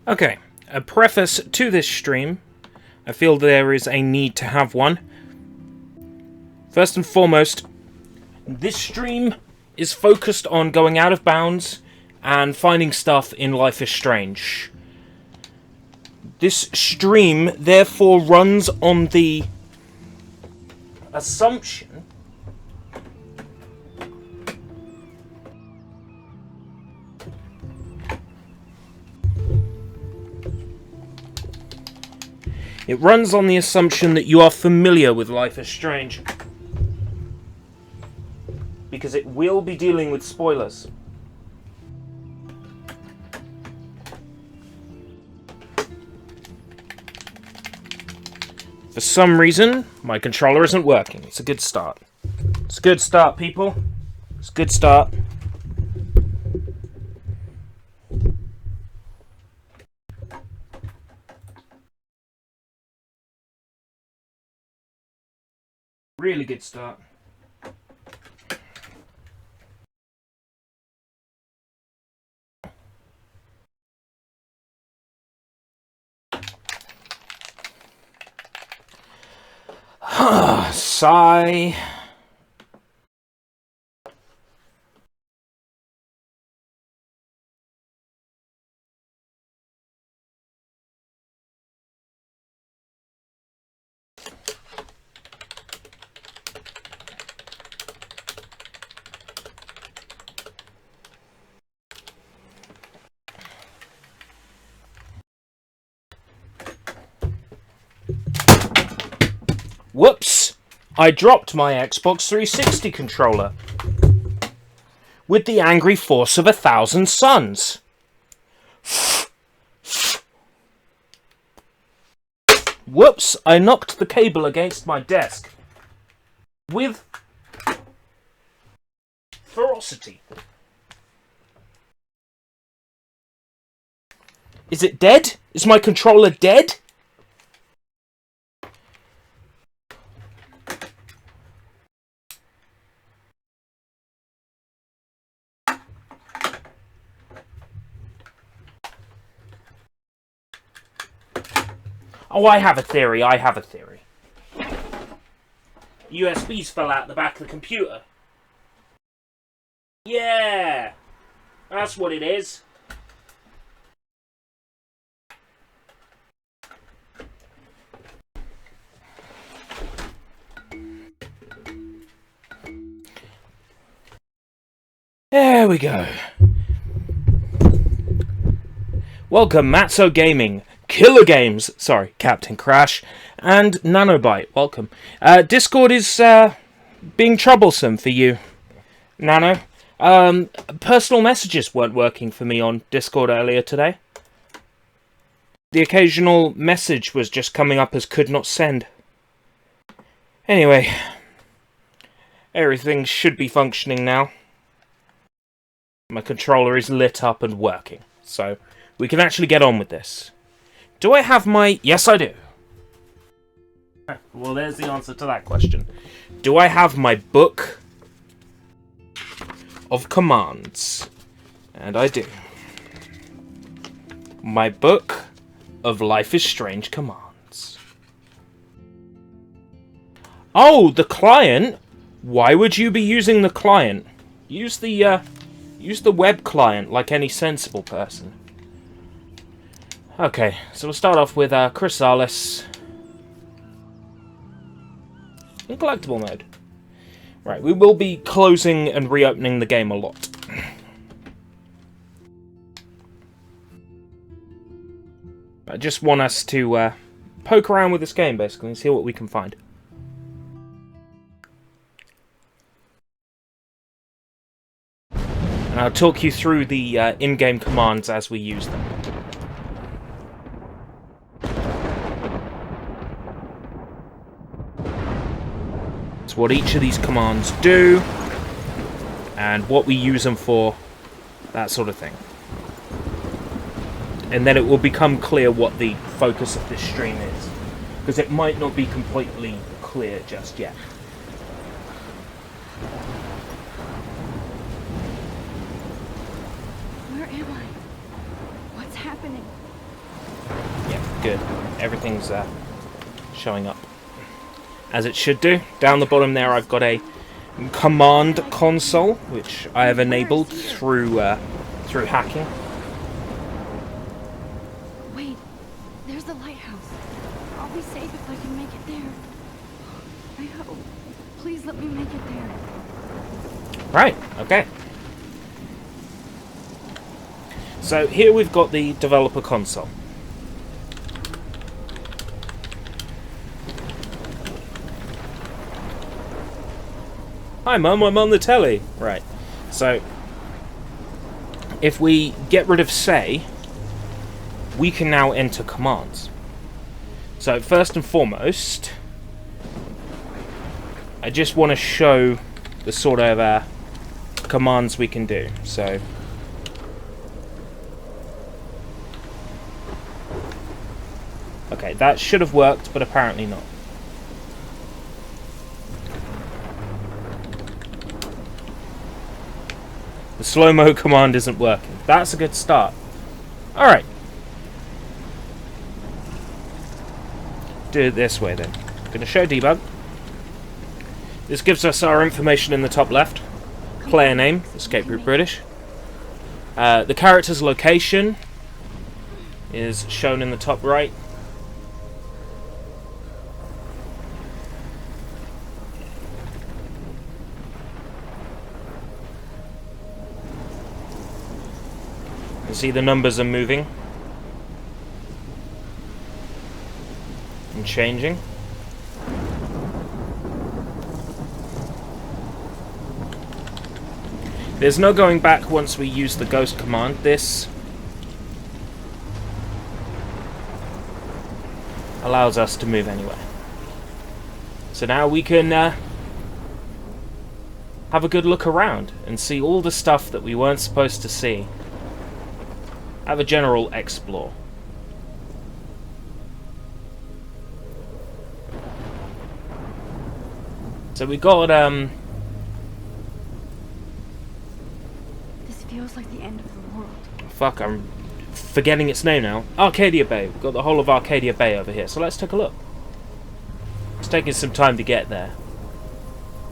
Okay, a preface to this stream. I feel there is a need to have one. First and foremost, this stream is focused on going out of bounds and finding stuff in Life is Strange. This stream therefore runs on the assumption that you are familiar with Life is Strange, because it will be dealing with spoilers. For some reason, my controller isn't working. It's a good start. It's a good start, people. It's a good start. Really good start. Sigh. Whoops! I dropped my Xbox 360 controller with the angry force of 1,000 suns. Whoops! I knocked the cable against my desk with ferocity. Is it dead? Is my controller dead? Oh, I have a theory, USBs fell out the back of the computer. Yeah! That's what it is. There we go. Welcome, Matzo Gaming. Killer Games, sorry, Captain Crash, and Nanobite, welcome. Discord is being troublesome for you, Nano. Personal messages weren't working for me on Discord earlier today. The occasional message was just coming up as could not send. Anyway, everything should be functioning now. My controller is lit up and working, so we can actually get on with this. Do I have my... Yes, I do. Well, there's the answer to that question. Do I have my book of commands? And I do. My book of Life is Strange commands. Oh, the client? Why would you be using the client? Use the web client like any sensible person. Okay, so we'll start off with Chrysalis in collectible mode. Right, we will be closing and reopening the game a lot. I just want us to poke around with this game, basically, and see what we can find. And I'll talk you through the in-game commands as we use them. What each of these commands do, and what we use them for, that sort of thing. And then it will become clear what the focus of this stream is, because it might not be completely clear just yet. Where am I? What's happening? good. Everything's showing up as it should do. Down the bottom there, I've got a command console, which I have enabled through hacking. Wait, there's the lighthouse. I'll be safe if I can make it there. I hope. Please let me make it there. Right, okay. So here we've got the developer console. Hi Mum, I'm on the telly. Right, so if we get rid of say, we can now enter commands. So first and foremost, I just want to show the sort of commands we can do. So okay, that should have worked, but apparently not. The slow-mo command isn't working. That's a good start. Alright. Do it this way then. I'm going to show debug. This gives us our information in the top left. Player name, Escape Route British. The character's location is shown in the top right. You see the numbers are moving and changing. There's no going back once we use the ghost command. This allows us to move anywhere. So now we can have a good look around and see all the stuff that we weren't supposed to see. Have a general explore. So we got This feels like the end of the world. fuck, I'm forgetting its name now. Arcadia Bay. We've got the whole of Arcadia Bay over here. So let's take a look. It's taking some time to get there.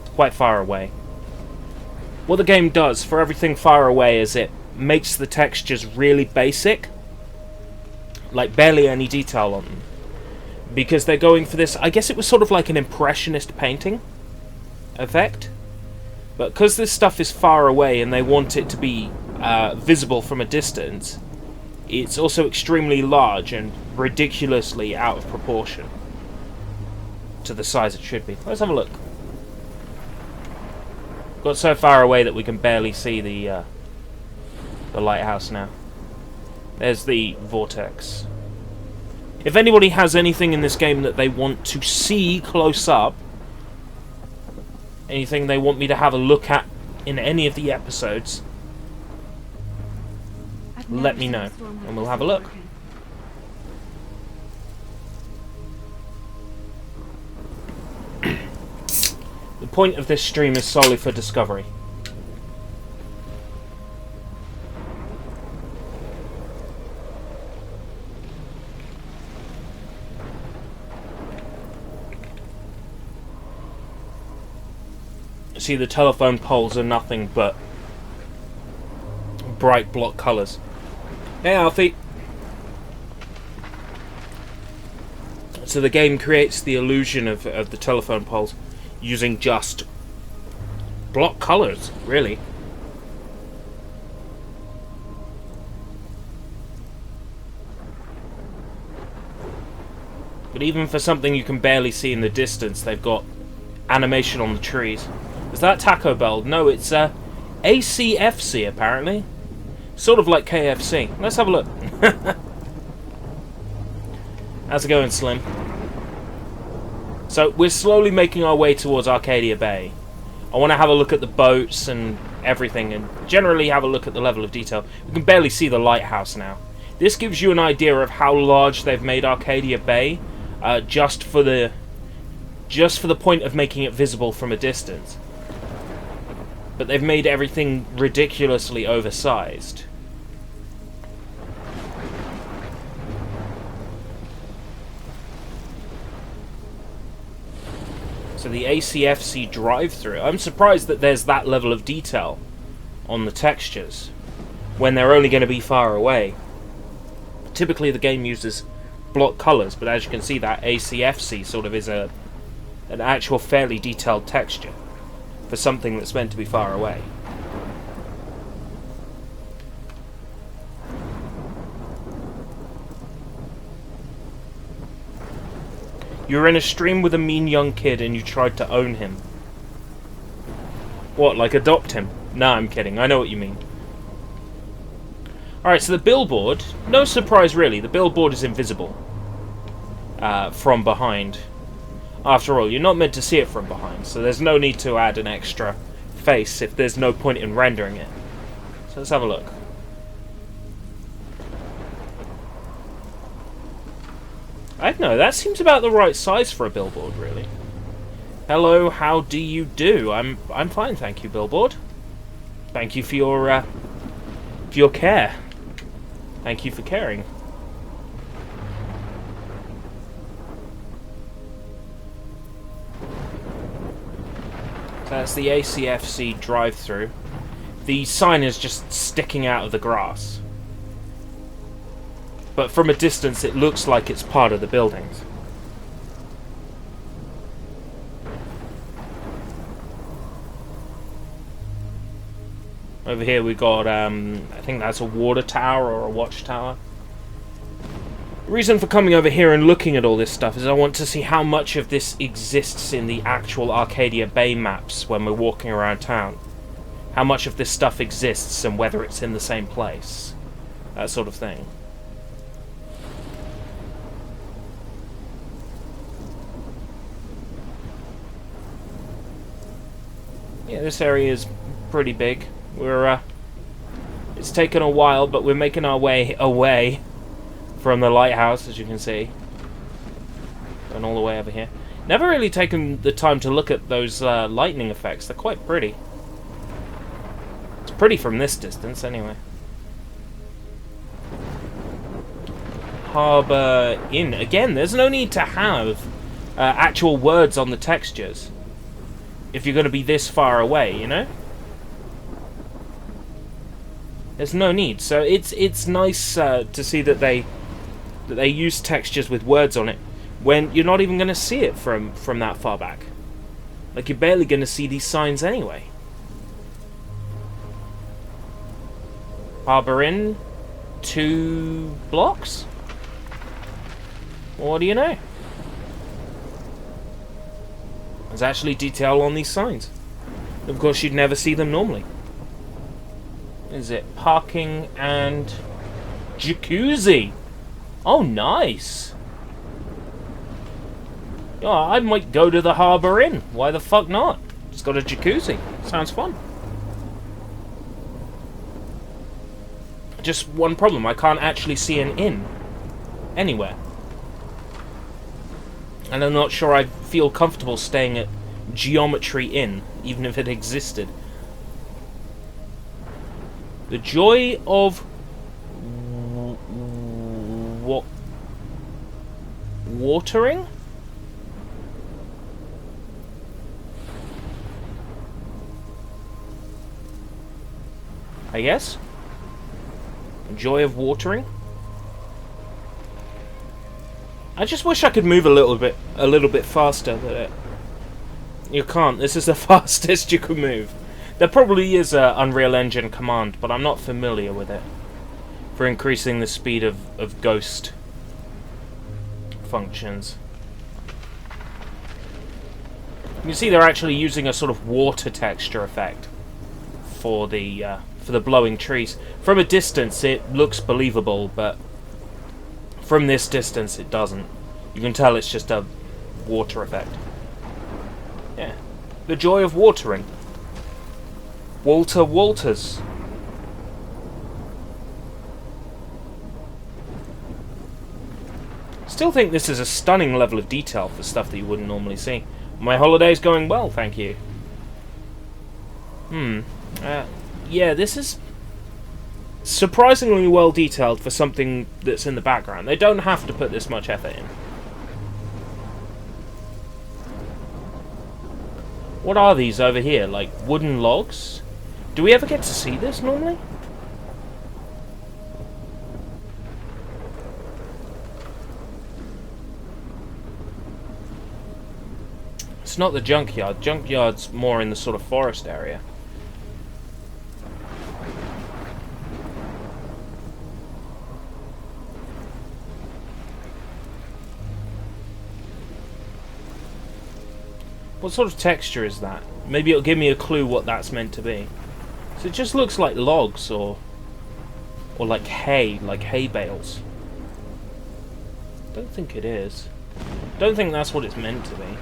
It's quite far away. What the game does for everything far away is it makes the textures really basic, like barely any detail on them, because they're going for this, I guess it was sort of like an impressionist painting effect, but because this stuff is far away and they want it to be visible from a distance, it's also extremely large and ridiculously out of proportion to the size it should be. Let's have a look. Got so far away that we can barely see the lighthouse now. There's the vortex. If anybody has anything in this game that they want to see close up, anything they want me to have a look at in any of the episodes, let me know and we'll have a look. The point of this stream is solely for discovery. See, the telephone poles are nothing but bright block colours. Hey Alfie! So the game creates the illusion of the telephone poles using just block colours, really. But even for something you can barely see in the distance, they've got animation on the trees. Is that Taco Bell? No, it's ACFC apparently. Sort of like KFC. Let's have a look. How's it going, Slim? So we're slowly making our way towards Arcadia Bay. I want to have a look at the boats and everything, and generally have a look at the level of detail. We can barely see the lighthouse now. This gives you an idea of how large they've made Arcadia Bay, just for the point of making it visible from a distance. But they've made everything ridiculously oversized. So the ACFC drive-through. I'm surprised that there's that level of detail on the textures when they're only going to be far away. Typically the game uses block colours, but as you can see, that ACFC sort of is an actual fairly detailed texture for something that's meant to be far away. You were in a stream with a mean young kid and you tried to own him. What, like adopt him? Nah, I'm kidding. I know what you mean. Alright, so the billboard, no surprise really, the billboard is invisible from behind. After all, you're not meant to see it from behind, so there's no need to add an extra face if there's no point in rendering it. So let's have a look. I don't know, that seems about the right size for a billboard, really. Hello, how do you do? I'm fine, thank you, billboard. Thank you for your care. Thank you for caring. So that's the ACFC drive-through. The sign is just sticking out of the grass. But from a distance it looks like it's part of the buildings. Over here we got, I think that's a water tower or a watchtower. The reason for coming over here and looking at all this stuff is I want to see how much of this exists in the actual Arcadia Bay maps when we're walking around town. How much of this stuff exists and whether it's in the same place. That sort of thing. Yeah, this area is pretty big. It's taken a while, but we're making our way away from the lighthouse, as you can see. And all the way over here. Never really taken the time to look at those lightning effects. They're quite pretty. It's pretty from this distance, anyway. Harbour Inn. Again, there's no need to have actual words on the textures if you're going to be this far away, you know? There's no need. So it's nice to see that they use textures with words on it when you're not even going to see it from that far back. Like, you're barely going to see these signs anyway. Harbour Inn, 2 blocks? What do you know? There's actually detail on these signs. Of course, you'd never see them normally. Is it parking and jacuzzi? Oh, nice. Yeah, I might go to the Harbour Inn. Why the fuck not? It's got a jacuzzi. Sounds fun. Just one problem. I can't actually see an inn anywhere. And I'm not sure I feel comfortable staying at Geometry Inn, even if it existed. The joy of what? Watering? I guess. The joy of watering. I just wish I could move a little bit faster, but you can't. This is the fastest you can move. There probably is a Unreal Engine command, but I'm not familiar with it for increasing the speed of ghost functions. You can see they're actually using a sort of water texture effect for the blowing trees. From a distance, it looks believable, but from this distance, it doesn't. You can tell it's just a water effect. Yeah. The joy of watering. Walter Walters. Still think this is a stunning level of detail for stuff that you wouldn't normally see. My holiday's going well, thank you. Yeah, this is surprisingly well detailed for something that's in the background. They don't have to put this much effort in. What are these over here? Like wooden logs? Do we ever get to see this normally? It's not the junkyard. Junkyard's more in the sort of forest area. What sort of texture is that? Maybe it'll give me a clue what that's meant to be. So it just looks like logs or like hay bales. Don't think it is. Don't think that's what it's meant to be.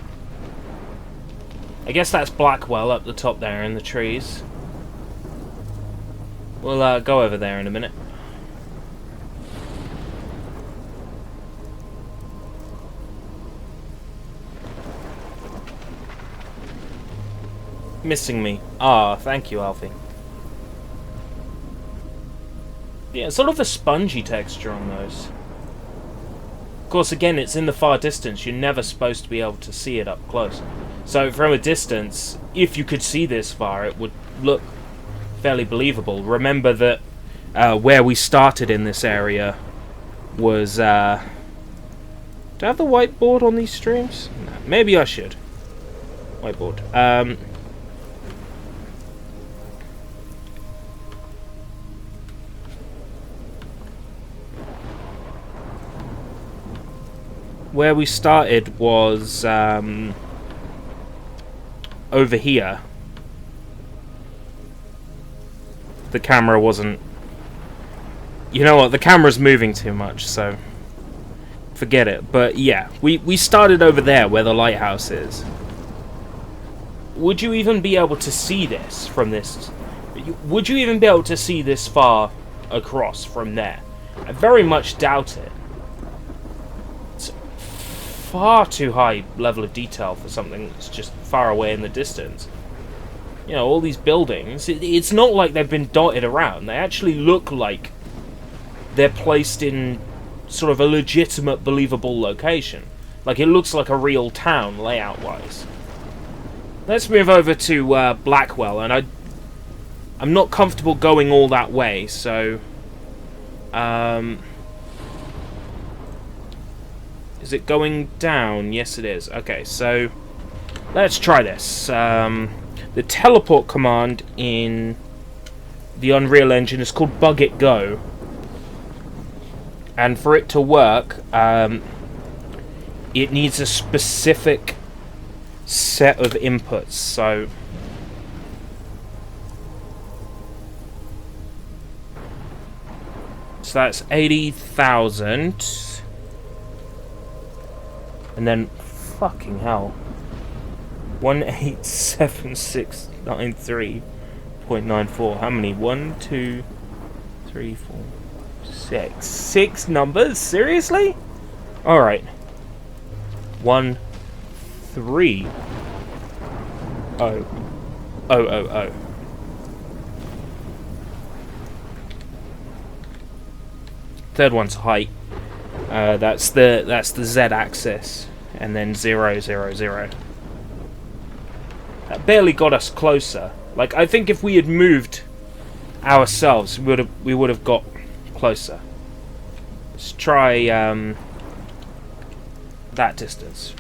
I guess that's Blackwell up the top there in the trees. We'll go over there in a minute. Missing me. Ah, thank you, Alfie. Yeah, sort of a spongy texture on those. Of course, again, it's in the far distance. You're never supposed to be able to see it up close. So from a distance, if you could see this far, it would look fairly believable. Remember that where we started in this area was... do I have the whiteboard on these streams? No, maybe I should. Whiteboard. Where we started was over here. The camera wasn't... You know what, the camera's moving too much, so forget it. But yeah, we started over there where the lighthouse is. Would you even be able to see this from this? Would you even be able to see this far across from there? I very much doubt it. Far too high level of detail for something that's just far away in the distance. You know, all these buildings, it's not like they've been dotted around. They actually look like they're placed in sort of a legitimate, believable location. Like, it looks like a real town, layout-wise. Let's move over to Blackwell, and I'm not comfortable going all that way, so... Is it going down? Yes, it is. Okay, so let's try this. The teleport command in the Unreal Engine is called Bug It Go. And for it to work, it needs a specific set of inputs. So that's 80,000. And then, fucking hell, 187693.94. How many? 1, 2, 3, 4, 6. 6 numbers? Seriously? Alright. 1, 3. 0. 0. Third one's height. That's the Z-axis, and then 0, 0, 0. That barely got us closer. Like, I think if we had moved ourselves, we would have got closer. Let's try that distance.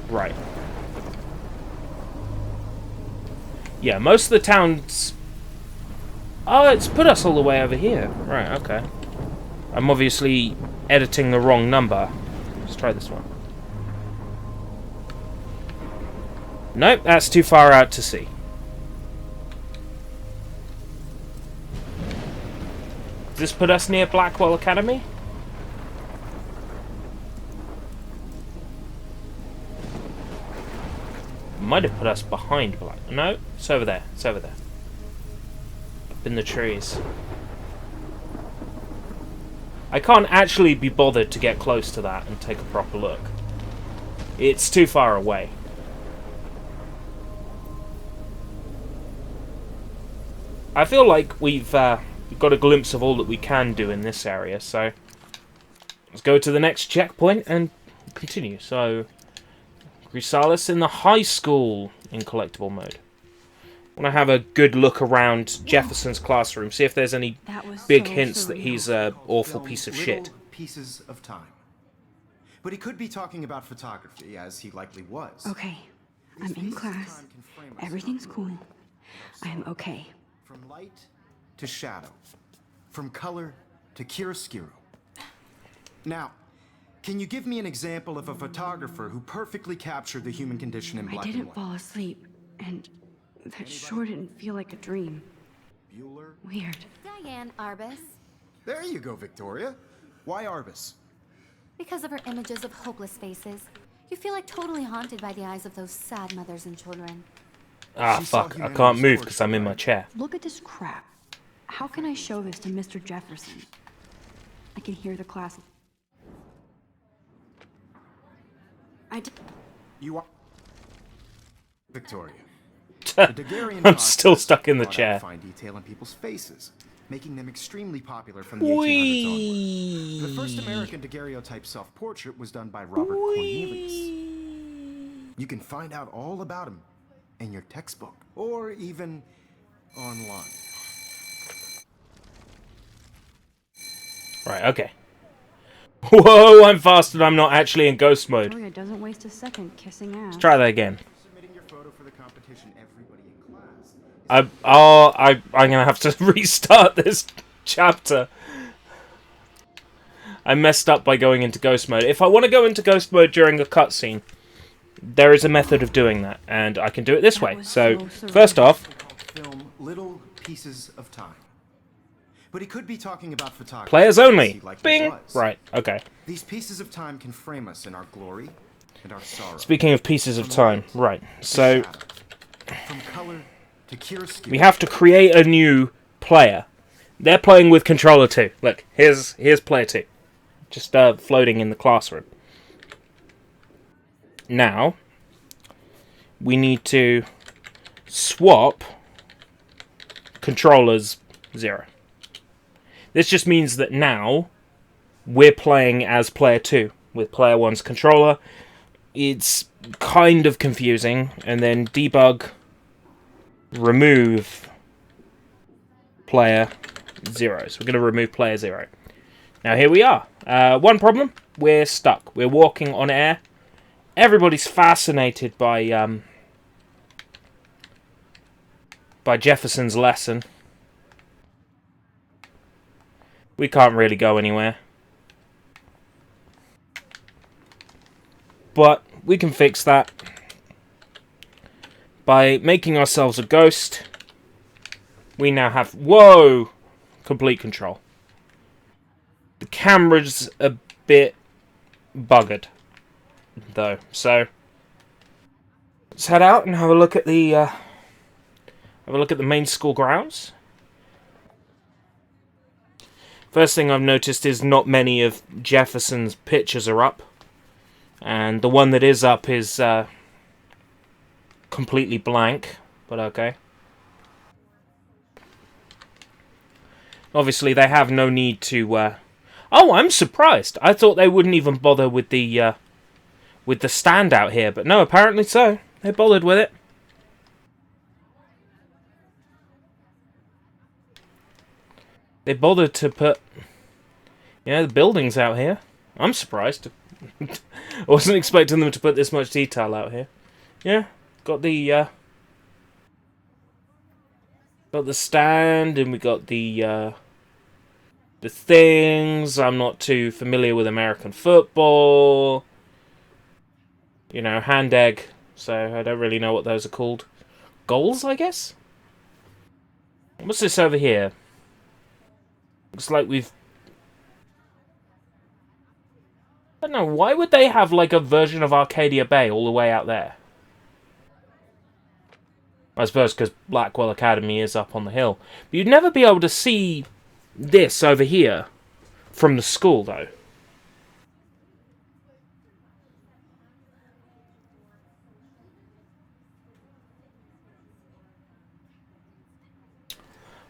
Right. Yeah, most of the towns... Oh, it's put us all the way over here. Right, okay. I'm obviously editing the wrong number. Let's try this one. Nope, that's too far out to sea. Does this put us near Blackwell Academy? Might have put us behind Black... No, it's over there. It's over there. Up in the trees. I can't actually be bothered to get close to that and take a proper look. It's too far away. I feel like we've got a glimpse of all that we can do in this area, so let's go to the next checkpoint and continue. So, Chrysalis in the high school in collectible mode. I want to have a good look around Jefferson's classroom, see if there's any big hints that he's an awful piece of shit. Pieces of time. But he could be talking about photography, as he likely was. Okay, I'm in class. Everything's cool. I am okay. From light to shadow. From color to chiaroscuro. Now, can you give me an example of a photographer who perfectly captured the human condition in black and white? I didn't fall asleep, and that sure didn't feel like a dream. Bueller? Weird. Diane Arbus. There you go, Victoria. Why Arbus? Because of her images of hopeless faces. You feel like totally haunted by the eyes of those sad mothers and children. Ah, fuck. I can't move because I'm in my chair. Look at this crap. How can I show this to Mr. Jefferson? I can hear the class. You are... Victoria. The Daguerrean I'm still stuck in the brought out chair. fine detail in people's faces, making them extremely popular from the 1800s onward. The first American daguerreotype self-portrait was done by Robert Cornelius. You can find out all about him in your textbook, or even online. Right, okay. Whoa, I'm fast and I'm not actually in ghost mode. Victoria doesn't waste a second kissing ass. Let's try that again. Submitting your photo for the competition, everybody in class. I'm gonna have to restart this chapter. I messed up by going into ghost mode. If I want to go into ghost mode during a cutscene, there is a method of doing that, and I can do it this way. So, first off, Film Little Pieces of Time. But he could be talking about photography. players only. Like Bing! Right, okay. These pieces of time can frame us in our glory and our sorrow. Speaking of pieces of time, right. So, From color to chiaroscuro. we have to create a new player. They're playing with controller 2. Look, here's player 2. Just floating in the classroom. Now, we need to swap controllers 0. This just means that now we're playing as player 2 with player 1's controller. It's kind of confusing. And then debug, remove player 0. So we're going to remove player 0. Now here we are. One problem, we're stuck. We're walking on air. Everybody's fascinated by Jefferson's lesson. We can't really go anywhere. But we can fix that by making ourselves a ghost. We now have, whoa, complete control. The camera's a bit buggered, though. So let's head out and have a look at the main school grounds. First thing I've noticed is not many of Jefferson's pictures are up. And the one that is up is completely blank, but okay. Obviously, they have no need to... Oh, I'm surprised. I thought they wouldn't even bother with the stand out here, but no, apparently so. They bothered with it. They bothered to put, the buildings out here. I'm surprised. I wasn't expecting them to put this much detail out here. Yeah, got the stand, and we got the things. I'm not too familiar with American football. Hand egg. So I don't really know what those are called. Goals, I guess? What's this over here? Looks like we've... I don't know, why would they have like a version of Arcadia Bay all the way out there? I suppose because Blackwell Academy is up on the hill. But you'd never be able to see this over here from the school, though.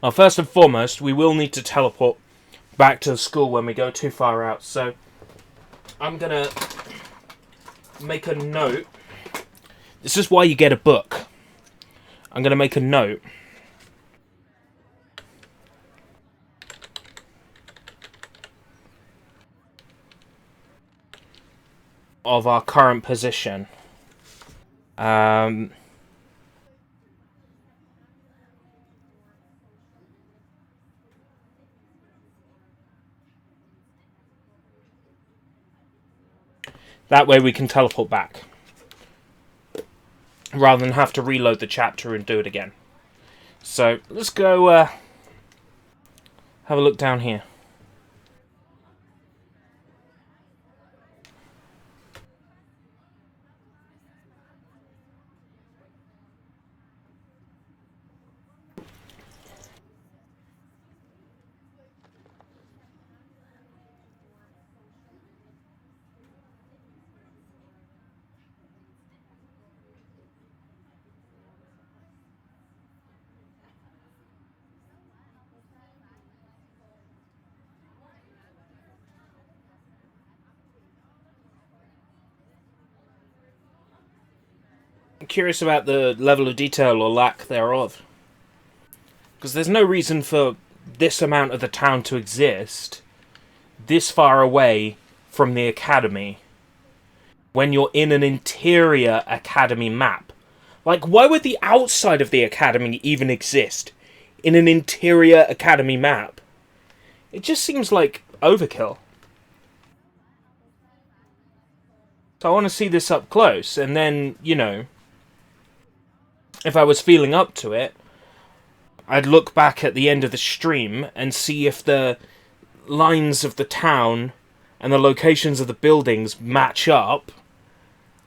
Well, first and foremost, we will need to teleport back to the school when we go too far out. So, I'm going to make a note This is why you get a book. I'm going to make a note. Of our current position. That way we can teleport back. Rather than have to reload the chapter and do it again. So, let's go have a look down here. I'm curious about the level of detail or lack thereof. Because there's no reason for this amount of the town to exist this far away from the academy when you're in an interior academy map. Like, why would the outside of the academy even exist in an interior academy map? It just seems like overkill. So I want to see this up close, and then, you know, if I was feeling up to it, I'd look back at the end of the stream and see if the lines of the town and the locations of the buildings match up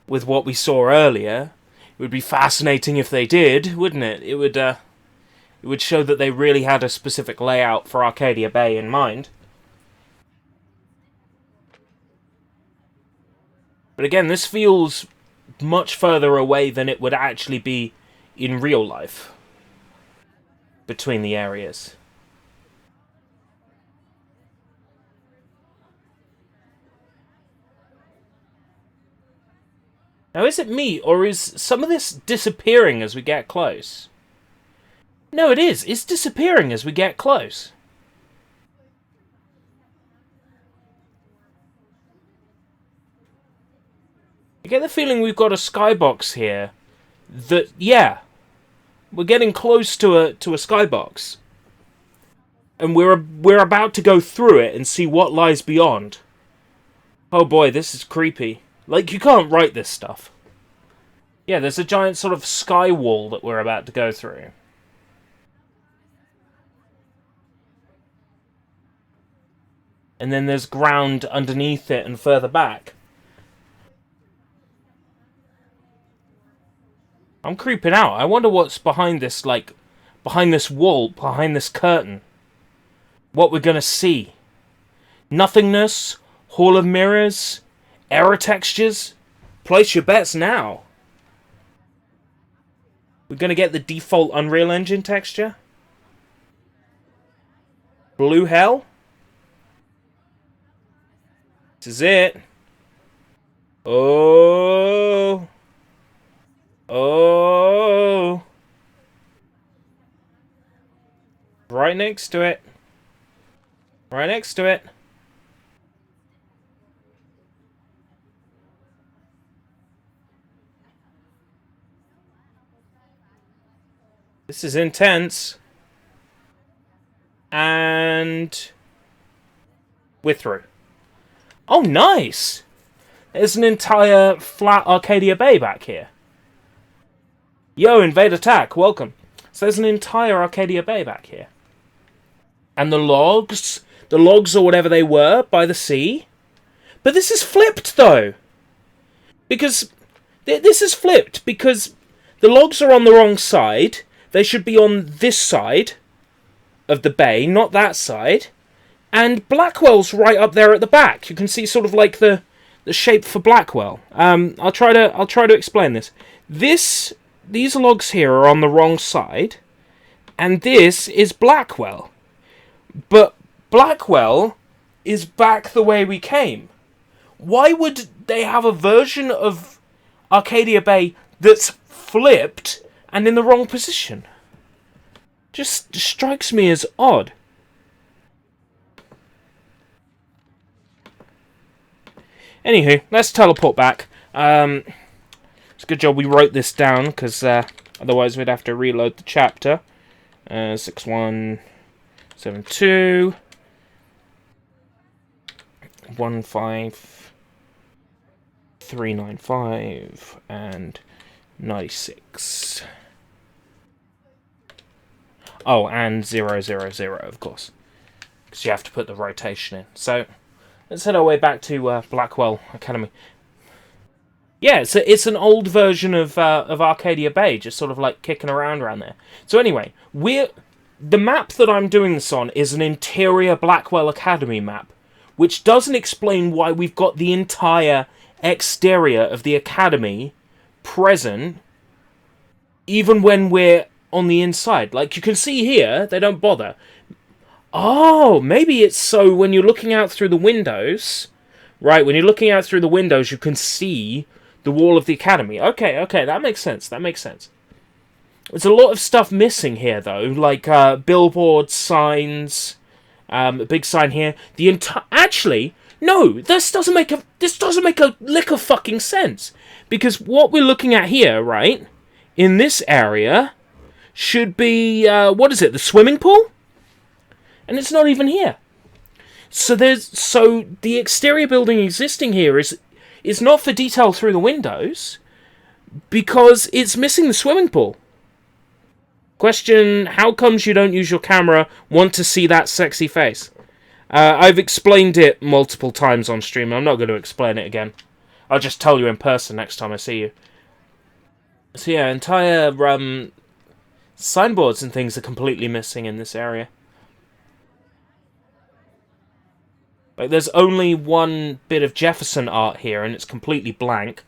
with what we saw earlier. It would be fascinating if they did, wouldn't it? It would show that they really had a specific layout for Arcadia Bay in mind. But again, this feels much further away than it would actually be in real life between the areas. Now, is it me, or is some of this disappearing as we get close? No, it is. It's disappearing as we get close. I get the feeling we've got a skybox here that, yeah, we're getting close to a skybox. And we're about to go through it and see what lies beyond. Oh boy, this is creepy. Like, you can't write this stuff. Yeah, there's a giant sort of sky wall that we're about to go through. And then there's ground underneath it and further back. I'm creeping out. I wonder what's behind this, like, behind this wall, behind this curtain. What we're gonna see. Nothingness, Hall of Mirrors, error textures. Place your bets now. We're gonna get the default Unreal Engine texture. Blue hell. This is it. Oh. Oh. Right next to it. Right next to it. This is intense. And we're through. Oh, nice! There's an entire flat Arcadia Bay back here. Yo, invade attack, welcome. So there's an entire Arcadia Bay back here. And the logs or whatever they were by the sea. But this is flipped, though. Because this is flipped because the logs are on the wrong side. They should be on this side of the bay, not that side. And Blackwell's right up there at the back. You can see sort of like the shape for Blackwell. I'll try to explain this. These logs here are on the wrong side, and this is Blackwell. But Blackwell is back the way we came. Why would they have a version of Arcadia Bay that's flipped and in the wrong position. Just strikes me as odd. Anywho, let's teleport back. It's a good job we wrote this down, because otherwise we'd have to reload the chapter. 6172 15395 and 96. Oh, and 000, of course, because you have to put the rotation in. So let's head our way back to Blackwell Academy. Yeah, it's an old version of Arcadia Bay, just sort of like kicking around there. So anyway, the map that I'm doing this on is an interior Blackwell Academy map, which doesn't explain why we've got the entire exterior of the Academy present, even when we're on the inside. Like, you can see here, they don't bother. Oh, maybe it's so when you're looking out through the windows, right, when you're looking out through the windows, you can see the wall of the Academy. Okay, that makes sense, There's a lot of stuff missing here, though, like billboard signs, a big sign here. Actually, no, this doesn't make a lick of fucking sense, because what we're looking at here, right, in this area, should be what is it? The swimming pool, and it's not even here. So the exterior building existing here is not for detail through the windows, because it's missing the swimming pool. Question, how comes you don't use your camera, want to see that sexy face? I've explained it multiple times on stream. I'm not going to explain it again. I'll just tell you in person next time I see you. So yeah, entire signboards and things are completely missing in this area. Like, there's only one bit of Jefferson art here, and it's completely blank.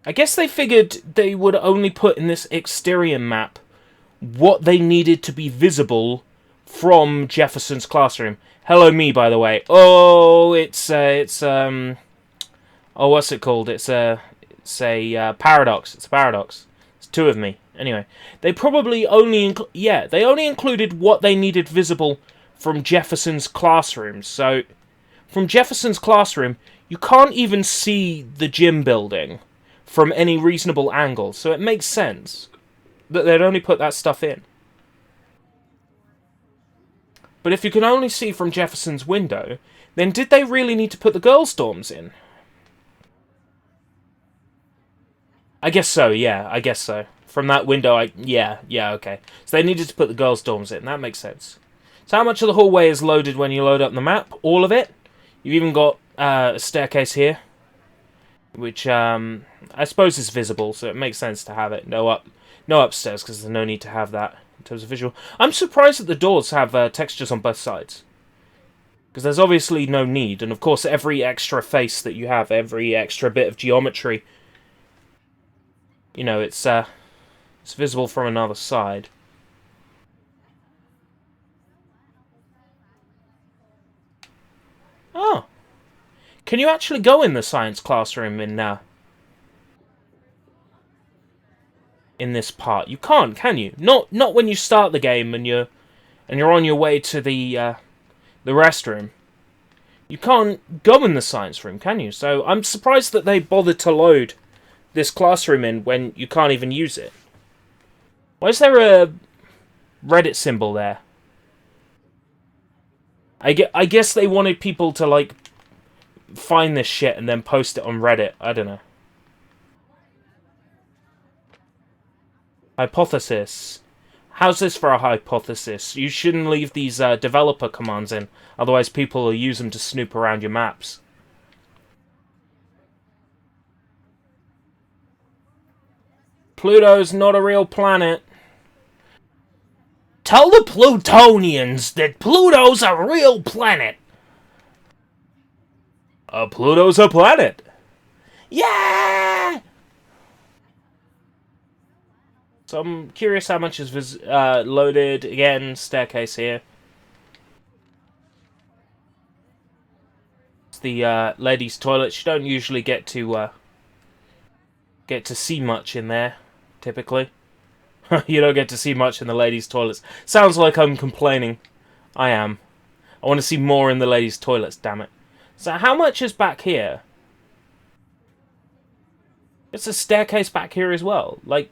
I guess they figured they would only put in this exterior map what they needed to be visible from Jefferson's classroom. Hello, me, by the way. Oh, oh, what's it called? It's a paradox. It's a paradox. It's two of me. Anyway, they probably only they only included what they needed visible from Jefferson's classroom. So, from Jefferson's classroom, you can't even see the gym building from any reasonable angle, so it makes sense that they'd only put that stuff in. But if you can only see from Jefferson's window, then did they really need to put the girls' dorms in? I guess so, yeah, I guess so. From that window, yeah, okay. So they needed to put the girls' dorms in, that makes sense. So how much of the hallway is loaded when you load up the map? All of it? You've even got a staircase here, which I suppose is visible, so it makes sense to have it. No upstairs, because there's no need to have that in terms of visual. I'm surprised that the doors have textures on both sides, because there's obviously no need. And of course, every extra face that you have, every extra bit of geometry, you know, it's visible from another side. Oh. Can you actually go in the science classroom in this part? You can't, can you? Not when you start the game and you're on your way to the restroom. You can't go in the science room, can you? So I'm surprised that they bothered to load this classroom in when you can't even use it. Why is there a Reddit symbol there? I guess they wanted people to, like, find this shit and then post it on Reddit. I don't know. Hypothesis. How's this for a hypothesis? You shouldn't leave these developer commands in, otherwise people will use them to snoop around your maps. Pluto's not a real planet. Tell the Plutonians that Pluto's a real planet. Pluto's a planet. Yeah! So I'm curious how much is loaded. Again, staircase here. the ladies' toilets. You don't usually get to see much in there, typically. You don't get to see much in the ladies' toilets. Sounds like I'm complaining. I am. I want to see more in the ladies' toilets, damn it. So how much is back here? It's a staircase back here as well. Like...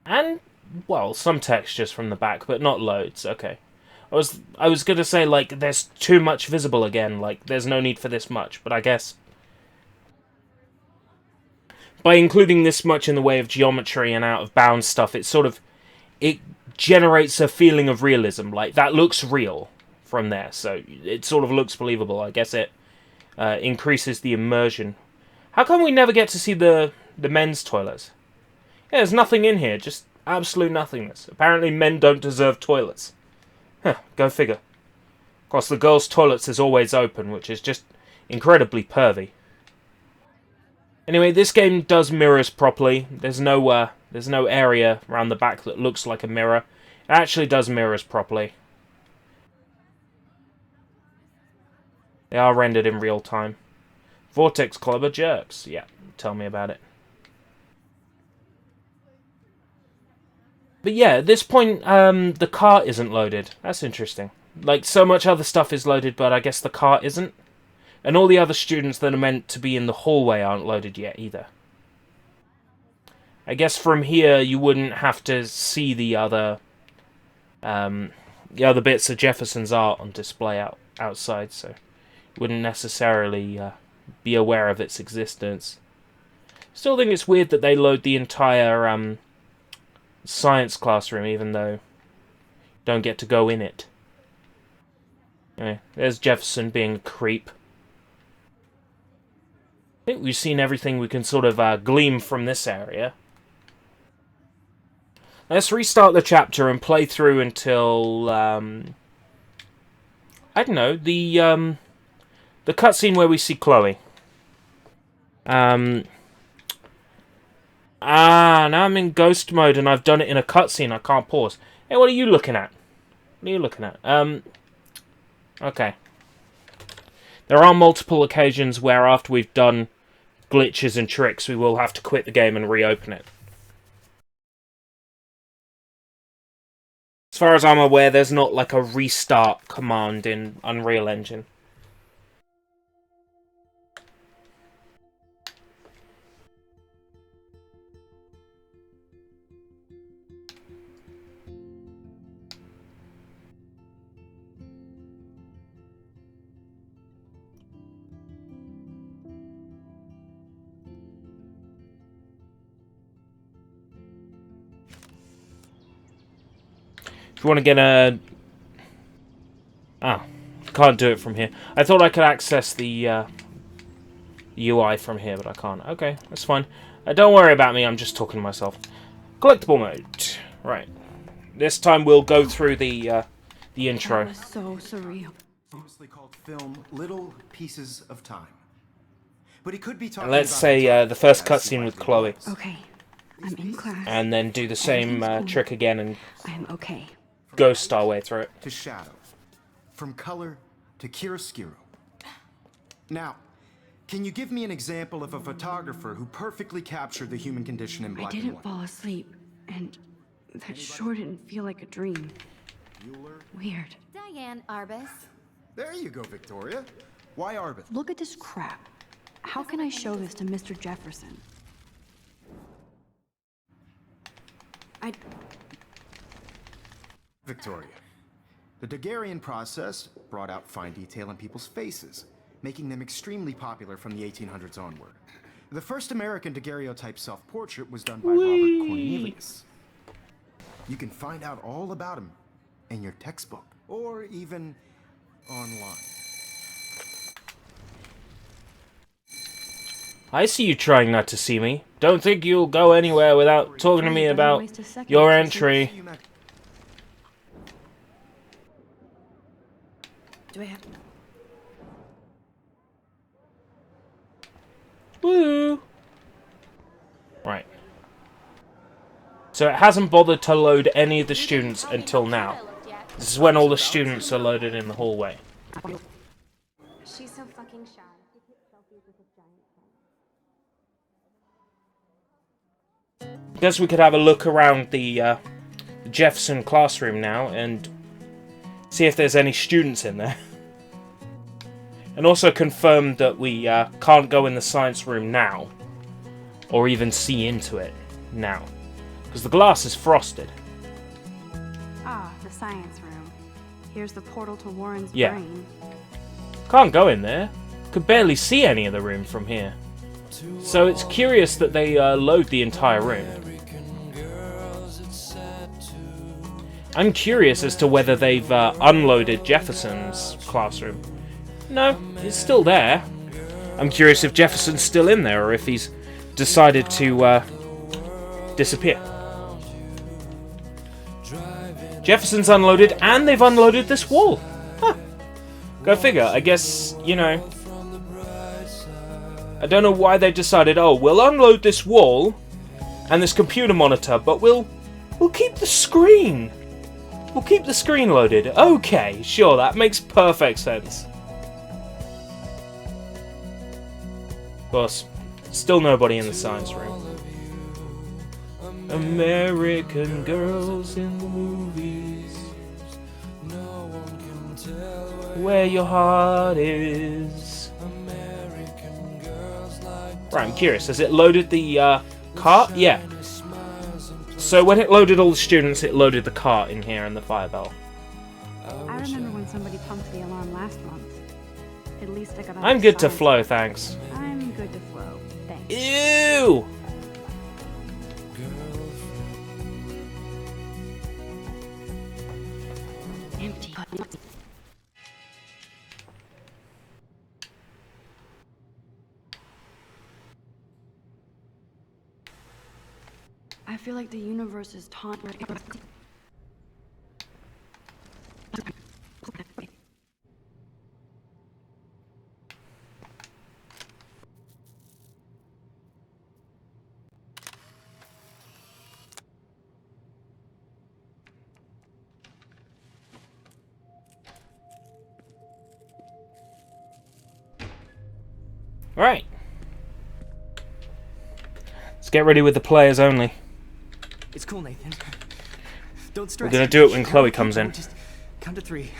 And, well, some textures from the back, but not loads. Okay. I was gonna say, like, there's too much visible again. Like, there's no need for this much, but I guess... By including this much in the way of geometry and out-of-bounds stuff, it sort of... It generates a feeling of realism. Like, that looks real from there, so it sort of looks believable. I guess it increases the immersion. How come we never get to see the men's toilets? Yeah, there's nothing in here, just absolute nothingness. Apparently men don't deserve toilets. Huh, go figure. Of course, the girls' toilets is always open, which is just incredibly pervy. Anyway, this game does mirrors properly. There's no area around the back that looks like a mirror. It actually does mirrors properly. They are rendered in real time. Vortex Clubber jerks. Yeah, tell me about it. But yeah, at this point, the cart isn't loaded. That's interesting. Like, so much other stuff is loaded, but I guess the cart isn't. And all the other students that are meant to be in the hallway aren't loaded yet either. I guess from here you wouldn't have to see the other bits of Jefferson's art on display outside, so you wouldn't necessarily be aware of its existence. Still think it's weird that they load the entire science classroom, even though you don't get to go in it. Anyway, there's Jefferson being a creep. I think we've seen everything we can sort of glean from this area. Let's restart the chapter and play through until I don't know, the cutscene where we see Chloe. Now I'm in ghost mode and I've done it in a cutscene. I can't pause. Hey, what are you looking at? What are you looking at? Okay. There are multiple occasions where after we've done glitches and tricks, we will have to quit the game and reopen it. As far as I'm aware, there's not like a restart command in Unreal Engine. If you want to get a... can't do it from here. I thought I could access the UI from here, but I can't. Okay, that's fine. Don't worry about me, I'm just talking to myself. Collectible mode. Right. This time we'll go through the intro. That was so surreal. Famously called film Little Pieces of Time. But he could be talking And let's about say the first cutscene with Chloe. Okay, I'm in class. And then do the same trick again and I am okay. ghost our way through it. to shadow, from color to chiaroscuro. Now, can you give me an example of a photographer who perfectly captured the human condition in I black and didn't white? fall asleep, and that sure didn't feel like a dream. Weird. Diane Arbus. There you go, Victoria. Why Arbus? Look at this crap. How can I show this to Mr. Jefferson? Victoria. The Daguerrean process brought out fine detail in people's faces, making them extremely popular from the 1800s onward. The first American daguerreotype self-portrait was done by Robert Cornelius. You can find out all about him in your textbook, or even online. I see you trying not to see me. Don't think you'll go anywhere without talking to me about your entry. Do I have... Woo! Right. So it hasn't bothered to load any of the students until now. This is when all the students are loaded in the hallway. She's so fucking shy. Guess we could have a look around the Jefferson classroom now and see if there's any students in there. And also confirm that we can't go in the science room now. Or even see into it now. Because the glass is frosted. Ah, the science room. Here's the portal to Warren's Yeah. brain. Can't go in there. Could barely see any of the room from here. So it's curious that they load the entire room. I'm curious as to whether they've unloaded Jefferson's classroom. No, it's still there. I'm curious if Jefferson's still in there or if he's decided to disappear. Jefferson's unloaded and they've unloaded this wall. Huh. Go figure. I guess, you know, I don't know why they decided, oh, we'll unload this wall and this computer monitor, but we'll keep the screen. We'll keep the screen loaded. Okay, sure, that makes perfect sense. Of course, still nobody in the science room. American girls in the movies. Where your heart is. Right, I'm curious. Has it loaded the cart? Yeah. So when it loaded all the students, it loaded the cart in here and the fire bell. I remember when somebody pumped the alarm last month. At least I got out I'm of good to science. flow, thanks. I'm good to flow. Thanks. Ew! Empty. I feel like the universe is taunting. Right. Let's get ready with the players only. It's cool, Nathan. Don't stress. We're gonna do it when Chloe comes in. Just count to 3.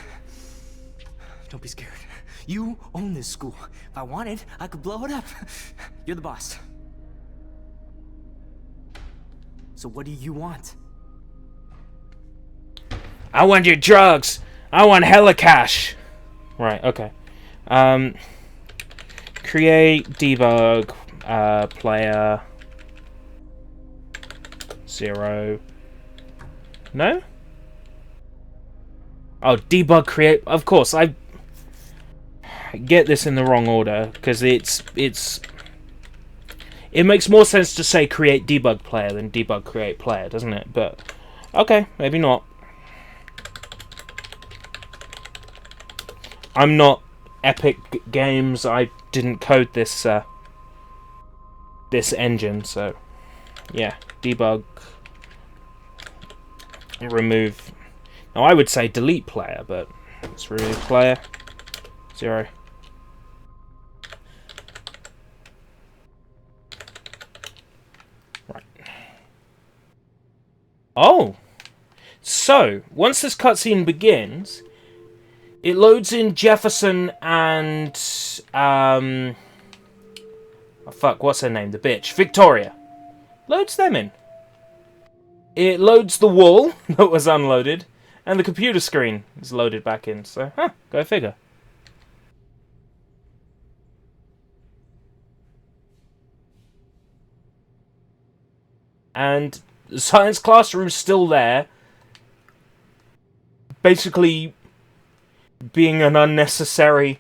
Don't be scared. You own this school. If I wanted, I could blow it up. You're the boss. So what do you want? I want your drugs. I want hella cash. Right, okay. Create, debug, player 0. No? Oh, debug, create. Of course, I get this in the wrong order because it makes more sense to say create debug player than debug create player, doesn't it? But okay, maybe not. I'm not Epic Games. I didn't code this this engine, so yeah, debug, remove. Now I would say delete player, but let's remove player 0. Right. Oh, so once this cutscene begins, it loads in Jefferson and oh fuck, what's her name? The bitch, Victoria. Loads them in. It loads the wall that was unloaded, and the computer screen is loaded back in. So, go figure. And the science classroom's still there, basically being an unnecessary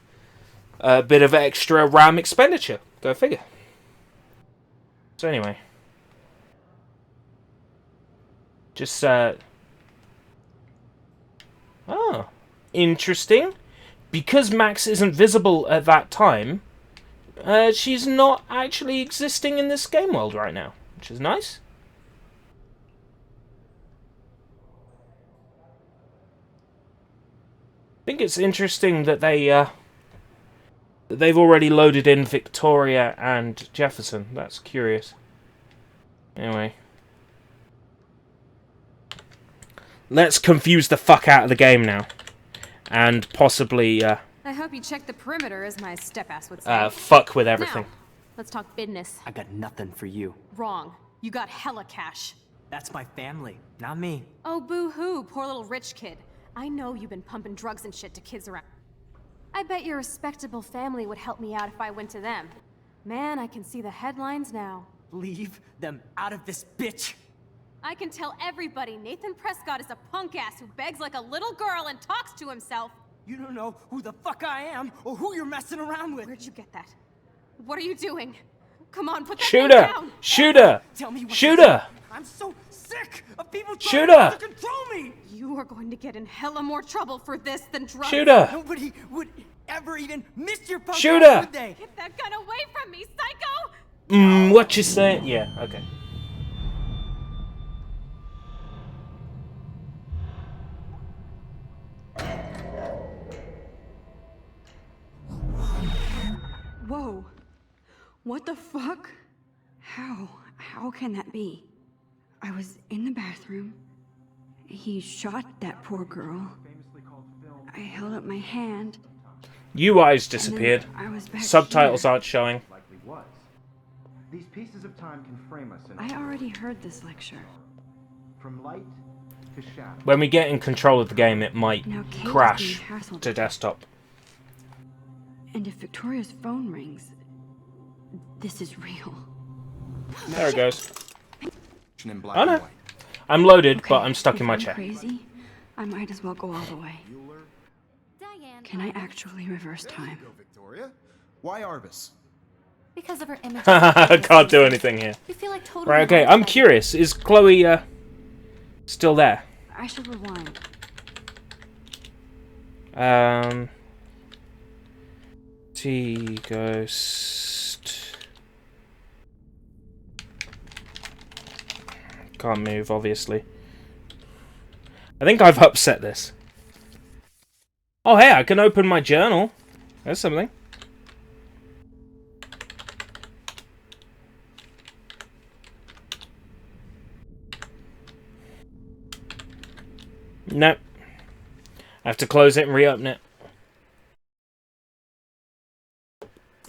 bit of extra RAM expenditure. Go figure. So anyway. Just, oh, interesting. Because Max isn't visible at that time, she's not actually existing in this game world right now, which is nice. think it's interesting that they've already loaded in Victoria and Jefferson. That's curious. Anyway. Let's confuse the fuck out of the game now. And possibly, I hope you checked the perimeter, as my step-ass would say. fuck with everything. Now, let's talk business. I got nothing for you. Wrong. You got hella cash. That's my family, not me. Oh, boo-hoo, poor little rich kid. I know you've been pumping drugs and shit to kids around. I bet your respectable family would help me out if I went to them. Man, I can see the headlines now. Leave them out of this bitch! I can tell everybody Nathan Prescott is a punk ass who begs like a little girl and talks to himself. You don't know who the fuck I am or who you're messing around with. Where'd you get that? What are you doing? Come on, put that Shoot thing her! down! Shoot her! Tell me what Shoot to do. her! I'm so sick of people Shoot trying her! to control me! You are going to get in hella more trouble for this than drugs. Shoot her! Nobody would ever even miss your punk Shoot ass, her! would they? Get that gun away from me, psycho! What you saying? Yeah, okay. Whoa. What the fuck? How can that be? I was in the bathroom. He shot that poor girl. I held up my hand. UI's disappeared. I was back Subtitles here. aren't showing. Likely was. These pieces of time can frame us in I already heard this lecture. from light to shadow. When we get in control of the game, it might Now Kate is crash being hassled. to desktop. And if Victoria's phone rings, this is real. There it goes. In black Oh and no. white. I'm loaded, Okay, but I'm stuck if in my I'm chair. crazy, I might as well go all the way. Diane. Can I actually reverse time? Go, Victoria. Why Arbus? Because of her image. I can't do anything here. You feel like totally Right, okay, haunted I'm by- curious. Is Chloe, still there? I should rewind. T-Ghost... Can't move, obviously. I think I've upset this. Oh, hey, I can open my journal. There's something. Nope. I have to close it and reopen it.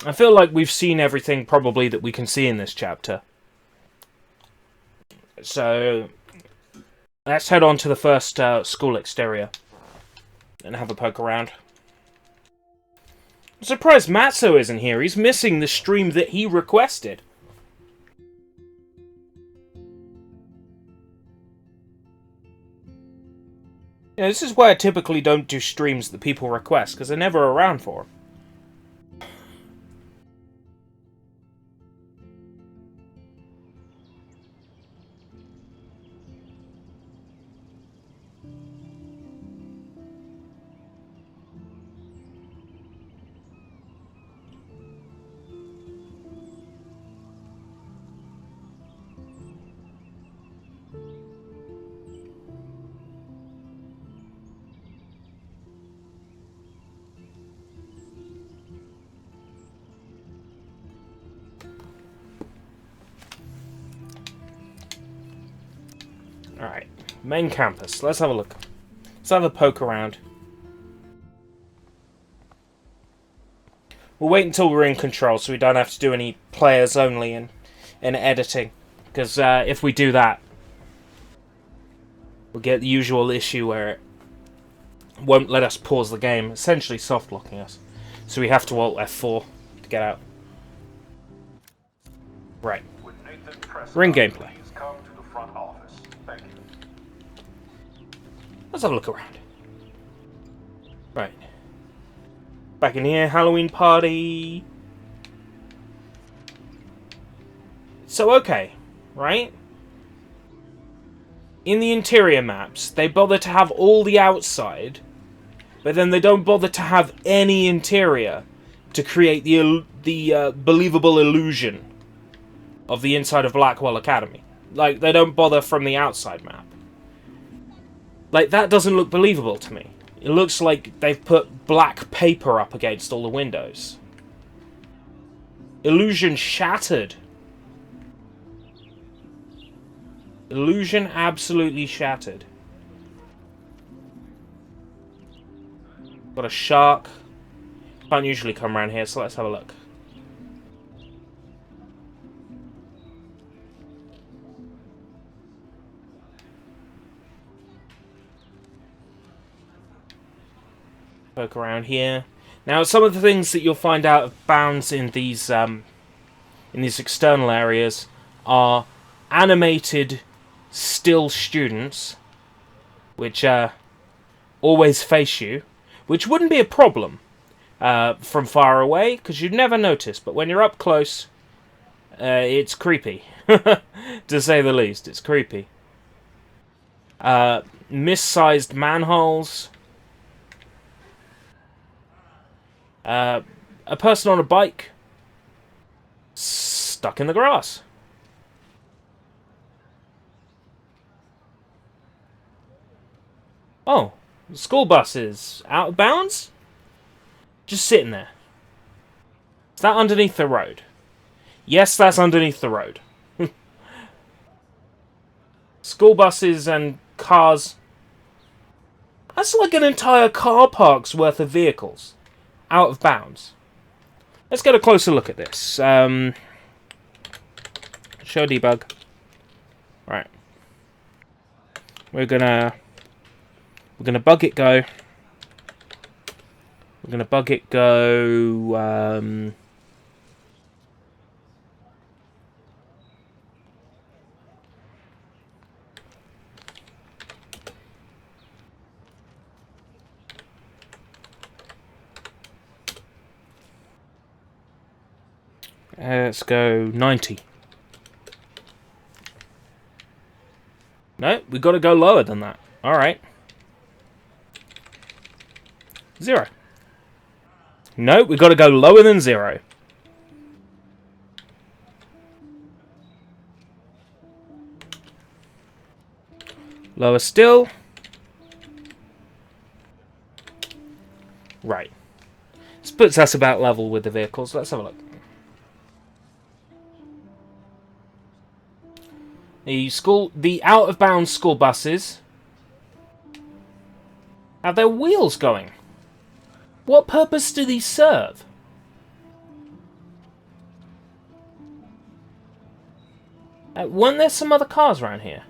I feel like we've seen everything probably that we can see in this chapter. So, let's head on to the first school exterior and have a poke around. I'm surprised Matzo isn't here. He's missing the stream that he requested. Yeah, this is why I typically don't do streams that people request, because they're never around for them. Alright, main campus. Let's have a look. Let's have a poke around. We'll wait until we're in control so we don't have to do any players only in editing. Because if we do that, we'll get the usual issue where it won't let us pause the game, essentially soft locking us. So we have to Alt F4 to get out. Right. We're in gameplay. Come to the front office. Thank you. Let's have a look around. Right. Back in here, Halloween party. So, okay, right? In the interior maps, they bother to have all the outside, but then they don't bother to have any interior to create the believable illusion of the inside of Blackwell Academy. Like, they don't bother from the outside map. Like, that doesn't look believable to me. It looks like they've put black paper up against all the windows. Illusion shattered. Illusion absolutely shattered. Got a shark. Can't usually come around here, so let's have a look. Poke around here. Now, some of the things that you'll find out of bounds in these external areas are animated still students, which always face you, which wouldn't be a problem from far away, because you'd never notice, but when you're up close, it's creepy, to say the least. It's creepy. Missized manholes. A person on a bike stuck in the grass. Oh, the school bus is out of bounds? Just sitting there. Is that underneath the road? Yes, that's underneath the road. School buses and cars. That's like an entire car park's worth of vehicles. Out of bounds. Let's get a closer look at this. Show debug. Right. We're gonna bug it go. We're gonna bug it go. Let's go 90. No, we've got to go lower than that. Alright. 0. No, we've got to go lower than 0. Lower still. Right. This puts us about level with the vehicles. Let's have a look. The out-of-bounds school buses have their wheels going. What purpose do these serve? Weren't there some other cars around here?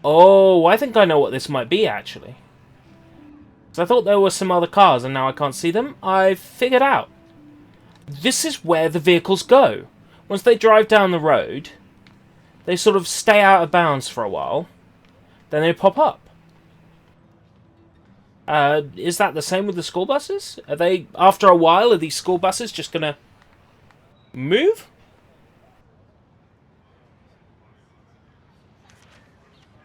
Oh, I think I know what this might be, actually. So I thought there were some other cars, and now I can't see them. I've figured out. This is where the vehicles go. Once they drive down the road, they sort of stay out of bounds for a while, then they pop up. Is that the same with the school buses? Are they, after a while, are these school buses just gonna move?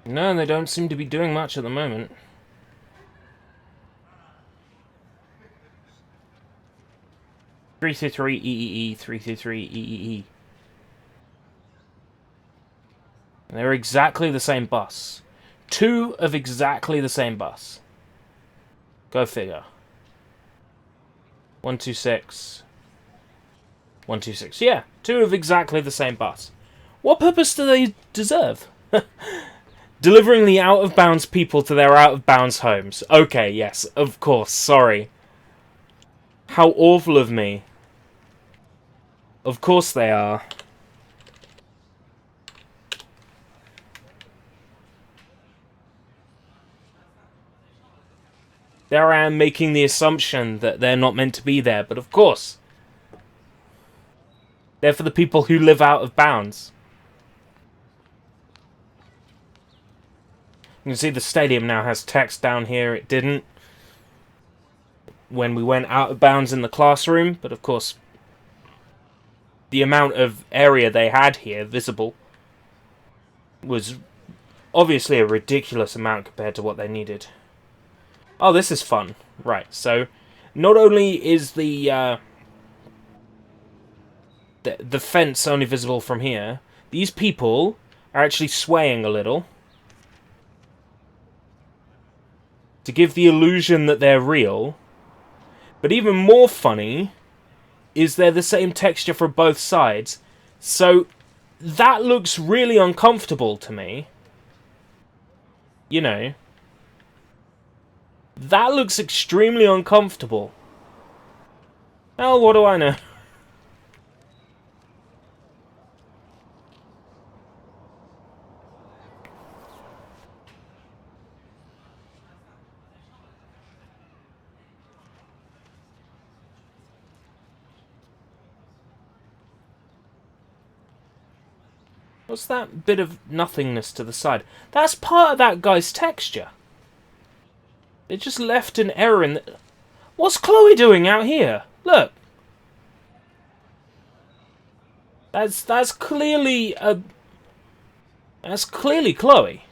No, they don't seem to be doing much at the moment. Three EEE, 333 EEE. And they're exactly the same bus. 2 of exactly the same bus. Go figure. 126. 126. Yeah, 2 of exactly the same bus. What purpose do they deserve? Delivering the out-of-bounds people to their out-of-bounds homes. Okay, yes, of course, sorry. How awful of me. Of course they are. There I am making the assumption that they're not meant to be there, but of course. They're for the people who live out of bounds. You can see the stadium now has text down here. It didn't when we went out of bounds in the classroom, but of course the amount of area they had here visible was obviously a ridiculous amount compared to what they needed. Oh, this is fun. Right, so not only is the fence only visible from here, these people are actually swaying a little. to give the illusion that they're real. But even more funny is they're the same texture for both sides. So that looks really uncomfortable to me. You know. That looks extremely uncomfortable. Oh, what do I know? What's that bit of nothingness to the side? That's part of that guy's texture. They just left an error in the... What's Chloe doing out here? Look. That's clearly a... That's clearly Chloe.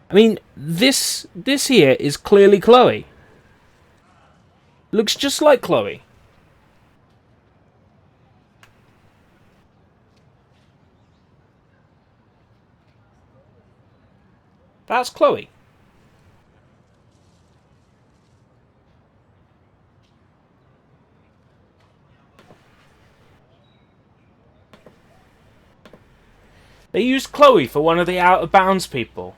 I mean, this here is clearly Chloe. Looks just like Chloe. That's Chloe. They used Chloe for one of the out-of-bounds people.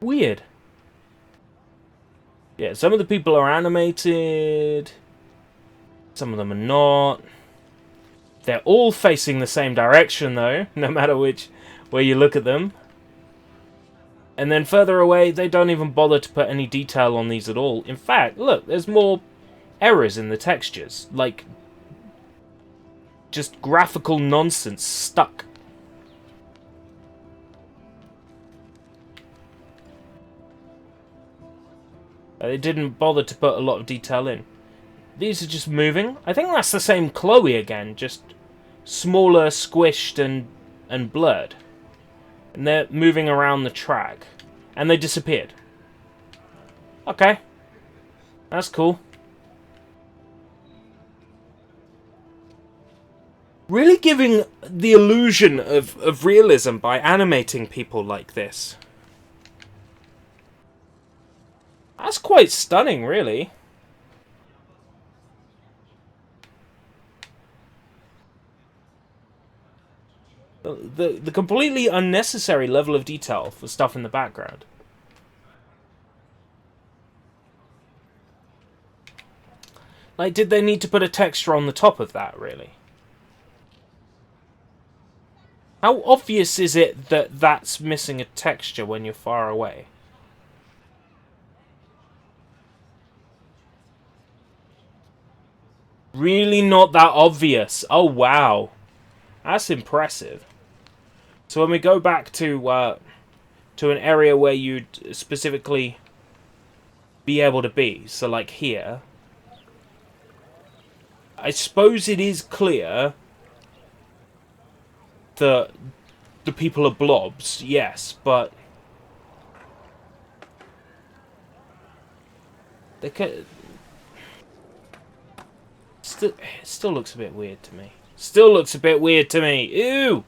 Weird. Yeah, some of the people are animated. Some of them are not. They're all facing the same direction, though, no matter which way you look at them. And then further away, they don't even bother to put any detail on these at all. In fact, look, there's more errors in the textures. Like, just graphical nonsense stuck. They didn't bother to put a lot of detail in. These are just moving. I think that's the same Chloe again, just smaller, squished, and blurred. And they're moving around the track. And they disappeared. Okay. That's cool. Really giving the illusion of realism by animating people like this. That's quite stunning, really. The completely unnecessary level of detail for stuff in the background. Like, did they need to put a texture on the top of that, really? How obvious is it that that's missing a texture when you're far away? Really not that obvious. Oh, wow. That's impressive. So when we go back to an area where you'd specifically be able to be, so like here, I suppose it is clear that the people are blobs, yes, but they could... It still looks a bit weird to me. Still looks a bit weird to me. Ew!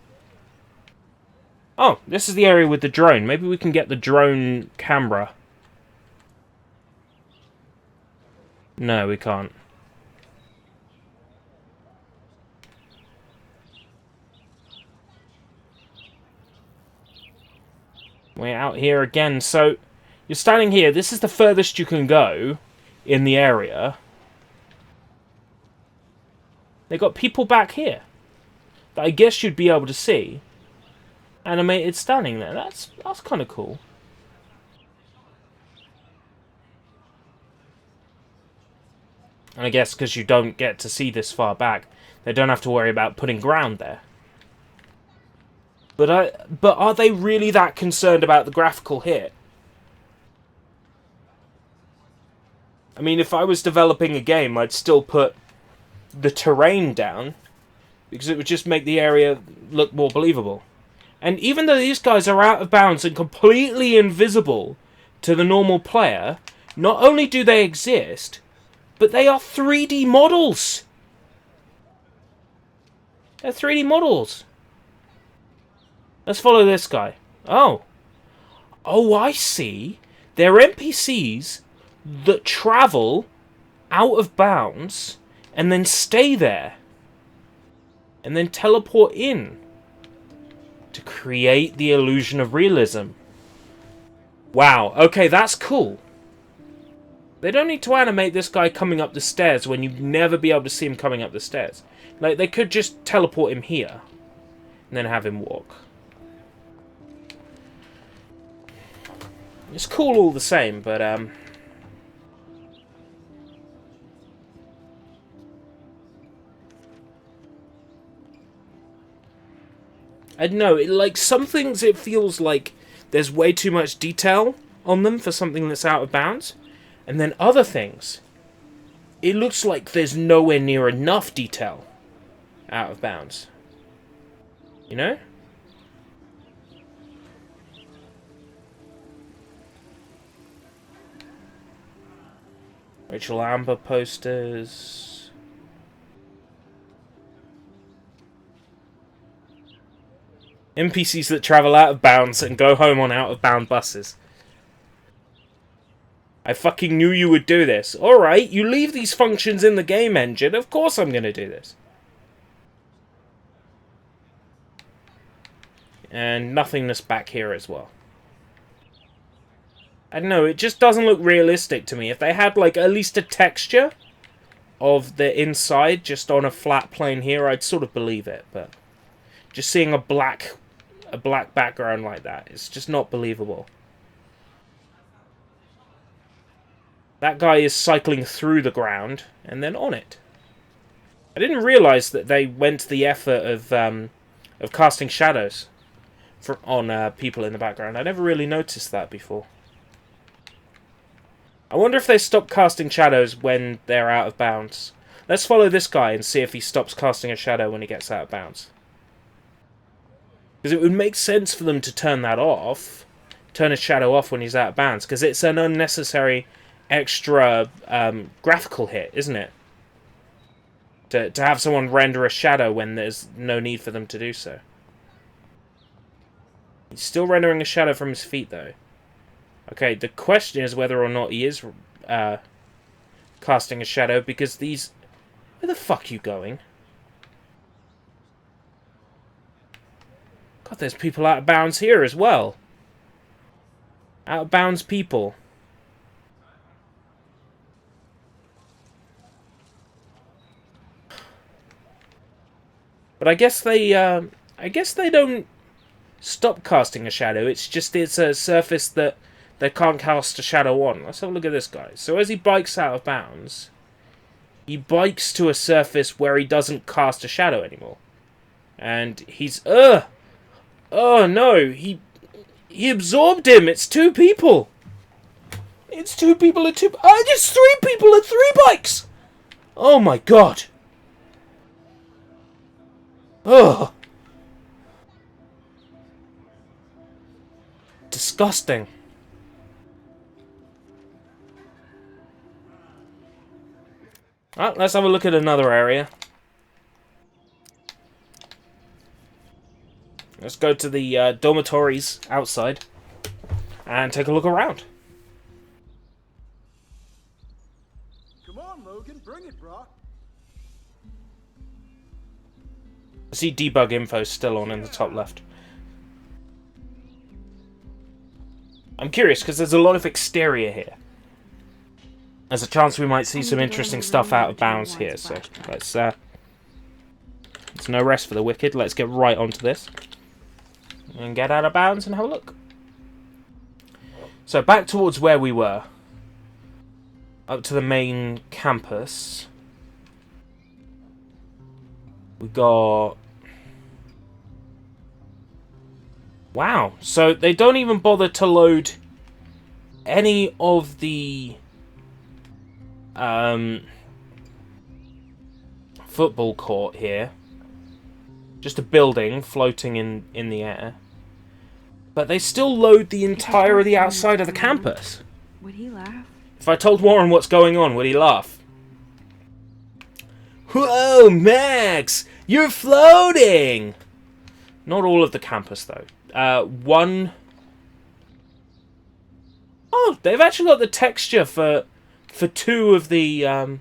Oh, this is the area with the drone. Maybe we can get the drone camera. No, we can't. We're out here again. So, you're standing here. This is the furthest you can go in the area. They got people back here that I guess you'd be able to see animated standing there. That's kind of cool. And I guess because you don't get to see this far back, they don't have to worry about putting ground there. But are they really that concerned about the graphical hit? I mean, if I was developing a game, I'd still put the terrain down, because it would just make the area look more believable. And even though these guys are out of bounds and completely invisible to the normal player, not only do they exist, but they are 3D models! They're 3D models! Let's follow this guy. Oh! Oh, I see. They're NPCs that travel out of bounds and then stay there. And then teleport in to create the illusion of realism. Wow, okay, that's cool. They don't need to animate this guy coming up the stairs when you'd never be able to see him coming up the stairs. Like, they could just teleport him here and then have him walk. It's cool all the same, but I don't know, like, some things it feels like there's way too much detail on them for something that's out of bounds. And then other things, it looks like there's nowhere near enough detail out of bounds. You know? Rachel Amber posters. NPCs that travel out of bounds and go home on out of bound buses. I fucking knew you would do this. Alright, you leave these functions in the game engine. Of course I'm going to do this. And nothingness back here as well. I don't know, it just doesn't look realistic to me. If they had, like, at least a texture of the inside just on a flat plane here, I'd sort of believe it. But just seeing a black background like that, it's just not believable. That guy is cycling through the ground and then on it. I didn't realise that they went to the effort of casting shadows on people in the background. I never really noticed that before. I wonder if they stop casting shadows when they're out of bounds. Let's follow this guy and see if he stops casting a shadow when he gets out of bounds. Because it would make sense for them to turn that off. Turn his shadow off when he's out of bounds. Because it's an unnecessary extra graphical hit, isn't it? To have someone render a shadow when there's no need for them to do so. He's still rendering a shadow from his feet, though. Okay, the question is whether or not he is casting a shadow, because these... Where the fuck are you going? God, there's people out of bounds here as well. Out of bounds people. But I guess they don't stop casting a shadow. It's a surface that they can't cast a shadow on. Let's have a look at this guy. So as he bikes out of bounds, he bikes to a surface where he doesn't cast a shadow anymore. And he's... Oh no, he absorbed him. It's two people. It's two people at two... Oh, it's three people at three bikes. Oh my god. Ugh. Disgusting. Right, let's have a look at another area. Let's go to the dormitories outside and take a look around. Come on, Logan, bring it, bro. I see debug info still on in the top left. I'm curious because there's a lot of exterior here. There's a chance we might see some interesting stuff out of bounds here, so let's it's no rest for the wicked. Let's get right onto this and get out of bounds and have a look. So back towards where we were, up to the main campus. We got... Wow, so they don't even bother to load any of the football court here. Just a building floating in the air. But they still load the entire of the outside of the campus. Would he laugh? If I told Warren what's going on, would he laugh? Whoa, Max! You're floating! Not all of the campus, though. One Oh, they've actually got the texture for two of the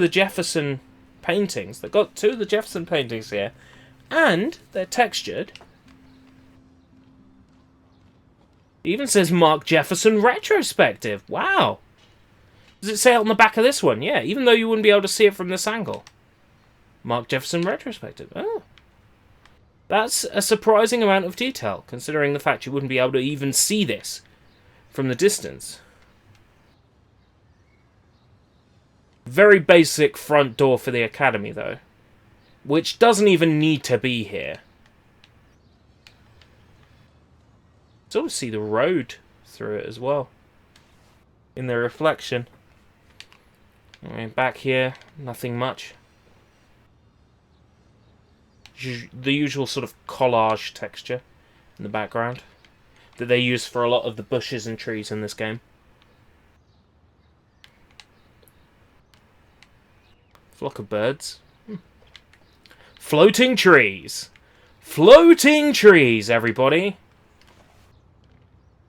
Jefferson paintings. They've got 2 of the Jefferson paintings here, and they're textured. It even says Mark Jefferson Retrospective. Wow. Does it say it on the back of this one? Yeah, even though you wouldn't be able to see it from this angle. Mark Jefferson Retrospective. Oh. That's a surprising amount of detail, considering the fact you wouldn't be able to even see this from the distance. Very basic front door for the academy, though. Which doesn't even need to be here. Sort of see the road through it as well. In the reflection. Alright, back here, nothing much. The usual sort of collage texture in the background that they use for a lot of the bushes and trees in this game. Flock of birds. Floating trees! Floating trees, everybody!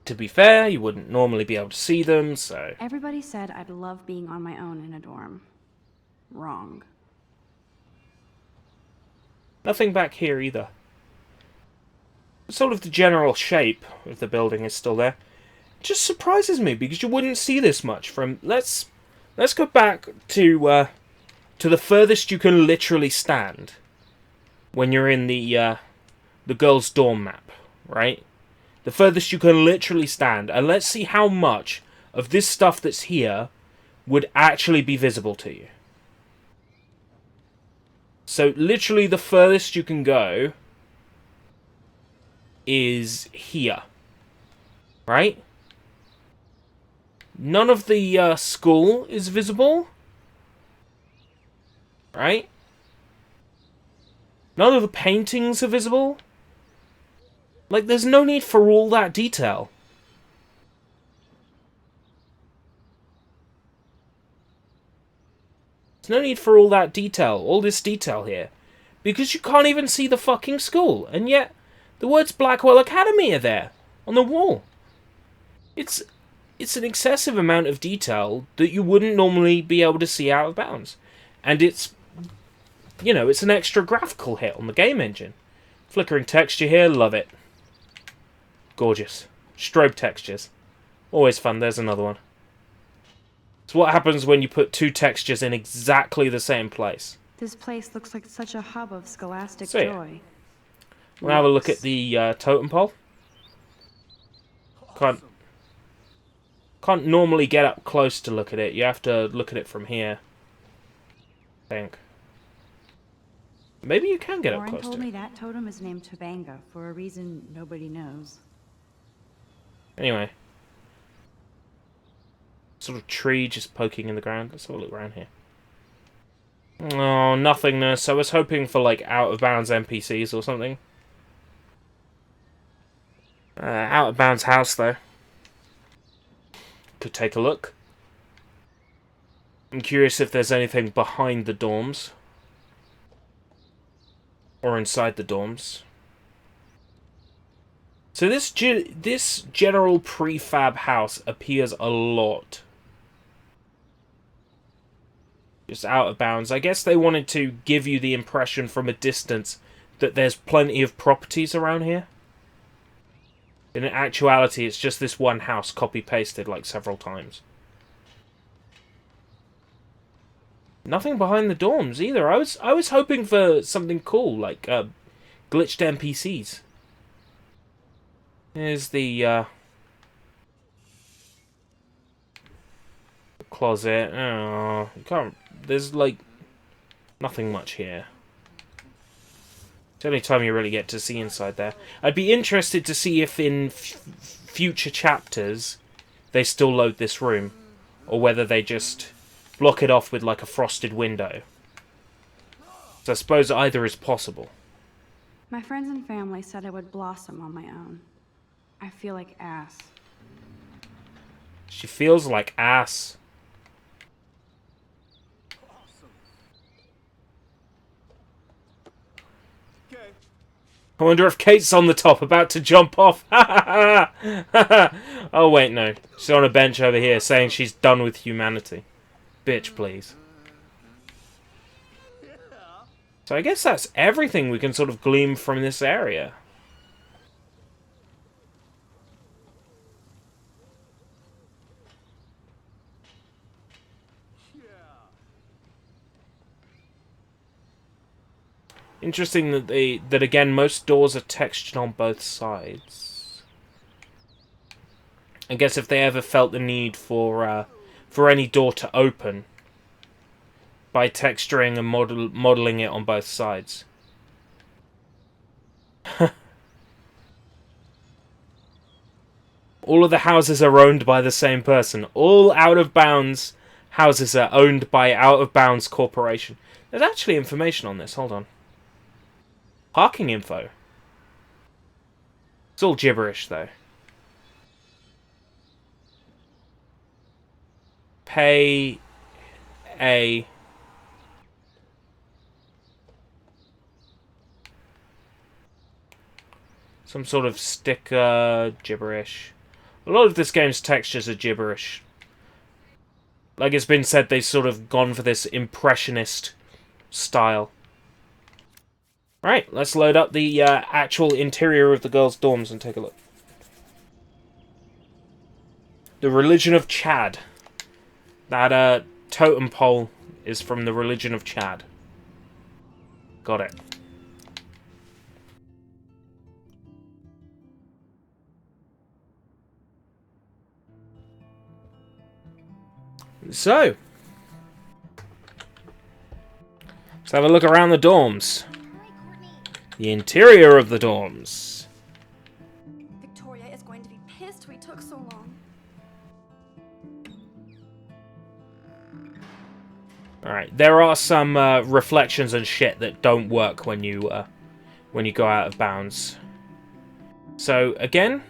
To be fair, you wouldn't normally be able to see them, so... Everybody said I'd love being on my own in a dorm. Wrong. Nothing back here either. Sort of the general shape of the building is still there. It just surprises me because you wouldn't see this much from... Let's go back to the furthest you can literally stand when you're in the girls' dorm map, right? The furthest you can literally stand, and let's see how much of this stuff that's here would actually be visible to you. So literally the furthest you can go is here, right? None of the school is visible, right? None of the paintings are visible. Like, there's no need for all that detail. There's no need for all that detail, all this detail here. Because you can't even see the fucking school. And yet, the words Blackwell Academy are there, on the wall. It's an excessive amount of detail that you wouldn't normally be able to see out of bounds. And it's, you know, it's an extra graphical hit on the game engine. Flickering texture here, love it. Gorgeous. Strobe textures. Always fun. There's another one. It's what happens when you put 2 textures in exactly the same place. This place looks like such a hub of scholastic So, yeah. joy. We'll have a look at the totem pole. Can't normally get up close to look at it. You have to look at it from here. I think. Maybe you can get up Warren close told to me it. that totem is named Tobanga for a reason nobody knows. Anyway. Sort of tree just poking in the ground. Let's have a look around here. Oh, nothingness. I was hoping for, like, out-of-bounds NPCs or something. Out-of-bounds house, though. Could take a look. I'm curious if there's anything behind the dorms. Or inside the dorms. So this general prefab house appears a lot. Just out of bounds. I guess they wanted to give you the impression from a distance that there's plenty of properties around here. In actuality, it's just this one house copy-pasted like several times. Nothing behind the dorms either. I was hoping for something cool, like glitched NPCs. Here's the closet. Oh, you can't. There's like nothing much here. It's the only time you really get to see inside there. I'd be interested to see if in future chapters they still load this room, or whether they just block it off with like a frosted window. So I suppose either is possible. My friends and family said I would blossom on my own. I feel like ass. She feels like ass. I wonder if Kate's on the top, about to jump off. Oh, wait, no. She's on a bench over here, saying she's done with humanity. Bitch, please. So I guess that's everything we can sort of glean from this area. Interesting that again most doors are textured on both sides. I guess if they ever felt the need for any door to open by texturing and modeling it on both sides. All of the houses are owned by the same person. All out-of-bounds houses are owned by out-of-bounds corporation. There's actually information on this. Hold on. Parking info. It's all gibberish, though. Pay a... some sort of sticker gibberish. A lot of this game's textures are gibberish. Like it's been said, they've sort of gone for this impressionist style. Right, let's load up the actual interior of the girls' dorms and take a look. The Religion of Chad. That totem pole is from the Religion of Chad. Got it. So, let's have a look around the dorms. The interior of the dorms. Victoria is going to be pissed we took so long. Alright, there are some reflections and shit that don't work when you go out of bounds. So, again,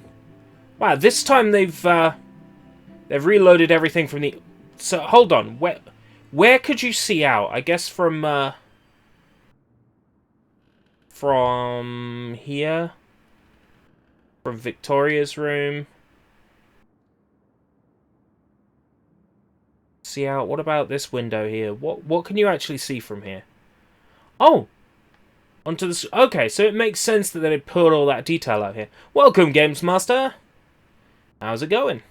wow, this time they've reloaded everything from the... So, hold on, where could you see out? I guess from here? From Victoria's room? See out? What about this window here? What can you actually see from here? Oh! Onto this... Okay, so it makes sense that they put all that detail out here. Welcome, Games Master! How's it going?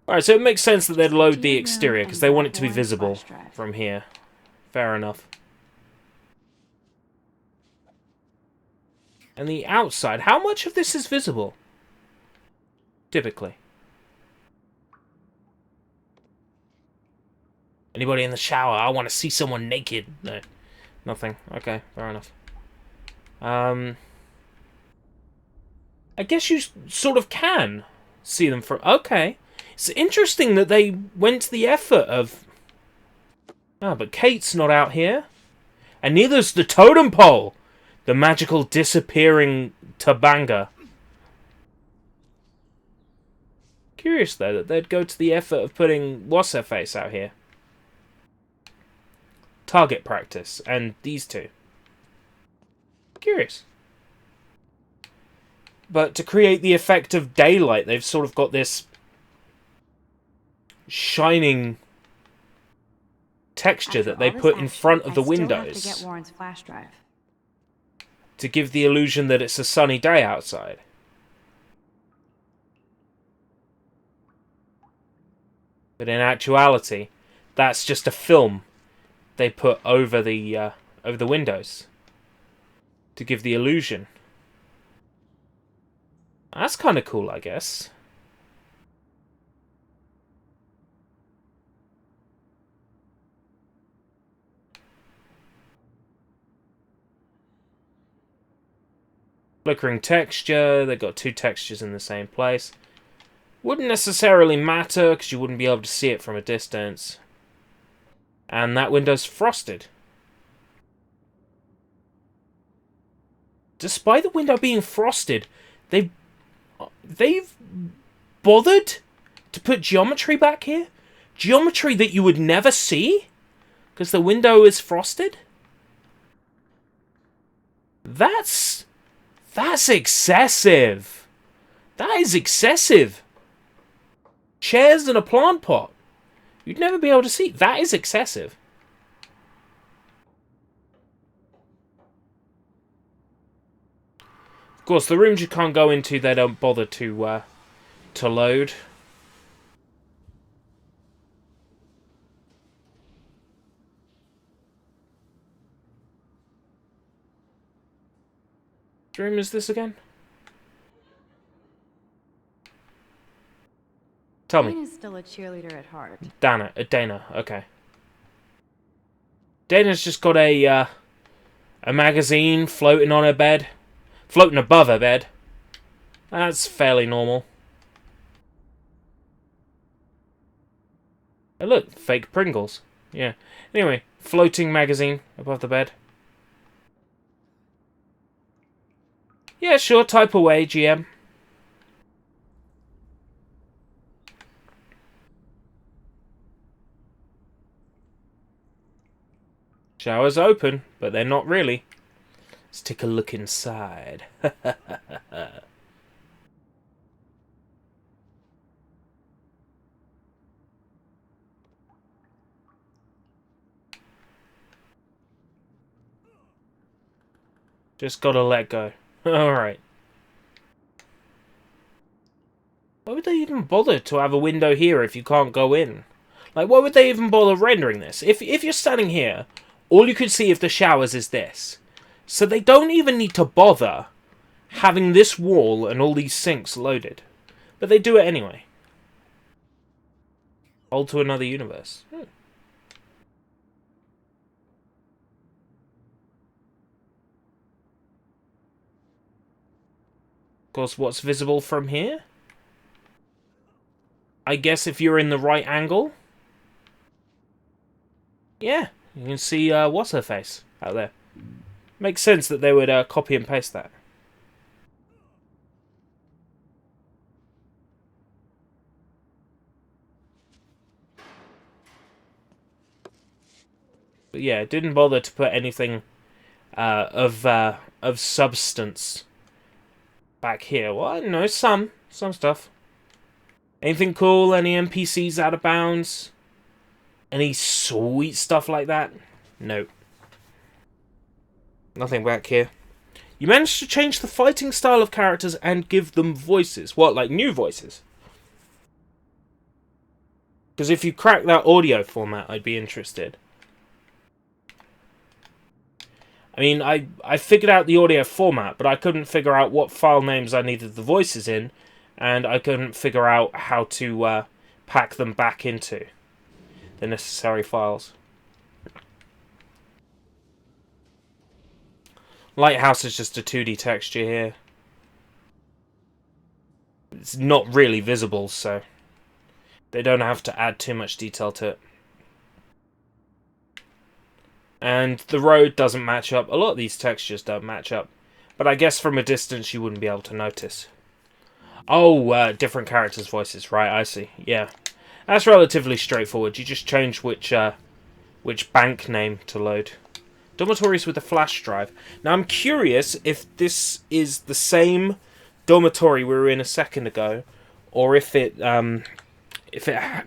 Alright, so it makes sense that they'd load the exterior, because they want it to be visible from here. Fair enough. And the outside, how much of this is visible? Typically. Anybody in the shower? I want to see someone naked. No. Nothing. Okay, fair enough. I guess you sort of can see them from... Okay. It's interesting that they went to the effort of... Ah, but Kate's not out here. And neither's the totem pole. The magical disappearing Tabanga. Curious, though, that they'd go to the effort of putting what's-her-face out here. Target practice, and these two. Curious. But to create the effect of daylight, they've sort of got this shining texture that they put in front of the windows. To get Warren's flash drive. To give the illusion that it's a sunny day outside. But in actuality, that's just a film they put over the windows to give the illusion. That's kind of cool, I guess. Flickering texture, they've got two textures in the same place. Wouldn't necessarily matter, because you wouldn't be able to see it from a distance. And that window's frosted. Despite the window being frosted, they've bothered to put geometry back here? Geometry that you would never see? Because the window is frosted? That's excessive. That is excessive. Chairs and a plant pot. You'd never be able to see. That is excessive. Of course, the rooms you can't go into, they don't bother to load. Which room is this again? Tell me. Dana's still a cheerleader at heart. Dana, okay. Dana's just got a magazine floating on her bed. Floating above her bed. That's fairly normal. Oh look, fake Pringles. Yeah. Anyway, floating magazine above the bed. Yeah, sure, type away, GM. Showers open, but they're not really. Let's take a look inside. Just gotta let go. Alright. Why would they even bother to have a window here if you can't go in? Like, why would they even bother rendering this? If you're standing here, all you could see of the showers is this. So they don't even need to bother having this wall and all these sinks loaded. But they do it anyway. Hold to another universe. Of course, what's visible from here? I guess if you're in the right angle. Yeah, you can see what's her face out there. Makes sense that they would copy and paste that. But yeah, didn't bother to put anything of substance back here. Well, I don't know, some stuff. Anything cool? Any NPCs out of bounds? Any sweet stuff like that? Nope. Nothing back here. You managed to change the fighting style of characters and give them voices. What, like new voices? Because if you crack that audio format, I'd be interested. I mean, I figured out the audio format, but I couldn't figure out what file names I needed the voices in, and I couldn't figure out how to pack them back into the necessary files. Lighthouse is just a 2D texture here. It's not really visible, so they don't have to add too much detail to it. And the road doesn't match up. A lot of these textures don't match up. But I guess from a distance you wouldn't be able to notice. Oh, different characters' voices. Right, I see. Yeah. That's relatively straightforward. You just change which bank name to load. Dormitories with a flash drive. Now I'm curious if this is the same dormitory we were in a second ago, or if it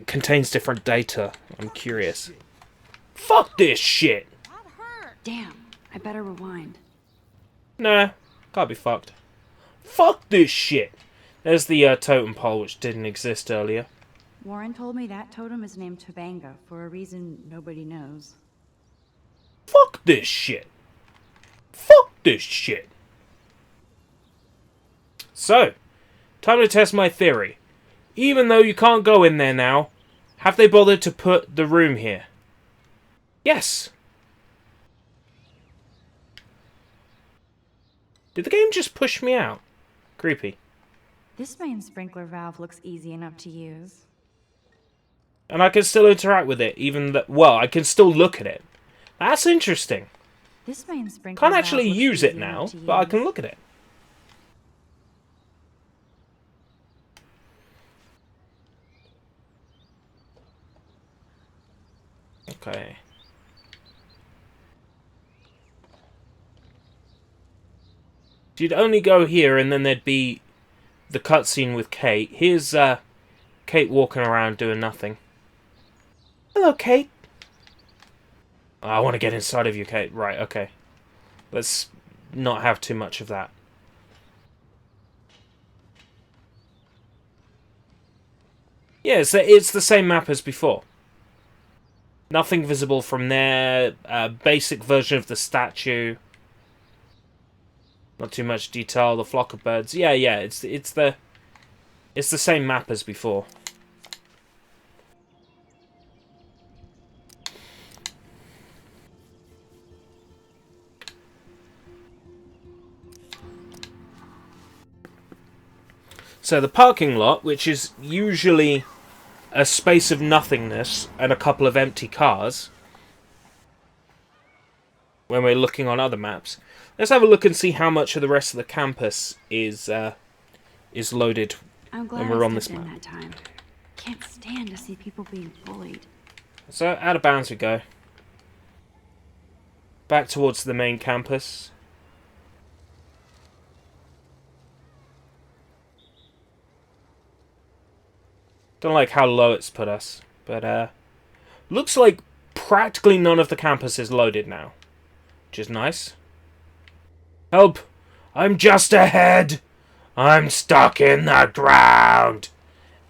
contains different data. I'm curious. Fuck this shit! Damn, I better rewind. Nah, can't be fucked. Fuck this shit! There's the totem pole which didn't exist earlier. Warren told me that totem is named Tobanga for a reason nobody knows. Fuck this shit! Fuck this shit! So, time to test my theory. Even though you can't go in there now, have they bothered to put the room here? Yes! Did the game just push me out? Creepy. This main sprinkler valve looks easy enough to use. And I can still interact with it, even though... Well, I can still look at it. That's interesting. This main sprinkler Can't valve actually looks use easy it now, enough to but I use. can look at it. Okay. You'd only go here, and then there'd be the cutscene with Kate. Here's Kate walking around doing nothing. Hello, Kate. Oh, I want to get inside of you, Kate. Right, okay. Let's not have too much of that. Yeah, it's the same map as before. Nothing visible from there. Basic version of the statue. Not too much detail. The flock of birds. Yeah, it's the same map as before. So the parking lot, which is usually a space of nothingness and a couple of empty cars, when we're looking on other maps, let's have a look and see how much of the rest of the campus is loaded when we're on this map. That time. Can't stand to see people being bullied. So out of bounds we go. Back towards the main campus. Don't like how low it's put us, but looks like practically none of the campus is loaded now, which is nice. Help! I'm just ahead! I'm stuck in the ground!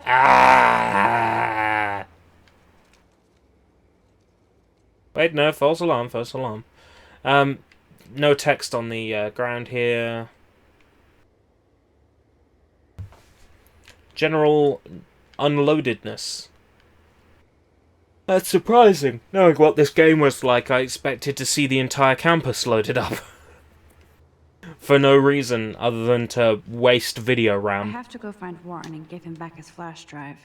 Ah! Wait, no, false alarm, false alarm. No text on the ground here. General unloadedness. That's surprising. Knowing what this game was like, I expected to see the entire campus loaded up. For no reason other than to waste video I RAM. have to go find Warren and give him back his flash drive.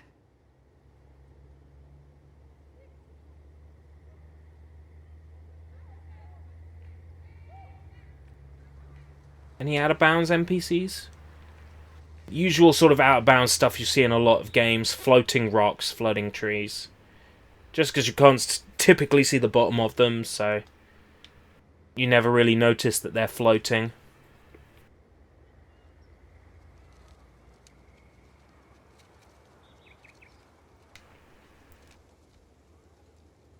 Any out-of-bounds NPCs? Usual sort of out-of-bounds stuff you see in a lot of games. Floating rocks, floating trees. Just because you can't typically see the bottom of them, so you never really notice that they're floating.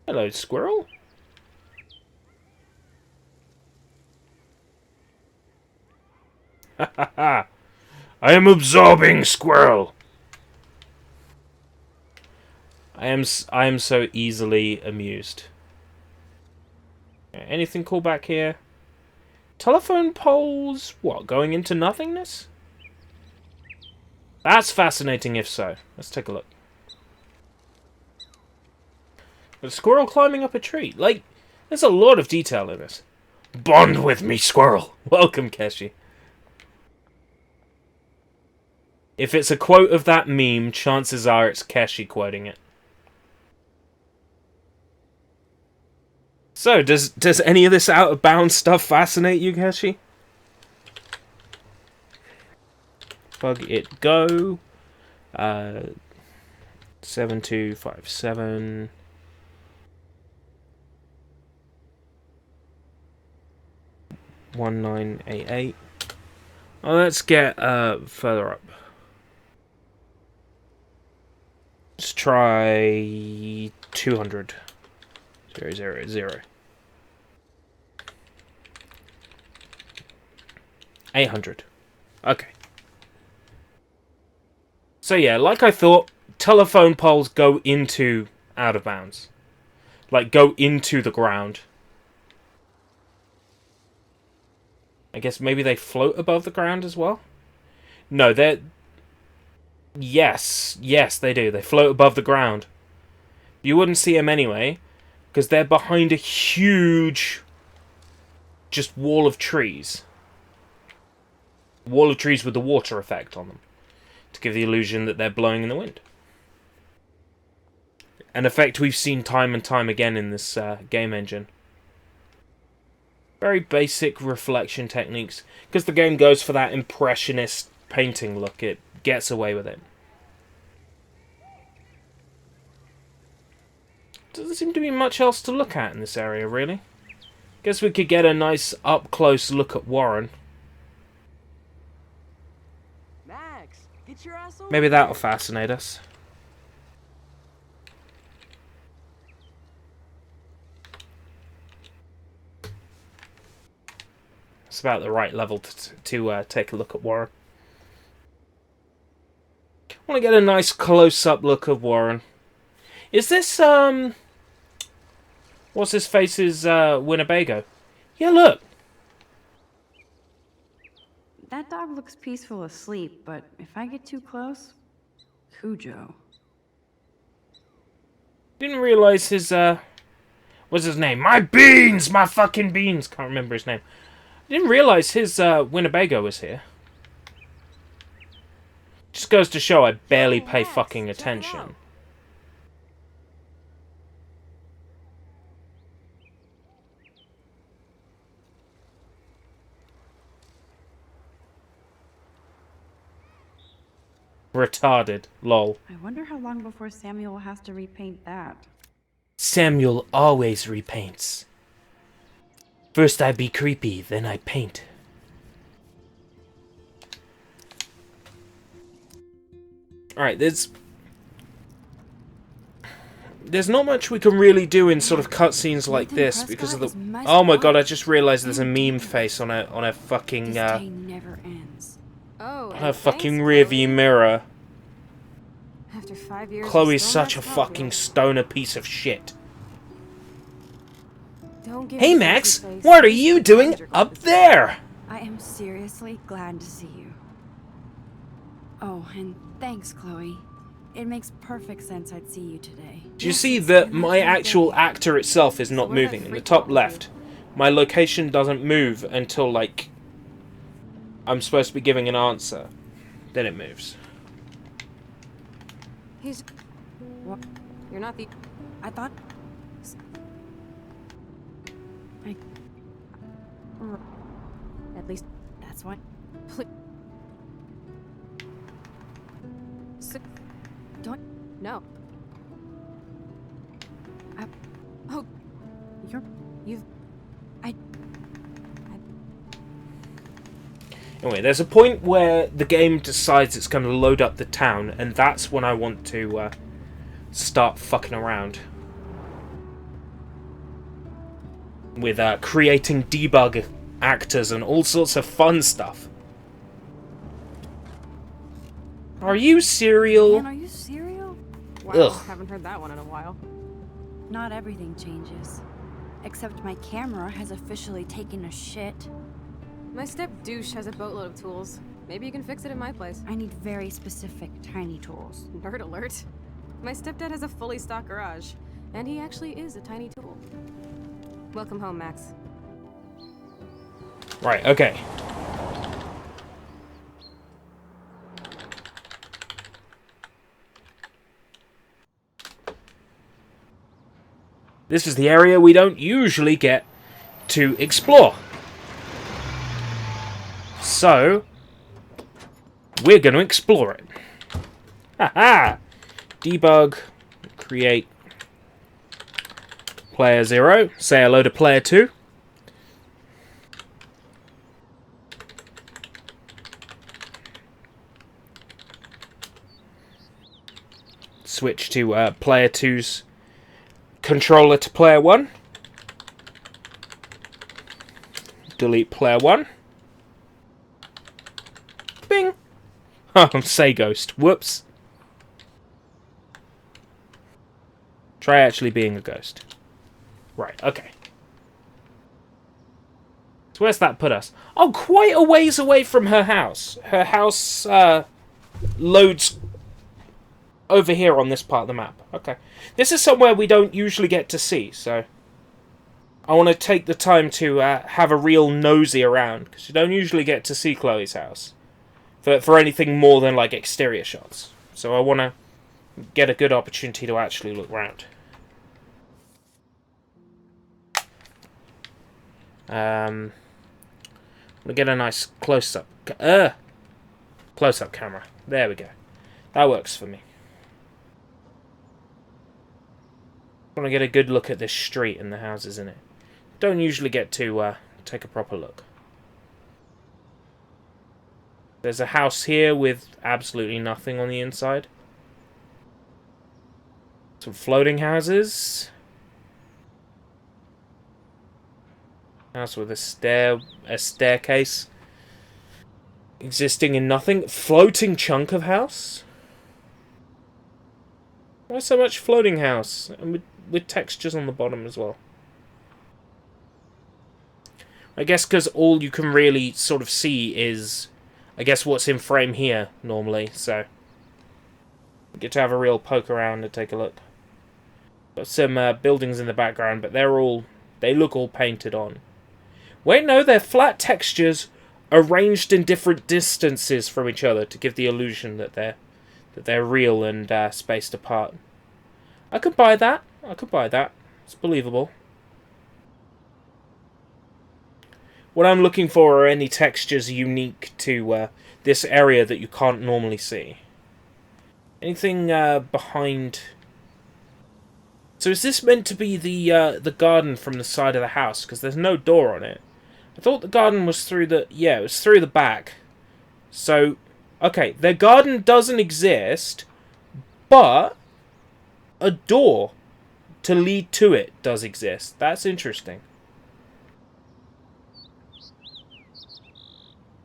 Hello, squirrel. Ha ha ha! I am absorbing squirrel. I am so easily amused. Anything cool back here? Telephone poles? What, going into nothingness? That's fascinating if so. Let's take a look. A squirrel climbing up a tree. Like, there's a lot of detail in this. Bond with me, squirrel. Welcome, Keshi. If it's a quote of that meme, chances are it's Keshi quoting it. So, does any of this out-of-bounds stuff fascinate you, Keshi? Bug it go. 7257. $1988. Oh, let's get further up. Let's try 200. 000. 800. Okay. So yeah, like I thought, telephone poles go into out of bounds. Like, go into the ground. I guess maybe they float above the ground as well? No, they're... Yes, they do. They float above the ground. You wouldn't see them anyway, because they're behind a huge... just wall of trees. Wall of trees with the water effect on them. To give the illusion that they're blowing in the wind. An effect we've seen time and time again in this game engine. Very basic reflection techniques. Because the game goes for that impressionist painting look. It gets away with it. Doesn't seem to be much else to look at in this area, really. Guess we could get a nice up-close look at Warren. Max, get your ass over Maybe that'll fascinate us. It's about the right level to take a look at Warren. I want to get a nice close-up look of Warren. Is this, what's his face's, Winnebago? Yeah, look. That dog looks peaceful asleep, but if I get too close, Cujo. Didn't realize his, what's his name? My beans! My fucking beans! Can't remember his name. Didn't realize his, Winnebago was here. Just goes to show I barely pay fucking attention. Retarded. Lol. I wonder how long before Samuel has to repaint that. Samuel always repaints. First I be creepy, then I paint. Alright, there's not much we can really do in sort of cutscenes like this because of the... Oh my god, I just realised there's a meme face on a fucking... This day never ends. Oh, a fucking rearview mirror. After 5 years, Chloe's such a fucking stoner piece of shit. Hey Max, what are you doing up there? I am seriously glad to see you. Oh, and thanks, Chloe. It makes perfect sense I'd see you today. Do you see that my actual actor itself is not moving? In the top left, my location doesn't move until, like, I'm supposed to be giving an answer. Then it moves. He's... What? You're not the... I thought... At least... That's what... Please... Don't... No. Oh... You've... Anyway, there's a point where the game decides it's going to load up the town, and that's when I want to start fucking around with creating debug actors and all sorts of fun stuff. Are you serial? Man, are you serial? Wow, Ugh. Haven't heard that one in a while. Not everything changes. Except my camera has officially taken a shit. My step douche has a boatload of tools. Maybe you can fix it in my place. I need very specific tiny tools. Nerd alert. My stepdad has a fully stocked garage, and he actually is a tiny tool. Welcome home, Max. Right, okay. This is the area we don't usually get to explore. So, we're going to explore it. Haha! Debug, create player 0, say hello to player 2. Switch to player 2's controller to player 1. Delete player 1. Bing! Oh, say ghost. Whoops. Try actually being a ghost. Right, okay. So where's that put us? Oh, quite a ways away from her house. Her house loads over here on this part of the map. Okay. This is somewhere we don't usually get to see, so I want to take the time to have a real nosy around, because you don't usually get to see Chloe's house for anything more than, like, exterior shots. So I want to get a good opportunity to actually look around. We'll get a nice close-up camera. There we go. That works for me. I want to get a good look at this street and the houses in it. Don't usually get to take a proper look. There's a house here with absolutely nothing on the inside. Some floating houses. House with a staircase. Existing in nothing. Floating chunk of house. Why so much floating house? And with textures on the bottom as well. I guess because all you can really sort of see is, I guess, what's in frame here normally. So you get to have a real poke around and take a look. Got some buildings in the background, but they look all painted on. Wait, no, they're flat textures arranged in different distances from each other to give the illusion that they're real and spaced apart. I could buy that. I could buy that. It's believable. What I'm looking for are any textures unique to this area that you can't normally see. Anything behind... So is this meant to be the garden from the side of the house? Because there's no door on it. I thought the garden was through the... Yeah, it was through the back. So, okay, their garden doesn't exist, but a door to lead to it does exist. That's interesting.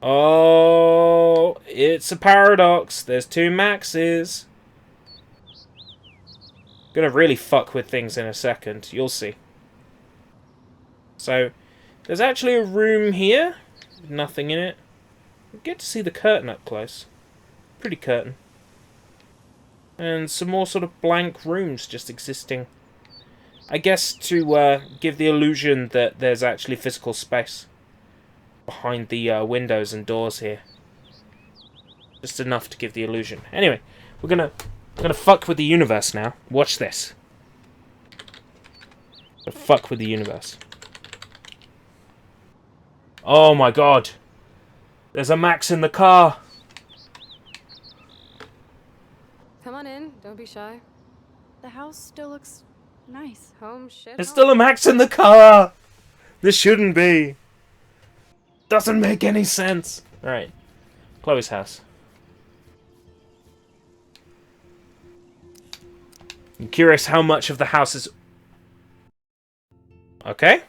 Oh, it's a paradox. There's two Maxes. Gonna really fuck with things in a second. You'll see. So, there's actually a room here with nothing in it. You get to see the curtain up close. Pretty curtain. And some more sort of blank rooms just existing. I guess to give the illusion that there's actually physical space behind the windows and doors here. Just enough to give the illusion. Anyway, we're gonna fuck with the universe now. Watch this. Fuck with the universe. Oh my god. There's a Max in the car. Come on in. Don't be shy. The house still looks nice. Home shit. There's still a Max in the car. This shouldn't be. Doesn't make any sense. Alright. Chloe's house. I'm curious how much of the house is... Okay.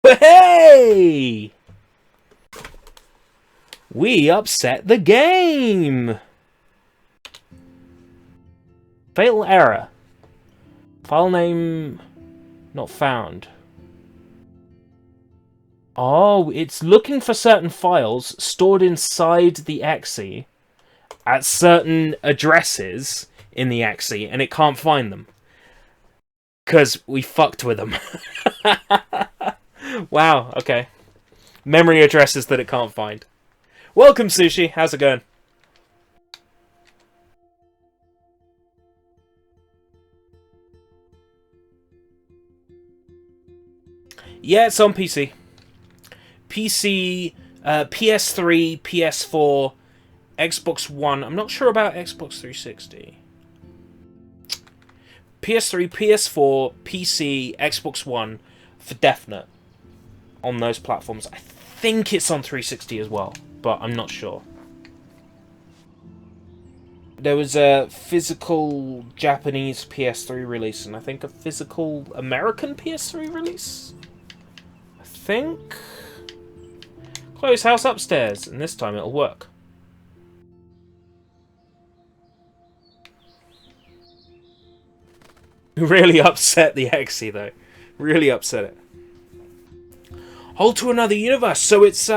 Hey! We upset the game! Fatal error. File name not found. Oh, it's looking for certain files stored inside the exe at certain addresses in the exe, and it can't find them. Because we fucked with them. Wow, okay. Memory addresses that it can't find. Welcome, Sushi. How's it going? Yeah, it's on PC. PC, PS3, PS4, Xbox One. I'm not sure about Xbox 360. PS3, PS4, PC, Xbox One for definite on those platforms. I think it's on 360 as well, but I'm not sure. There was a physical Japanese PS3 release, and I think a physical American PS3 release. I think. Chloe's house upstairs, and this time it'll work. Really upset the exe though. Really upset it. Hold to another universe. So it's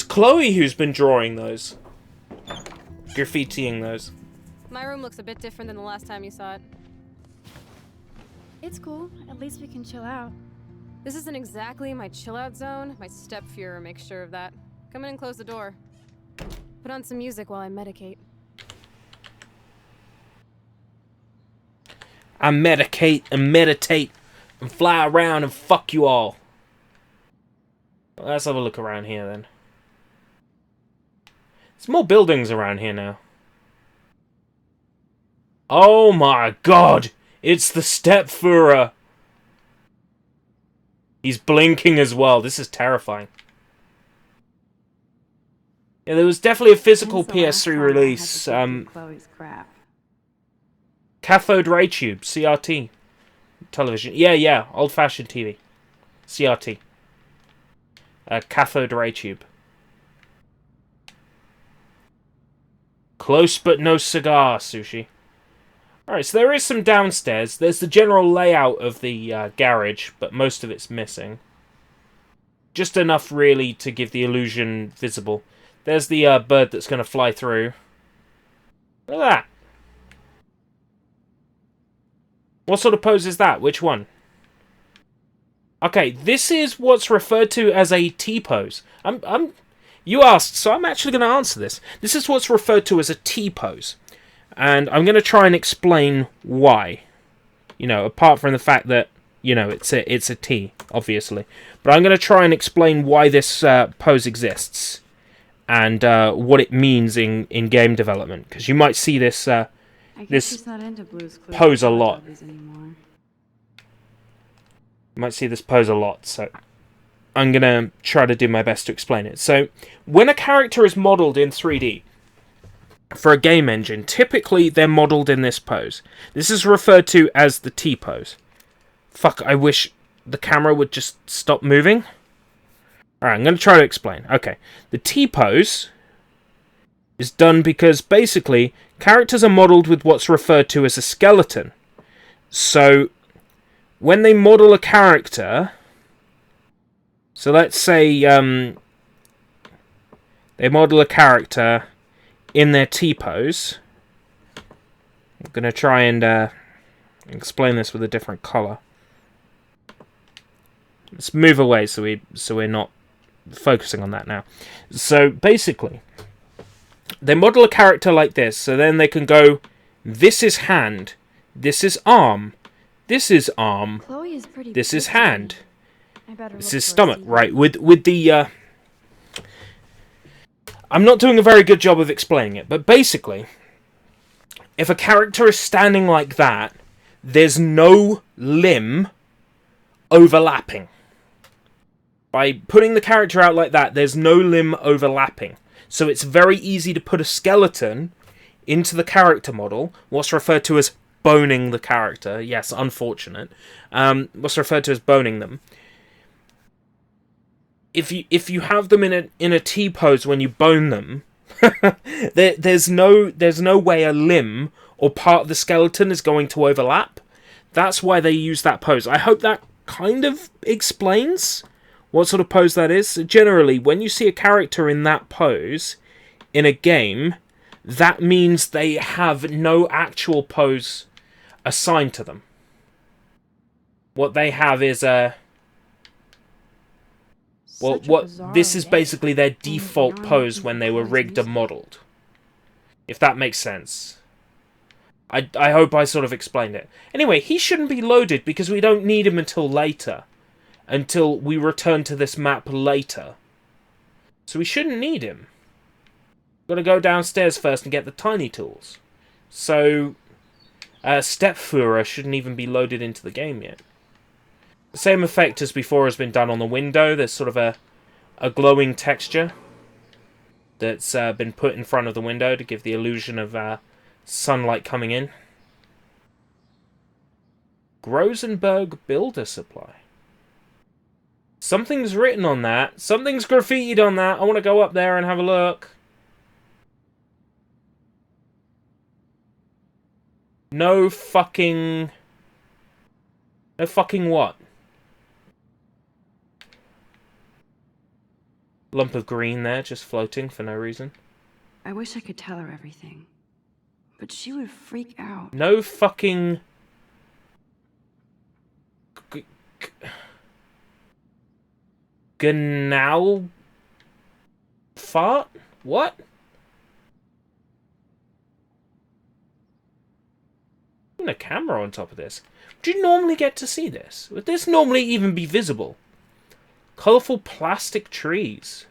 Chloe who's been drawing those. Graffitiing those. My room looks a bit different than the last time you saw it. It's cool. At least we can chill out. This isn't exactly my chill-out zone. My stepfuhrer makes sure of that. Come in and close the door. Put on some music while I medicate. I medicate and meditate and fly around and fuck you all. Well, let's have a look around here then. There's more buildings around here now. Oh my god! It's the stepfuhrer! He's blinking as well. This is terrifying. Yeah, there was definitely a physical When's the last PS3 time I had to release. sit through Chloe's crap. Cathode ray tube, CRT. Television. Yeah, old-fashioned TV. CRT. Cathode ray tube. Close but no cigar, Sushi. Alright, so there is some downstairs. There's the general layout of the garage, but most of it's missing. Just enough, really, to give the illusion visible. There's the bird that's going to fly through. Look at that. What sort of pose is that? Which one? Okay, this is what's referred to as a T-pose. You asked, so I'm actually going to answer this. This is what's referred to as a T-pose. And I'm going to try and explain why. You know, apart from the fact that, you know, it's a T, obviously. But I'm going to try and explain why this pose exists. And what it means in game development. Because you might see this this not into Blue's Clues pose a lot. anymore. You might see this pose a lot, so I'm going to try to do my best to explain it. So, when a character is modeled in 3D for a game engine, typically they're modeled in this pose. This is referred to as the T-pose. Fuck, I wish the camera would just stop moving. Alright, I'm going to try to explain. Okay, the T-pose is done because, basically, characters are modeled with what's referred to as a skeleton. So, when they model a character... So let's say they model a character in their T-pose. I'm going to try and explain this with a different colour. Let's move away so we're not focusing on that now. So basically, they model a character like this, so then they can go, this is hand, this is arm, this is arm, Chloe is pretty this is pretty. hand. I better This look is for a stomach, CV. right? With the I'm not doing a very good job of explaining it, but basically, if a character is standing like that, there's no limb overlapping. By putting the character out like that, there's no limb overlapping. So it's very easy to put a skeleton into the character model, what's referred to as boning the character. Yes, unfortunate. What's referred to as boning them. If you have them in a T pose when you bone them, there's no way a limb or part of the skeleton is going to overlap. That's why they use that pose. I hope that kind of explains what sort of pose that is. So generally, when you see a character in that pose in a game, that means they have no actual pose assigned to them. What they have is a... Well, this is basically their default pose when they were rigged and modeled. If that makes sense. I hope I sort of explained it. Anyway, he shouldn't be loaded because we don't need him until later. Until we return to this map later. So we shouldn't need him. Gotta go downstairs first and get the tiny tools. So, Stepfuhrer shouldn't even be loaded into the game yet. The same effect as before has been done on the window. There's sort of a glowing texture that's been put in front of the window to give the illusion of sunlight coming in. Grosenberg Builder Supply. Something's written on that. Something's graffitied on that. I want to go up there and have a look. No fucking what? Lump of green there, just floating for no reason. I wish I could tell her everything, but she would freak out. No fucking... Gnau... Fart? What? Even a camera on top of this. Do you normally get to see this? Would this normally even be visible? Colourful plastic trees.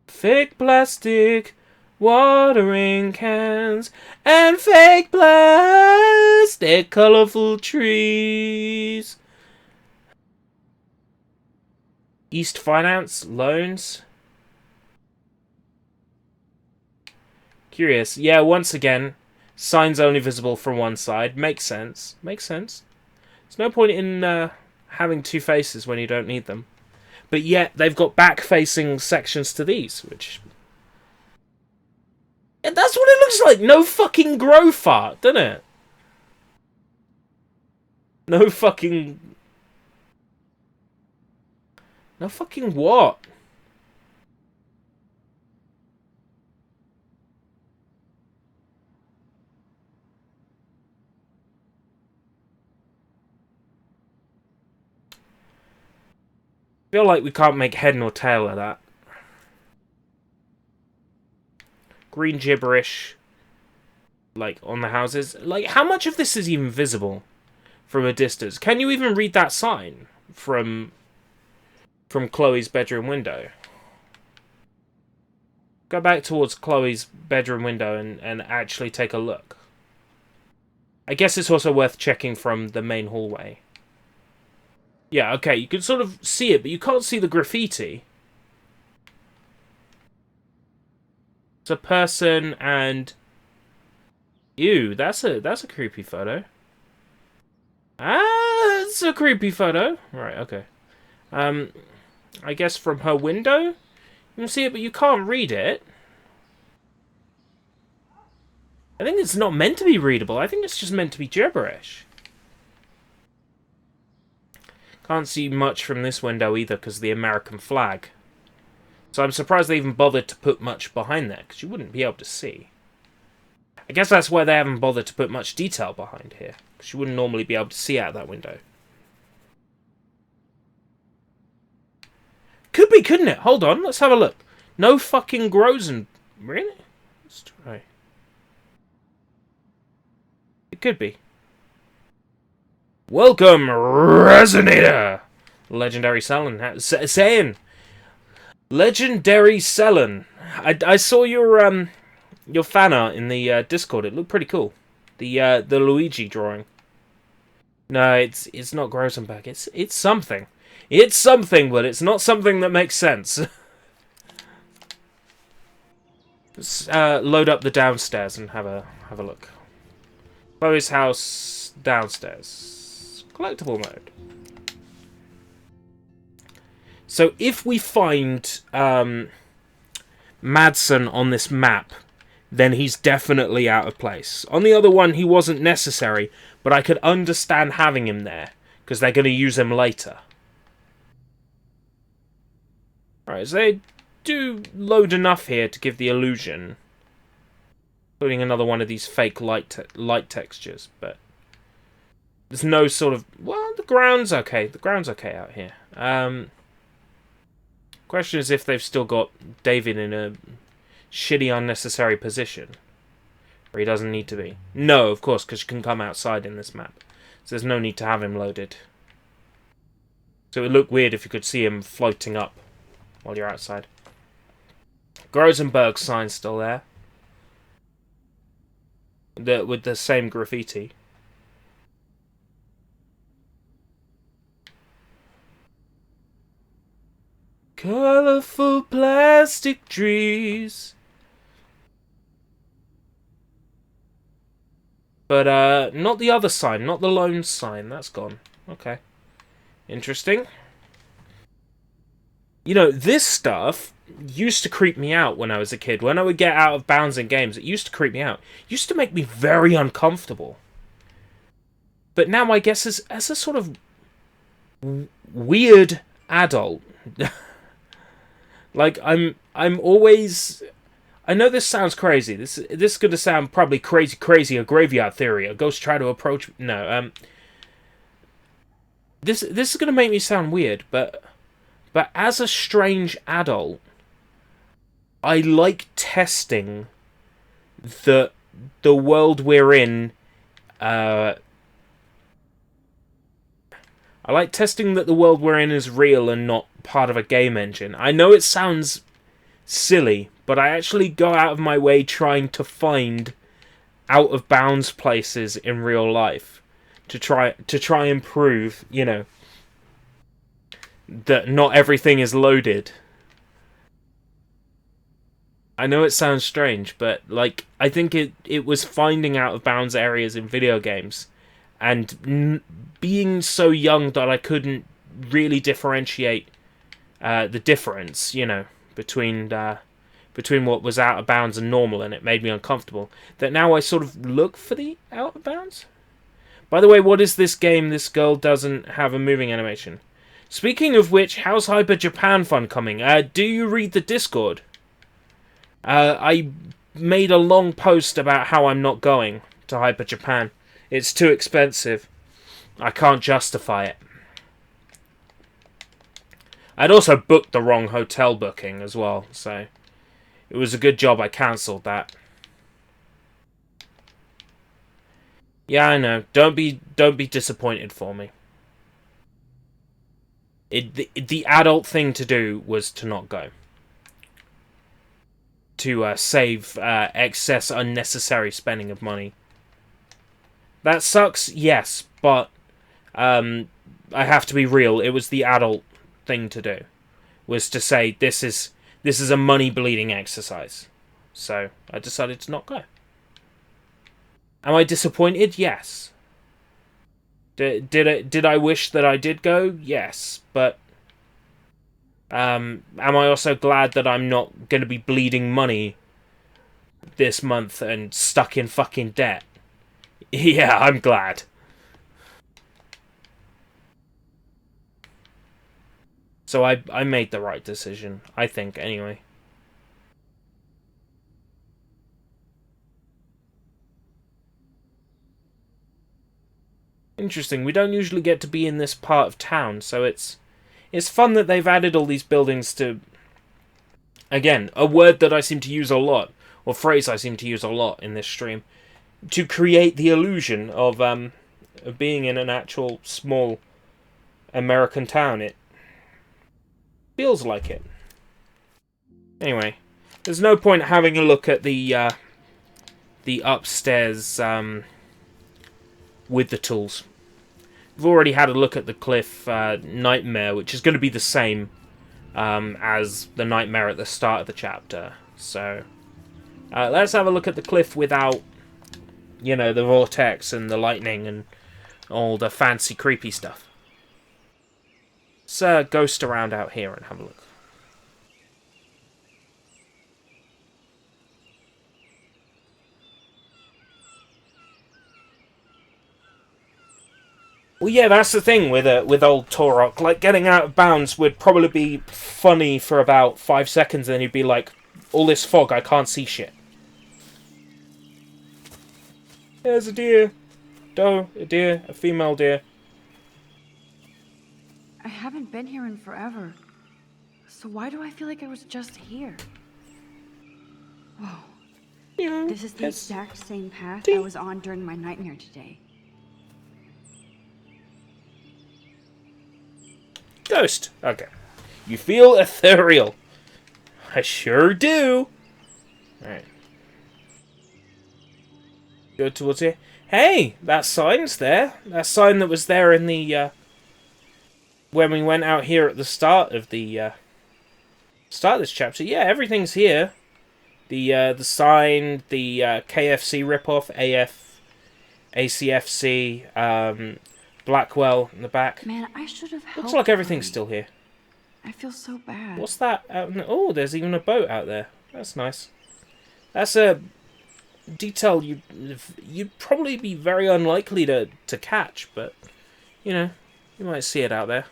Fake plastic watering cans and fake plastic colourful trees. East Finance, loans. Curious. Yeah, once again, signs only visible from one side. Makes sense. Makes sense. There's no point in having two faces when you don't need them. But yet, they've got back-facing sections to these, which... And that's what it looks like! No fucking grow fart, doesn't it? No fucking... No fucking what? I feel like we can't make head nor tail of that. Green gibberish. Like, on the houses. Like, how much of this is even visible from a distance? Can you even read that sign from Chloe's bedroom window? Go back towards Chloe's bedroom window and actually take a look. I guess it's also worth checking from the main hallway. Yeah, okay, you can sort of see it, but you can't see the graffiti. It's a person and... Ew, that's a creepy photo. Ah, it's a creepy photo. Right, okay. I guess from her window? You can see it, but you can't read it. I think it's not meant to be readable. I think it's just meant to be gibberish. Can't see much from this window either because of the American flag. So I'm surprised they even bothered to put much behind there, because you wouldn't be able to see. I guess that's why they haven't bothered to put much detail behind here, because you wouldn't normally be able to see out that window. Could be, couldn't it? Hold on, let's have a look. No fucking grows and... Really? Let's try. It could be. Welcome, Resonator! Legendary Selin. Saying. Legendary Selin. I saw your fan art in the Discord. It looked pretty cool. The Luigi drawing. No, it's not Grosenberg. It's something. It's something, but it's not something that makes sense. Let's load up the downstairs and have a look. Chloe's house downstairs. Collectible mode. So if we find Madsen on this map, then he's definitely out of place. On the other one, he wasn't necessary, but I could understand having him there, because they're going to use him later. Alright, so they do load enough here to give the illusion. Including another one of these fake light textures, but... There's no sort of... Well, the ground's okay. The ground's okay out here. Question is if they've still got David in a shitty, unnecessary position. Where he doesn't need to be. No, of course, because you can come outside in this map. So there's no need to have him loaded. So it would look weird if you could see him floating up while you're outside. Grosenberg's sign's still there. With the same graffiti. Colorful plastic trees. But, not the other sign, not the lone sign. That's gone. Okay. Interesting. You know, this stuff used to creep me out when I was a kid. When I would get out of bounds in games, it used to creep me out. It used to make me very uncomfortable. But now I guess as a sort of weird adult... Like, I'm always... I know this sounds crazy. This is going to sound probably crazy, a graveyard theory. A ghost try to approach... No, This is going to make me sound weird, but as a strange adult, I like testing the world we're in... I like testing that the world we're in is real and not part of a game engine. I know it sounds silly, but I actually go out of my way trying to find out of bounds places in real life to try and prove, you know, that not everything is loaded. I know it sounds strange, but like I think it was finding out of bounds areas in video games, and being so young that I couldn't really differentiate the difference, you know, between what was out of bounds and normal, and it made me uncomfortable. That now I sort of look for the out of bounds. By the way, what is this game? This girl doesn't have a moving animation. Speaking of which, how's Hyper Japan Fun coming? Do you read the Discord? I made a long post about how I'm not going to Hyper Japan. It's too expensive. I can't justify it. I'd also booked the wrong hotel booking as well, so it was a good job I cancelled that. Yeah, I know. Don't be disappointed for me. The adult thing to do was to not go. To save excess unnecessary spending of money. That sucks, yes, but I have to be real. It was the adult thing to do, was to say this is a money bleeding exercise. So I decided to not go. Am I disappointed? Yes. Did I wish that I did go? Yes, but am I also glad that I'm not going to be bleeding money this month and stuck in fucking debt? Yeah, I'm glad. So I made the right decision, I think, anyway. Interesting, we don't usually get to be in this part of town, so it's fun that they've added all these buildings to... Again, a word that I seem to use a lot, or phrase I seem to use a lot in this stream, to create the illusion of being in an actual small American town. It feels like it. Anyway, there's no point having a look at the upstairs with the tools. We've already had a look at the cliff nightmare, which is going to be the same as the nightmare at the start of the chapter. So let's have a look at the cliff without, you know, the vortex and the lightning and all the fancy creepy stuff. Let's ghost around out here and have a look. Well, yeah, that's the thing with old Torok. Like, getting out of bounds would probably be funny for about 5 seconds, and then you'd be like, all this fog, I can't see shit. There's a deer. Doe, a deer, a female deer. I haven't been here in forever. So why do I feel like I was just here? Whoa. Yeah, This is the exact same path I was on during my nightmare today. Ghost. Okay. You feel ethereal. I sure do. Alright. Go towards here. Hey, that sign's there. That sign that was there in the when we went out here at the start of the start of this chapter. Yeah, everything's here. The sign, the KFC ripoff, ACFC, Blackwell in the back. Man, I should have helped. Looks like everything's still here. I feel so bad. What's that? Oh, there's even a boat out there. That's nice. That's a detail you'd probably be very unlikely to catch, but you know, you might see it out there.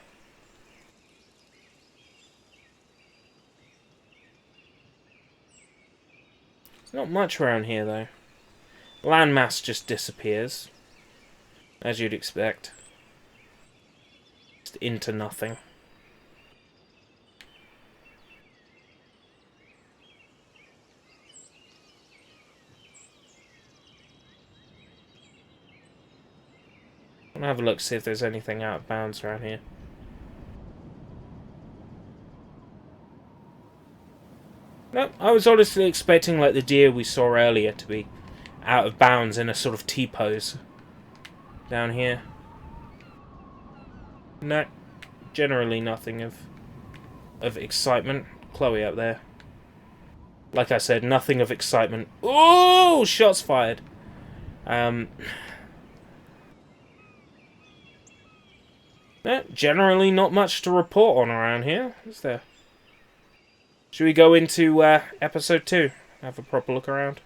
There's not much around here though. Landmass just disappears, as you'd expect. Just into nothing. I'm gonna have a look, see if there's anything out of bounds around here. No, I was honestly expecting like the deer we saw earlier to be out of bounds in a sort of T-pose down here. No, generally nothing of excitement. Chloe up there. Like I said, nothing of excitement. Oh, shots fired. Generally not much to report on around here, is there? Should we go into episode 2? Have a proper look around.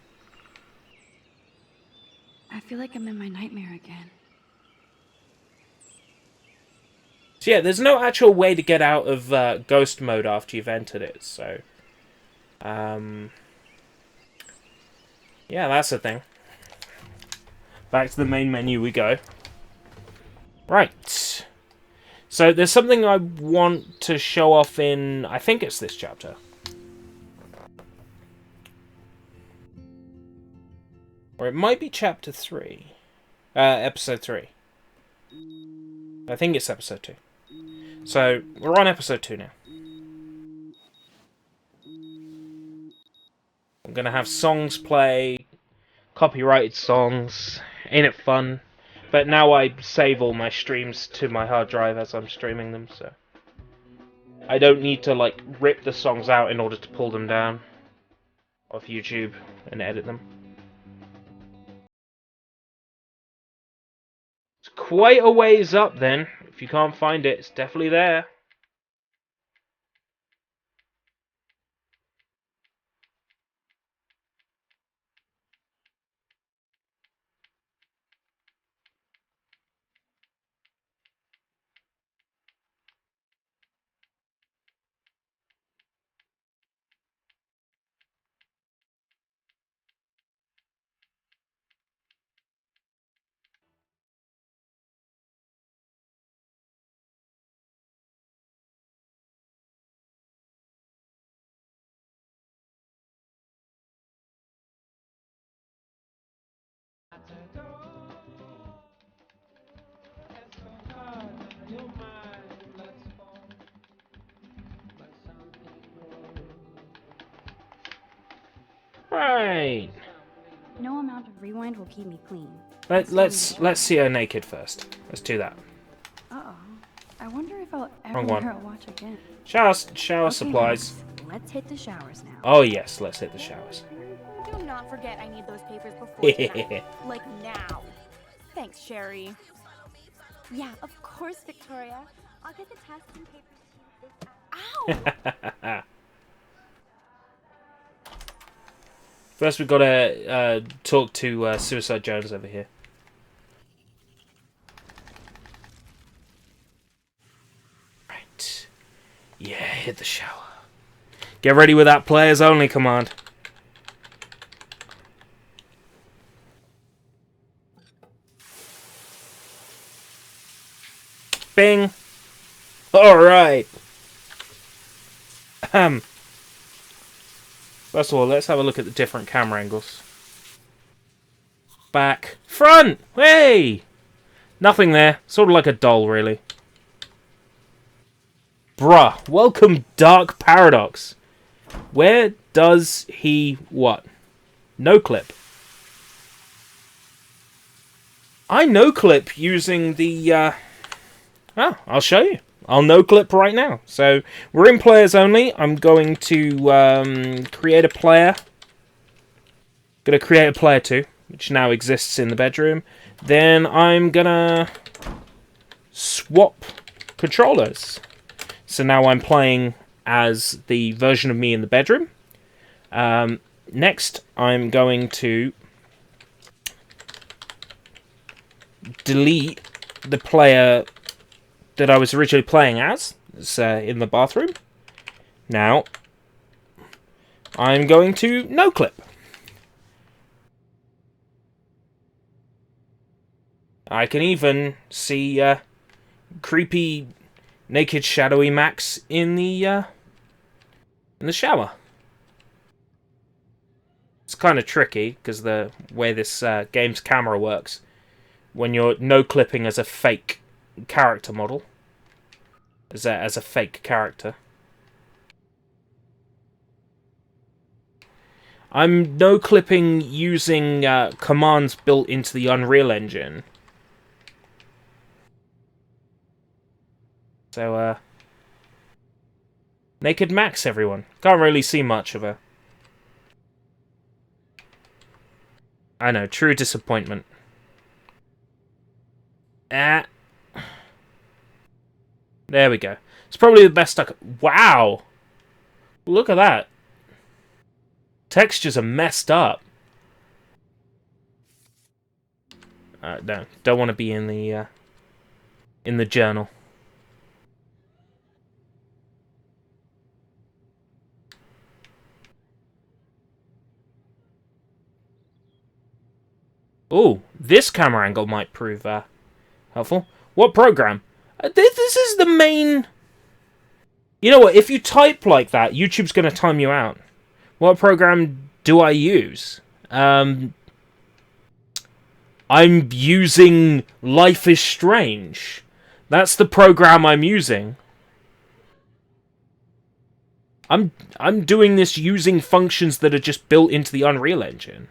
I feel like I'm in my nightmare again. So yeah, there's no actual way to get out of ghost mode after you've entered it, so... yeah, that's the thing. Back to the main menu we go. Right. So there's something I want to show off in... I think it's this chapter. Or it might be chapter 3. Episode 3. I think it's episode 2. So, we're on episode 2 now. I'm gonna have songs play. Copyrighted songs. Ain't it fun? But now I save all my streams to my hard drive as I'm streaming them, so... I don't need to, like, rip the songs out in order to pull them down off YouTube and edit them. It's quite a ways up then. If you can't find it, it's definitely there. Right. No amount of rewind will keep me clean. Let's see her naked first. Let's do that. Uh-oh. I wonder if I'll ever Wrong wear one. a watch again. Shower Okay, supplies. Let's hit the showers now. Oh yes, let's hit the showers. Do not forget I need those papers before tonight. Like now. Thanks, Sherry. Yeah, of course, Victoria. I'll get the tests and papers. Ow! First, we've got to talk to Suicide Jones over here. Right. Yeah, hit the shower. Get ready with that players only command. Bing. All right. First of all, let's have a look at the different camera angles. Back. Front! Hey! Nothing there. Sort of like a doll, really. Bruh. Welcome, Dark Paradox. Where does he what? Noclip. I noclip using the... I'll show you. I'll noclip right now. So, we're in players only. I'm going to create a player. Going to create a player 2, which now exists in the bedroom. Then I'm going to swap controllers. So now I'm playing as the version of me in the bedroom. Next, I'm going to delete the player that I was originally playing as. It's in the bathroom. Now, I'm going to noclip. I can even see creepy, naked, shadowy Max in the shower. It's kind of tricky because the way this game's camera works, when you're noclipping as a fake character model, as a fake character. I'm noclipping using commands built into the Unreal Engine. So, Naked Max, everyone. Can't really see much of her. I know, true disappointment. There we go. It's probably the best I could... Wow! Look at that. Textures are messed up. No, don't want to be in the journal. Ooh, this camera angle might prove helpful. What program? This is the main... You know what, if you type like that, YouTube's going to time you out. What program do I use? I'm using Life is Strange. That's the program I'm using. I'm doing this using functions that are just built into the Unreal Engine.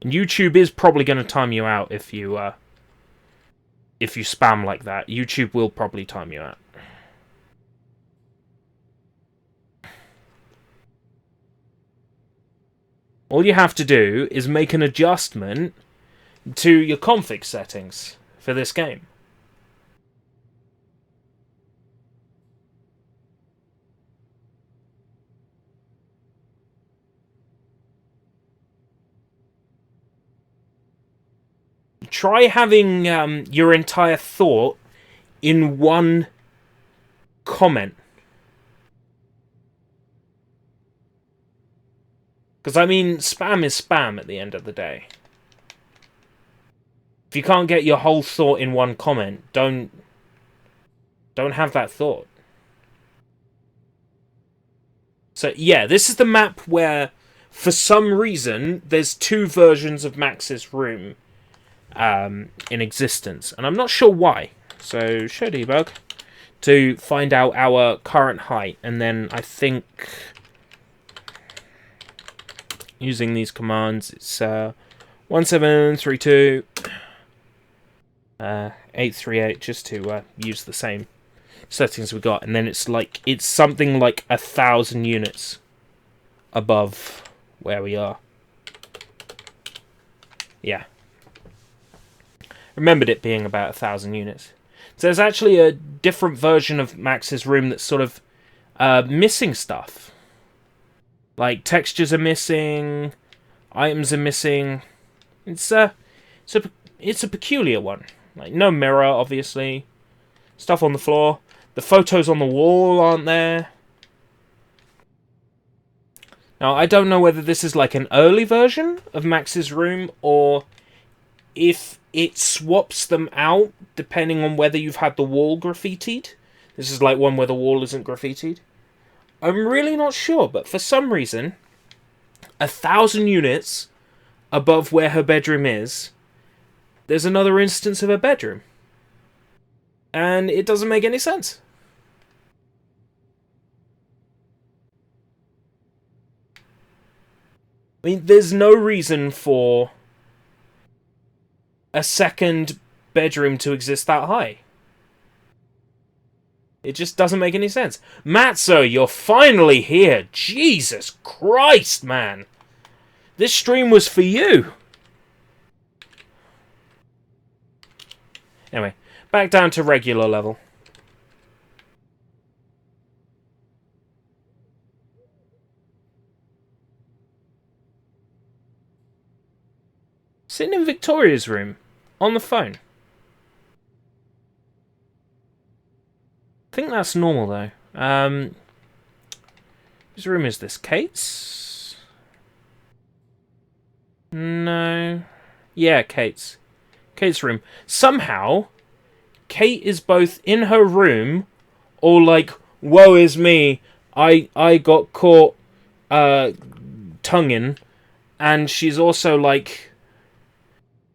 And YouTube is probably going to time you out if you spam like that. YouTube will probably time you out. All you have to do is make an adjustment to your config settings for this game. Try having your entire thought in one comment. Because, I mean, spam is spam at the end of the day. If you can't get your whole thought in one comment, don't have that thought. So, yeah, this is the map where, for some reason, there's two versions of Max's room in existence. And I'm not sure why. So, show debug to find out our current height. And then I think... using these commands, it's 1732 838, just to use the same settings we got, and then it's something like 1,000 units above where we are. Yeah, remembered it being about 1,000 units. So there's actually a different version of Max's room that's sort of missing stuff. Like, textures are missing, items are missing. It's a peculiar one. Like, no mirror, obviously. Stuff on the floor. The photos on the wall aren't there. Now, I don't know whether this is like an early version of Max's room, or if it swaps them out depending on whether you've had the wall graffitied. This is like one where the wall isn't graffitied. I'm really not sure, but for some reason, 1,000 units above where her bedroom is, there's another instance of her bedroom. And it doesn't make any sense. I mean, there's no reason for a second bedroom to exist that high. It just doesn't make any sense. Matzo, you're finally here. Jesus Christ, man. This stream was for you. Anyway, back down to regular level. Sitting in Victoria's room, on the phone. I think that's normal, though. Whose room is this? Kate's? No. Yeah, Kate's. Kate's room. Somehow, Kate is both in her room, or like, woe is me, I got caught tonguing, and she's also like,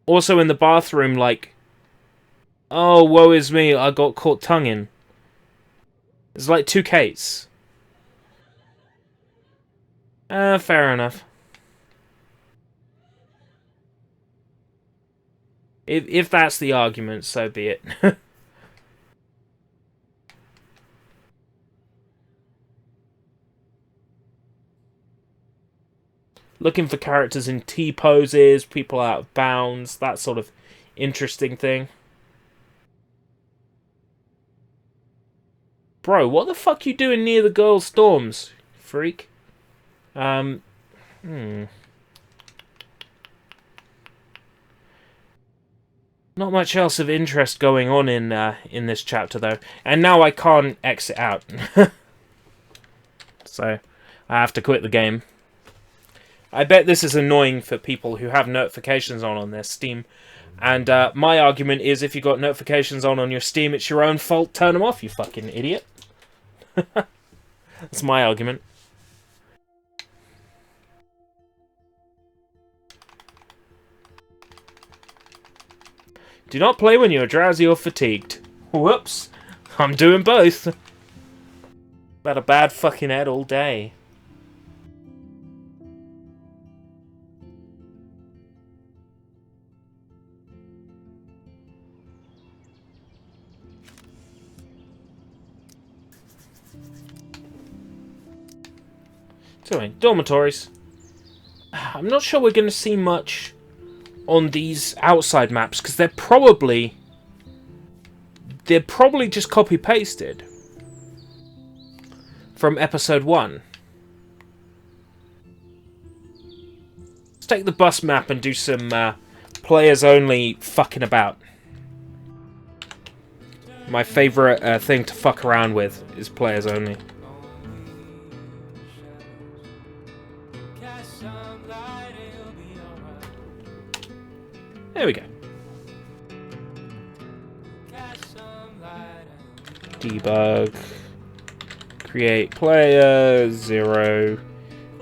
also in the bathroom, like, oh, woe is me, I got caught tonguing. It's like two Kates. Fair enough. If that's the argument, so be it. Looking for characters in T-poses, people out of bounds, that sort of interesting thing. Bro, what the fuck you doing near the girls' dorms, freak? Not much else of interest going on in this chapter, though. And now I can't exit out. So, I have to quit the game. I bet this is annoying for people who have notifications on their Steam. And my argument is, if you've got notifications on your Steam, it's your own fault. Turn them off, you fucking idiot. That's my argument. Do not play when you are drowsy or fatigued. Whoops. I'm doing both. Had a bad fucking head all day. So anyway, dormitories. I'm not sure we're going to see much on these outside maps, because they're probably just copy pasted from episode 1. Let's take the bus map and do some players only fucking about. My favourite thing to fuck around with is players only. There we go. Debug. Create player 0.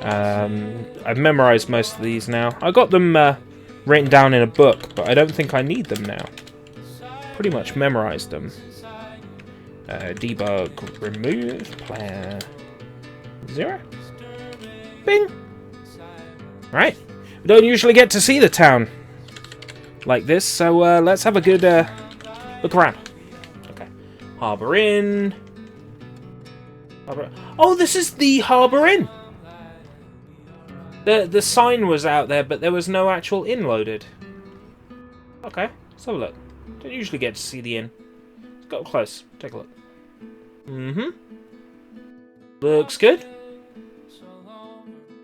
I've memorized most of these now. I got them written down in a book, but I don't think I need them now. Pretty much memorized them. Debug. Remove player 0. Bing. Right. We don't usually get to see the town like this, so let's have a good look around. Okay, Harbour Inn. Oh, this is the Harbour Inn. The sign was out there, but there was no actual inn loaded. Okay, let's have a look. Don't usually get to see the inn. Let's go up close. Take a look. Looks good.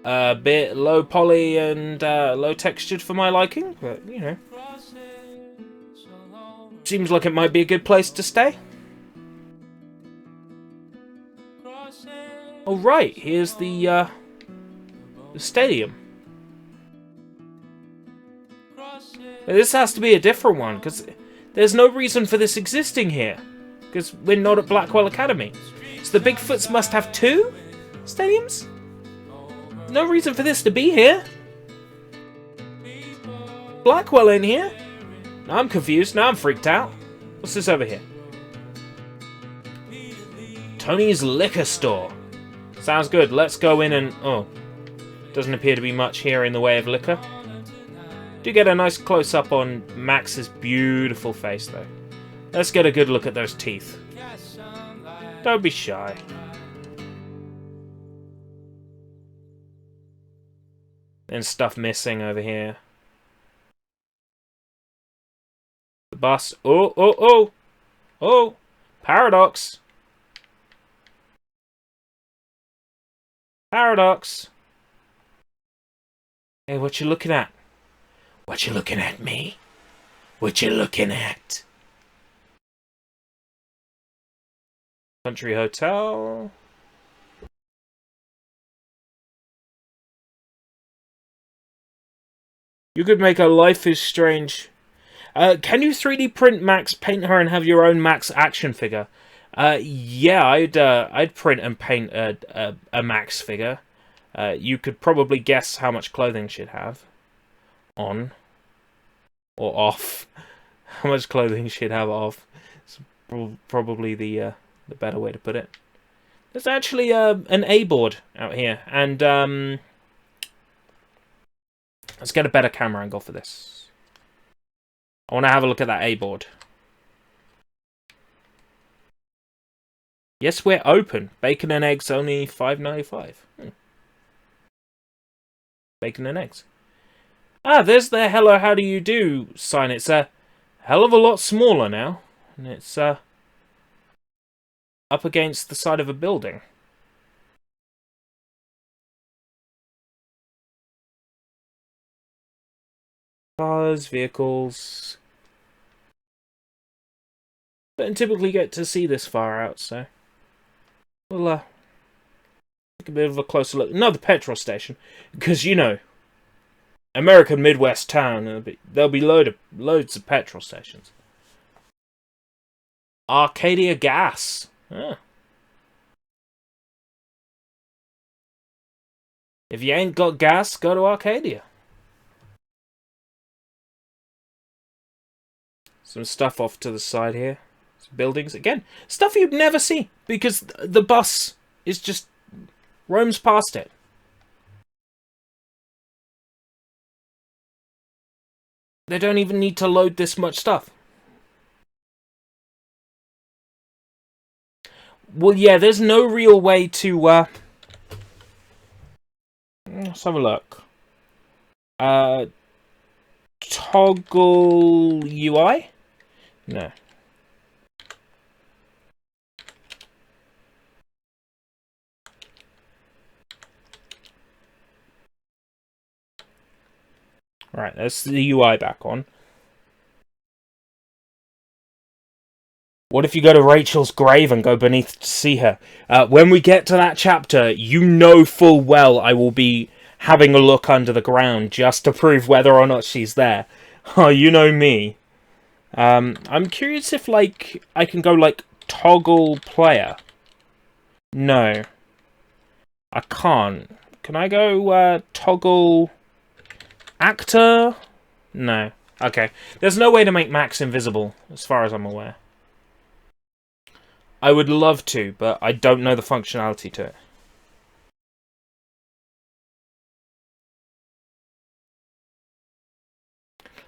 A bit low poly and low textured for my liking, but you know. Seems like it might be a good place to stay. Oh right, here's the stadium. This has to be a different one, because there's no reason for this existing here. Because we're not at Blackwell Academy. So the Bigfoots must have 2 stadiums? No reason for this to be here. Blackwell in here? Now I'm confused. Now I'm freaked out. What's this over here? Tony's Liquor Store. Sounds good. Let's go in and... Oh. Doesn't appear to be much here in the way of liquor. Do get a nice close-up on Max's beautiful face, though. Let's get a good look at those teeth. Don't be shy. And stuff missing over here. The bus. Oh, oh, oh! Oh! Paradox! Paradox! Hey, what you looking at? What you looking at, me? What you looking at? Country Hotel. You could make a Life is Strange. Can you 3D print Max, paint her, and have your own Max action figure? Yeah, I'd print and paint a Max figure. You could probably guess how much clothing she'd have. On. Or off. How much clothing she'd have off. It's probably the better way to put it. There's actually an A board out here, and let's get a better camera angle for this. I want to have a look at that A-board. Yes, we're open. Bacon and eggs only $5.95. Bacon and eggs. Ah, there's the hello, how do you do sign. It's a hell of a lot smaller now. And it's up against the side of a building. Cars, vehicles. Don't typically get to see this far out, so we'll take a bit of a closer look. Another petrol station, because you know, American Midwest town. There'll be loads of petrol stations. Arcadia gas. Ah. If you ain't got gas, go to Arcadia. Some stuff off to the side here. Some buildings. Again, stuff you'd never see because the bus is just roams past it. They don't even need to load this much stuff. Well, yeah, there's no real way to, let's have a look. Toggle UI? No. Right, that's the UI back on. What if you go to Rachel's grave and go beneath to see her? When we get to that chapter, you know full well I will be having a look under the ground just to prove whether or not she's there. Oh, you know me. I'm curious if, like, I can go, like, toggle player. No. I can't. Can I go, toggle actor? No. Okay. There's no way to make Max invisible, as far as I'm aware. I would love to, but I don't know the functionality to it.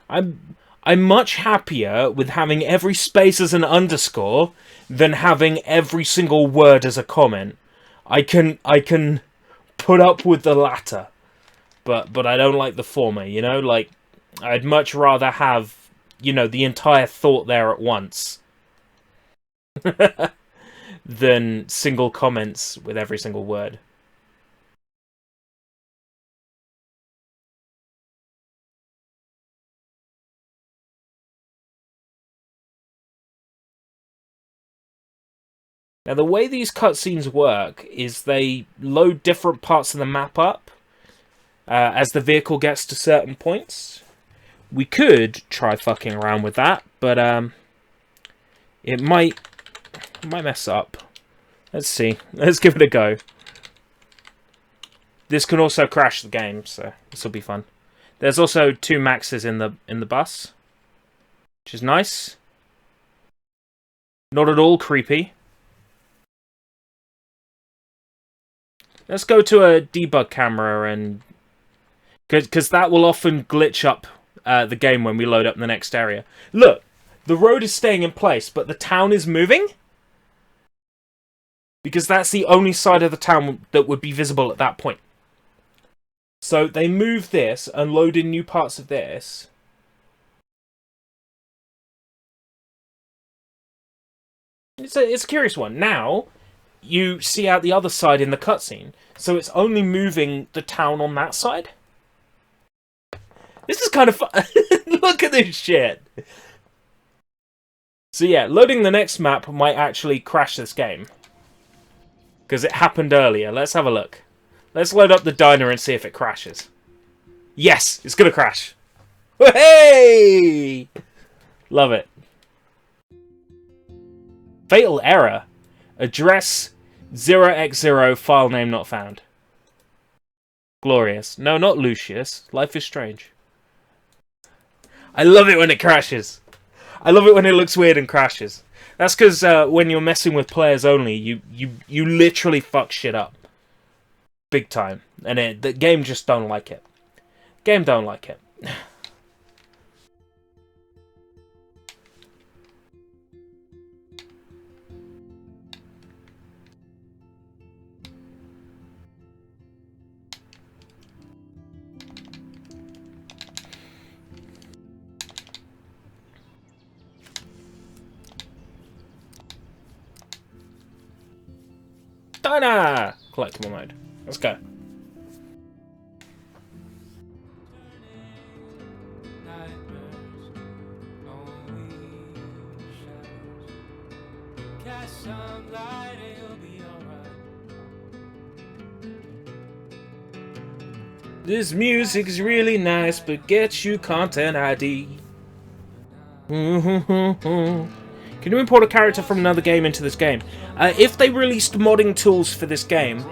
I'm much happier with having every space as an underscore than having every single word as a comment. I can put up with the latter, but I don't like the former, you know? Like, I'd much rather have, you know, the entire thought there at once than single comments with every single word. Now, the way these cutscenes work is they load different parts of the map up as the vehicle gets to certain points. We could try fucking around with that, but it might mess up. Let's see. Let's give it a go. This can also crash the game, so this will be fun. There's also 2 Maxes in the bus, which is nice. Not at all creepy. Let's go to a debug camera and... Because that will often glitch up the game when we load up the next area. Look! The road is staying in place, but the town is moving? Because that's the only side of the town that would be visible at that point. So they move this and load in new parts of this. It's a curious one. Now... you see out the other side in the cutscene, so it's only moving the town on that side. This is kind of fun. Look at this shit. So yeah, loading the next map might actually crash this game. Because it happened earlier. Let's have a look. Let's load up the diner and see if it crashes. Yes, it's gonna crash. Hey! Love it. Fatal error. Address 0x0, file name not found. Glorious. No, not Lucius. Life is strange. I love it when it crashes. I love it when it looks weird and crashes. That's because when you're messing with players only, you literally fuck shit up. Big time. And the game just don't like it. Game don't like it. Diner! Collectible mode. Let's go. This music's really nice, but get you content ID. Can you import a character from another game into this game? If they released modding tools for this game,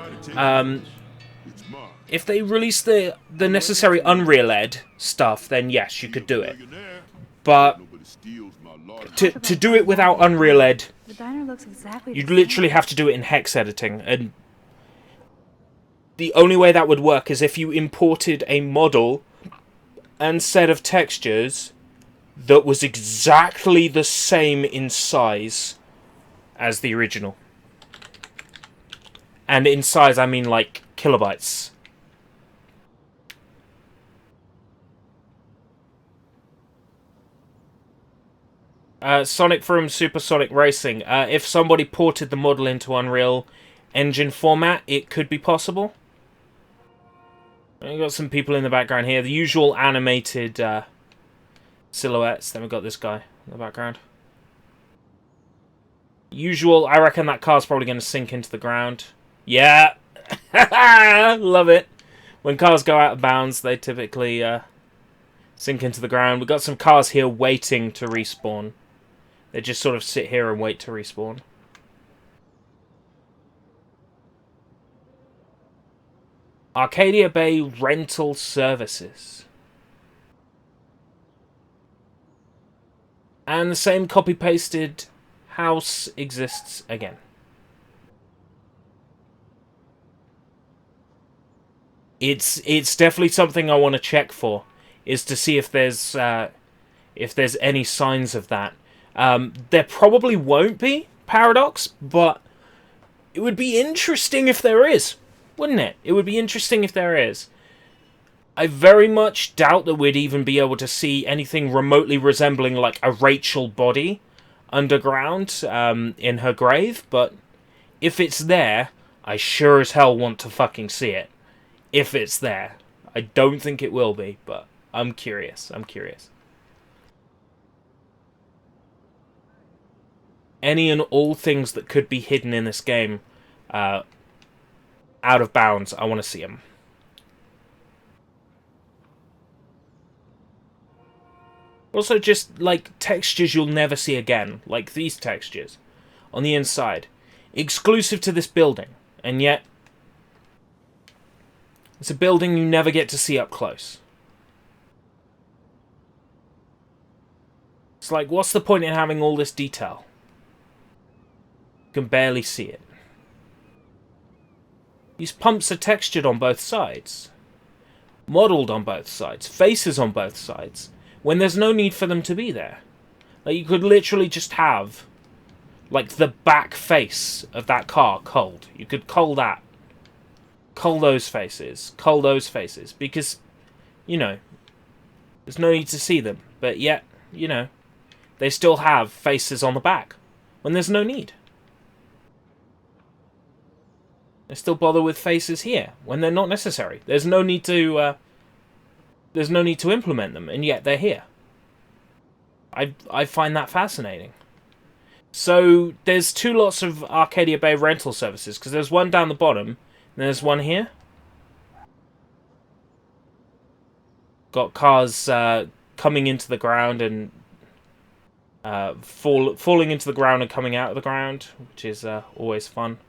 if they released the necessary Unreal Ed stuff, then yes, you could do it. But to do it without Unreal Ed, The diner looks exactly you'd the same. literally have to do it in hex editing, and the only way that would work is if you imported a model and set of textures that was exactly the same in size as the original. And in size, I mean like kilobytes. Sonic from Supersonic Racing. If somebody ported the model into Unreal Engine format, it could be possible. We've got some people in the background here. The usual animated silhouettes. Then we've got this guy in the background. Usual, I reckon that car's probably going to sink into the ground. Yeah! Love it. When cars go out of bounds, they typically sink into the ground. We've got some cars here waiting to respawn. They just sort of sit here and wait to respawn. Arcadia Bay rental services. And the same copy-pasted house exists again. It's definitely something I want to check for, is to see if there's any signs of that. There probably won't be, Paradox, but it would be interesting if there is, wouldn't it? It would be interesting if there is. I very much doubt that we'd even be able to see anything remotely resembling like a Rachel body underground in her grave, but if it's there, I sure as hell want to fucking see it. If it's there. I don't think it will be, but I'm curious. I'm curious. Any and all things that could be hidden in this game out of bounds, I want to see them. Also, just like textures you'll never see again, like these textures on the inside, exclusive to this building, and yet it's a building you never get to see up close. It's like, what's the point in having all this detail? You can barely see it. These pumps are textured on both sides, modelled on both sides, faces on both sides, when there's no need for them to be there. Like, you could literally just have, like, the back face of that car culled. You could cull that. Cull those faces. Cull those faces. Because, you know, there's no need to see them. But yet, you know, they still have faces on the back when there's no need. They still bother with faces here when they're not necessary. There's no need to implement them, and yet they're here. I find that fascinating. So there's two lots of Arcadia Bay rental services, because there's one down the bottom, and there's one here. Got cars coming into the ground and falling into the ground and coming out of the ground, which is always fun.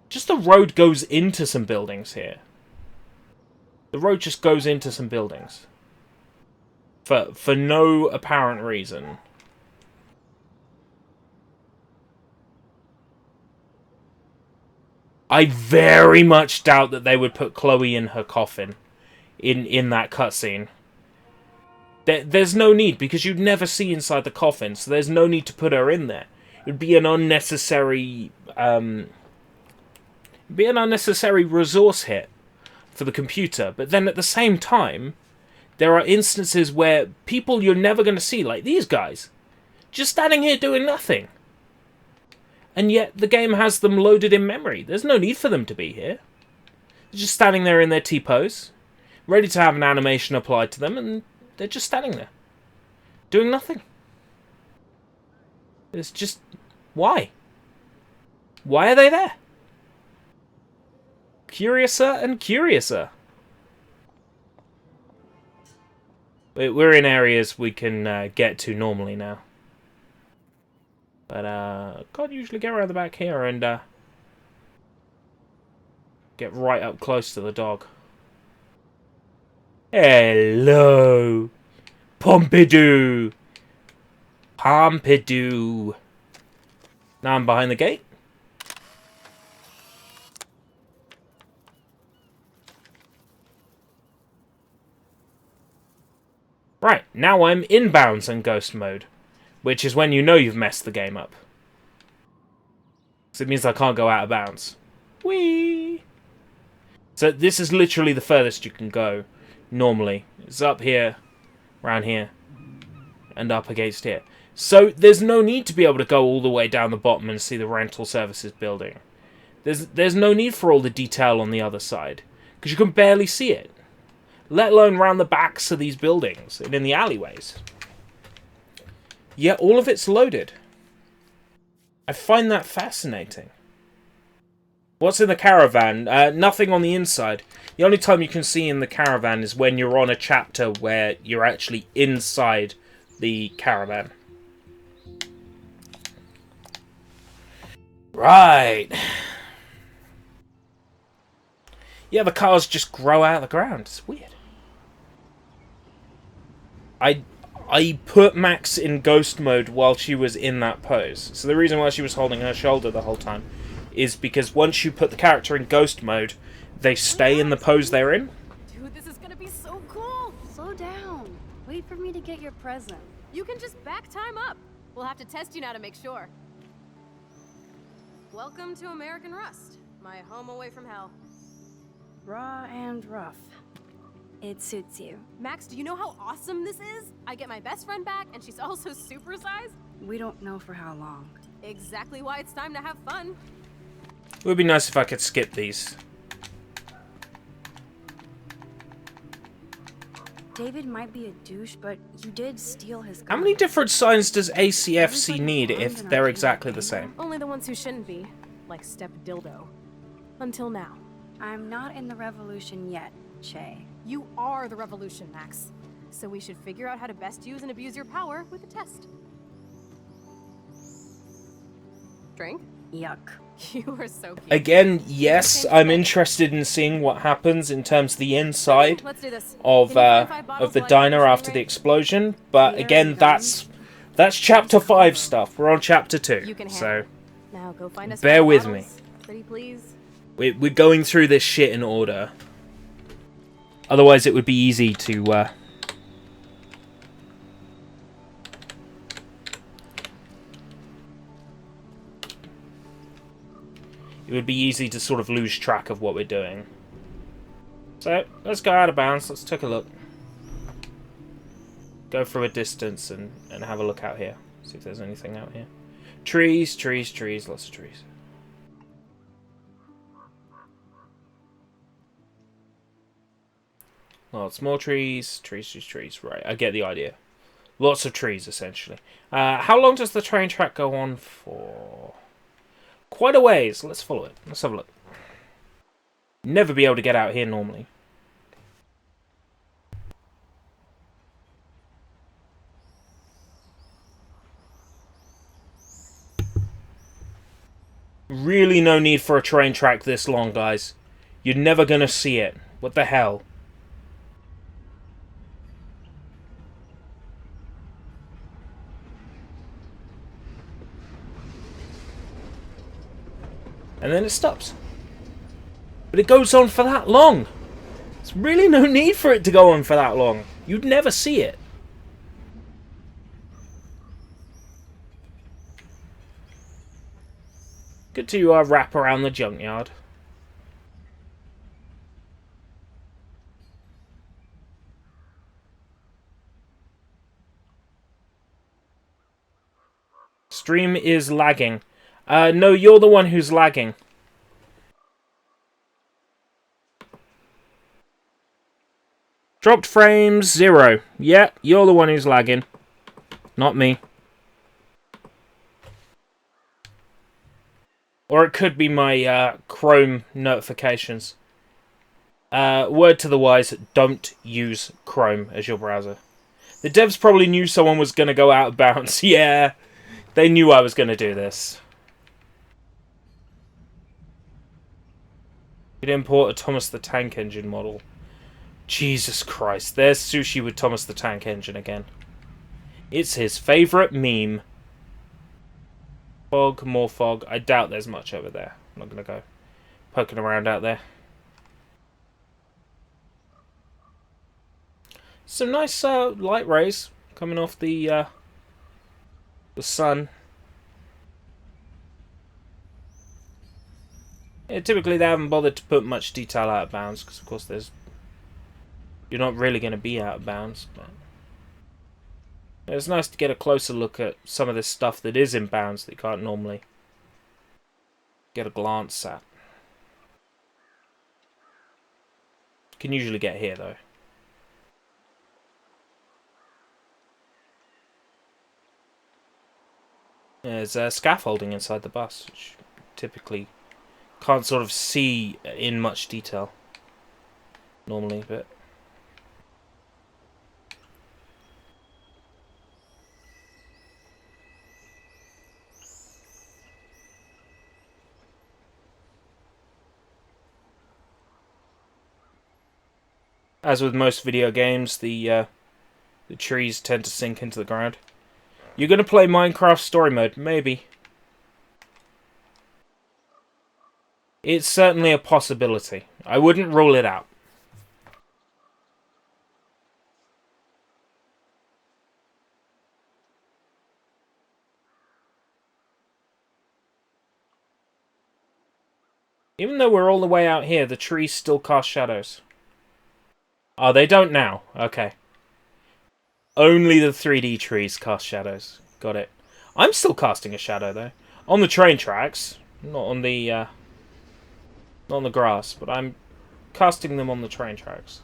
Just the road goes into some buildings here. The road just goes into some buildings. For no apparent reason. I very much doubt that they would put Chloe in her coffin in that cutscene. There's no need, because you'd never see inside the coffin, so there's no need to put her in there. It would be an unnecessary resource hit for the computer. But then at the same time, there are instances where people you're never going to see, like these guys, just standing here doing nothing. And yet the game has them loaded in memory. There's no need for them to be here. They're just standing there in their T-pose, ready to have an animation applied to them, and they're just standing there, doing nothing. It's just... why? Why are they there? Curiouser and curiouser. We're in areas we can get to normally now. But can't usually get around the back here and get right up close to the dog. Hello, Pompidou. Pompidou. Now I'm behind the gate. Right, now I'm inbounds and ghost mode, which is when you know you've messed the game up. So it means I can't go out of bounds. Whee! So this is literally the furthest you can go, normally. It's up here, around here, and up against here. So there's no need to be able to go all the way down the bottom and see the rental services building. There's no need for all the detail on the other side, because you can barely see it. Let alone round the backs of these buildings and in the alleyways. Yet all of it's loaded. I find that fascinating. What's in the caravan? Nothing on the inside. The only time you can see in the caravan is when you're on a chapter where you're actually inside the caravan. Right. Yeah, the cars just grow out of the ground. It's weird. I put Max in ghost mode while she was in that pose. So the reason why she was holding her shoulder the whole time is because once you put the character in ghost mode, they stay in the pose they're in. Dude, this is gonna be so cool! Slow down. Wait for me to get your present. You can just back time up. We'll have to test you now to make sure. Welcome to American Rust, my home away from hell. Raw and rough. It suits you. Max, do you know how awesome this is? I get my best friend back, and she's also supersized. We don't know for how long. Exactly why it's time to have fun. It would be nice if I could skip these. David might be a douche, but you did steal his car. How many different signs does ACFC need if they're exactly the same? Only the ones who shouldn't be, like Step Dildo. Until now. I'm not in the revolution yet, Che. You are the revolution, Max. So we should figure out how to best use and abuse your power with a test. Drink? Yuck. You are so cute. Again, yes, I'm interested in seeing what happens in terms of the inside Let's do this. of the diner after the explosion, but again, that's chapter 5 stuff. We're on chapter 2, so now go find us bear with me. Pretty please. We're going through this shit in order. Otherwise, it would be easy to it would be easy to sort of lose track of what we're doing. So, let's go out of bounds. Let's take a look. Go through a distance and have a look out here. See if there's anything out here. Trees, trees, trees. Lots of trees. Lots more trees. Trees, trees, trees. Right, I get the idea. Lots of trees, essentially. How long does the train track go on for? Quite a ways. Let's follow it. Let's have a look. Never be able to get out here normally. Really no need for a train track this long, guys. You're never gonna see it. What the hell? And then it stops. But it goes on for that long. There's really no need for it to go on for that long. You'd never see it. Good to wrap around the junkyard. Stream is lagging. No, you're the one who's lagging. Dropped frames, 0. Yeah, you're the one who's lagging. Not me. Or it could be my Chrome notifications. Word to the wise, don't use Chrome as your browser. The devs probably knew someone was going to go out of bounds. Yeah, they knew I was going to do this. You'd import a Thomas the Tank Engine model. Jesus Christ, there's Sushi with Thomas the Tank Engine again. It's his favourite meme. Fog, more fog. I doubt there's much over there. I'm not going to go poking around out there. Some nice light rays coming off the sun. Yeah, typically they haven't bothered to put much detail out of bounds because, of course, you're not really going to be out of bounds. But it's nice to get a closer look at some of this stuff that is in bounds that you can't normally get a glance at. You can usually get here, though. There's scaffolding inside the bus, which typically can't sort of see in much detail normally, but as with most video games, the trees tend to sink into the ground. You're going to play Minecraft Story Mode? Maybe. It's certainly a possibility. I wouldn't rule it out. Even though we're all the way out here, the trees still cast shadows. Oh, they don't now. Okay. Only the 3D trees cast shadows. Got it. I'm still casting a shadow, though. On the train tracks. Not on the grass, but I'm casting them on the train tracks.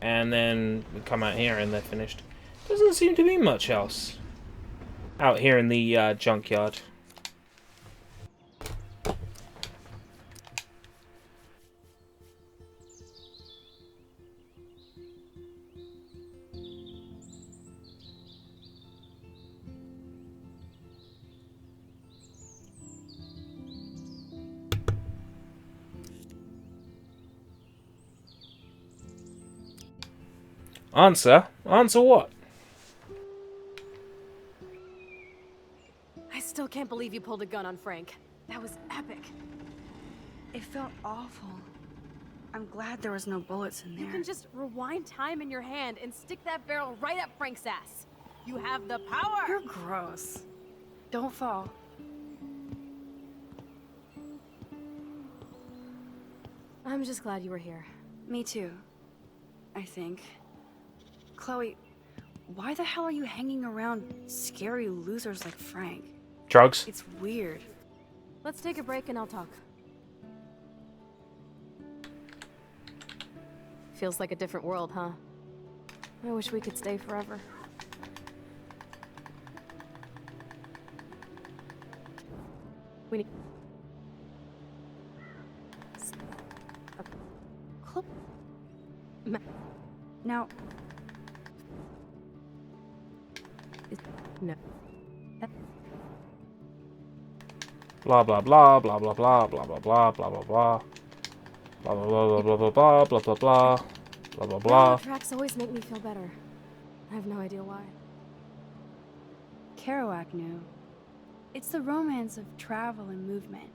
And then we come out here and they're finished. Doesn't seem to be much else out here in the junkyard. Answer? Answer what? I still can't believe you pulled a gun on Frank. That was epic. It felt awful. I'm glad there was no bullets in there. You can just rewind time in your hand and stick that barrel right up Frank's ass. You have the power! You're gross. Don't fall. I'm just glad you were here. Me too, I think. Chloe, why the hell are you hanging around scary losers like Frank? Drugs? It's weird. Let's take a break and I'll talk. Feels like a different world, huh? I wish we could stay forever. We need... Now... No. Blah blah blah blah blah blah blah blah blah blah blah blah. Blah blah blah blah blah blah blah blah blah blah blah blah. Tracks always make me feel better. I have no idea why. Kerouac knew. It's the romance of travel and movement.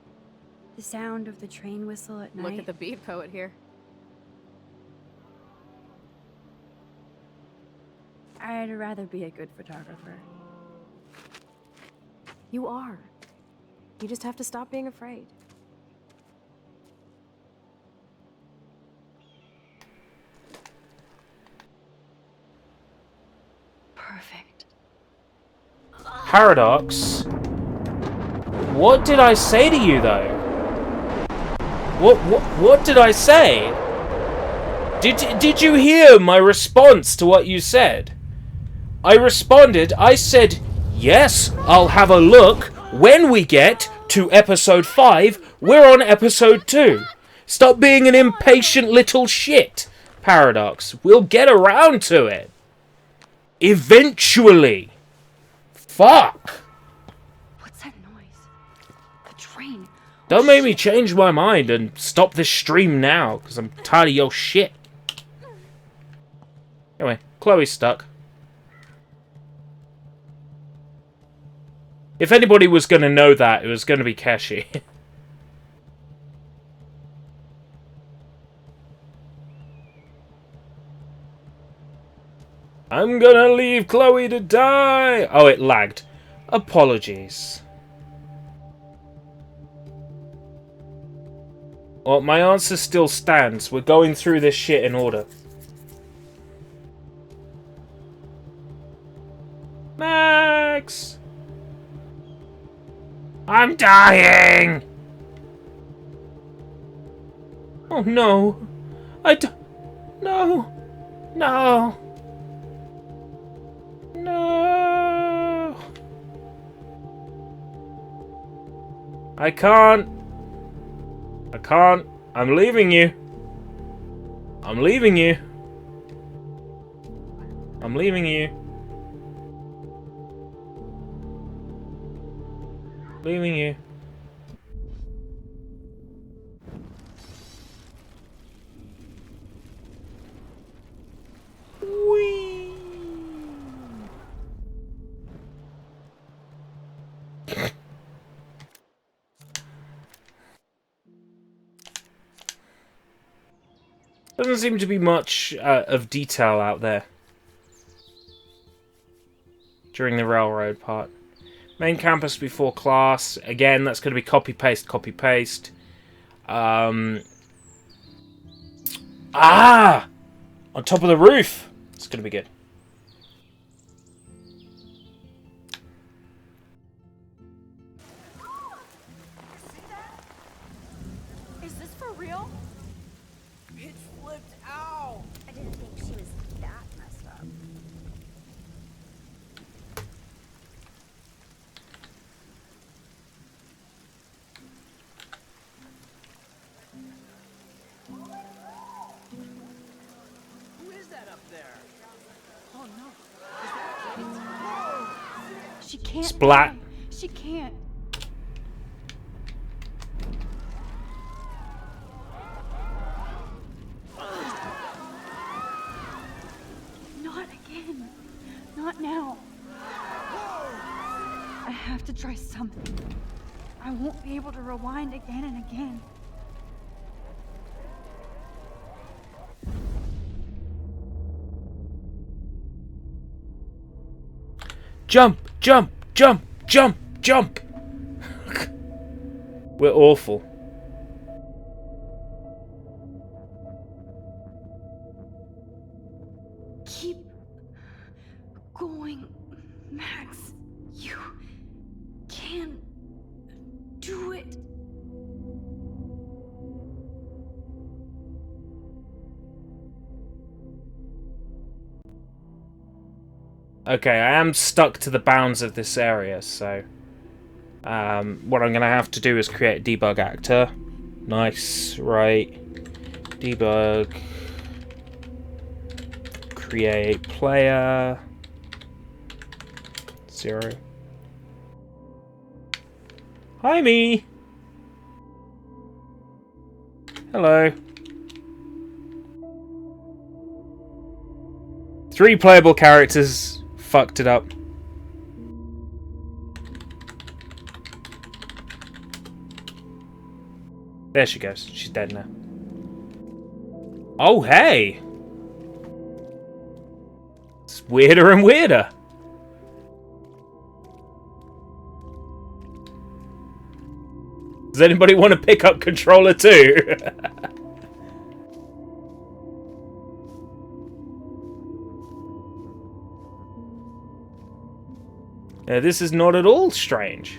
The sound of the train whistle at night. Look at the beat poet here. I'd rather be a good photographer. You are. You just have to stop being afraid. Perfect. Paradox What did I say to you, though? What did I say? Did you hear my response to what you said? I responded, I said, yes, I'll have a look when we get to episode 5. We're on episode 2. Stop being an impatient little shit, Paradox. We'll get around to it. Eventually. Fuck. What's that noise? The train. Don't make me change my mind and stop this stream now, because I'm tired of your shit. Anyway, Chloe's stuck. If anybody was going to know that, it was going to be Keshi. I'm gonna leave Chloe to die! Oh, it lagged. Apologies. Well, my answer still stands. We're going through this shit in order. Max! I'm dying! Oh no. No. No. No. I can't. I'm leaving you. I'm leaving you. I'm leaving you. Leaving you. Whee! Doesn't seem to be much of detail out there during the railroad part. Main campus before class. Again, that's going to be copy-paste, copy-paste. On top of the roof. It's going to be good. Is this for real? It flipped out. I didn't think she was that messed up. Who is that up there? Oh no. She can't. Splat. She can't. Not again. Not now. I have to try something. I won't be able to rewind again and again. Jump, jump, jump, jump, jump. We're awful. Keep going, Max. You can do it. Okay, I am stuck to the bounds of this area, so what I'm going to have to do is create a debug actor. Nice, right. Debug. Create player. 0. Hi, me. Hello. 3 playable characters. Fucked it up. There she goes. She's dead now. Oh, hey! It's weirder and weirder. Does anybody want to pick up controller too? This is not at all strange.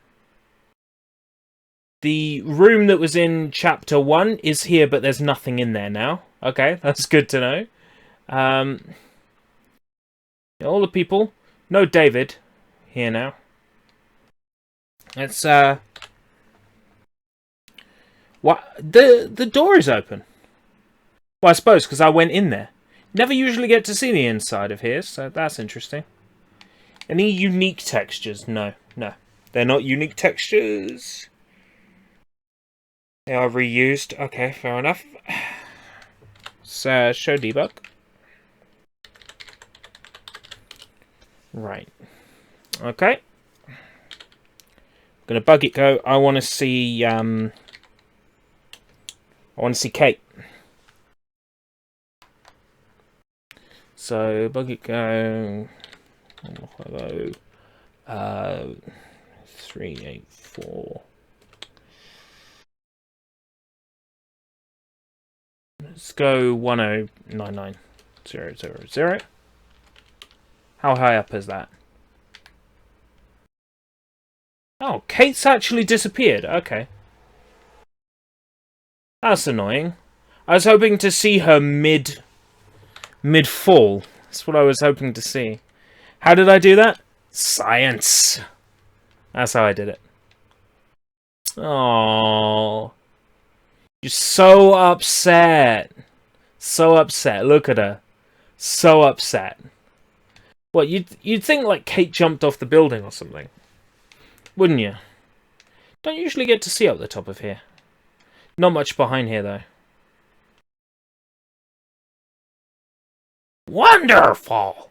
The room that was in Chapter 1 is here, but there's nothing in there now. Okay, that's good to know. All the people. No David here now. It's, what? The door is open. Well, I suppose, because I went in there. Never usually get to see the inside of here, so that's interesting. Any unique textures? No, no. They're not unique textures. They are reused. Okay, fair enough. So, show debug. Right. Okay. I'm gonna bug it go. I want to see. I want to see Kate. So bug it go. Hello. 384. Let's go 1099000. How high up is that? Oh, Kate's actually disappeared. Okay. That's annoying. I was hoping to see her mid-fall. That's what I was hoping to see. How did I do that? Science. That's how I did it. Oh. You're so upset. So upset. Look at her. So upset. What, you'd think like Kate jumped off the building or something. Wouldn't you? Don't usually get to see up the top of here. Not much behind here though. Wonderful!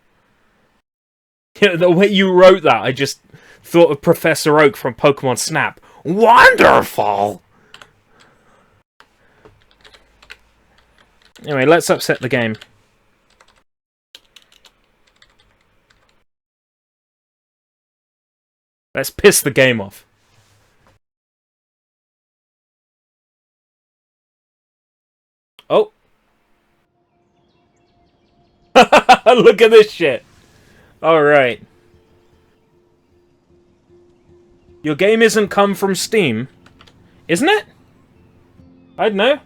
Yeah, the way you wrote that, I just thought of Professor Oak from Pokemon Snap. Wonderful! Anyway, let's upset the game. Let's piss the game off. Oh. Look at this shit. Alright. Your game isn't come from Steam, isn't it? I don't know.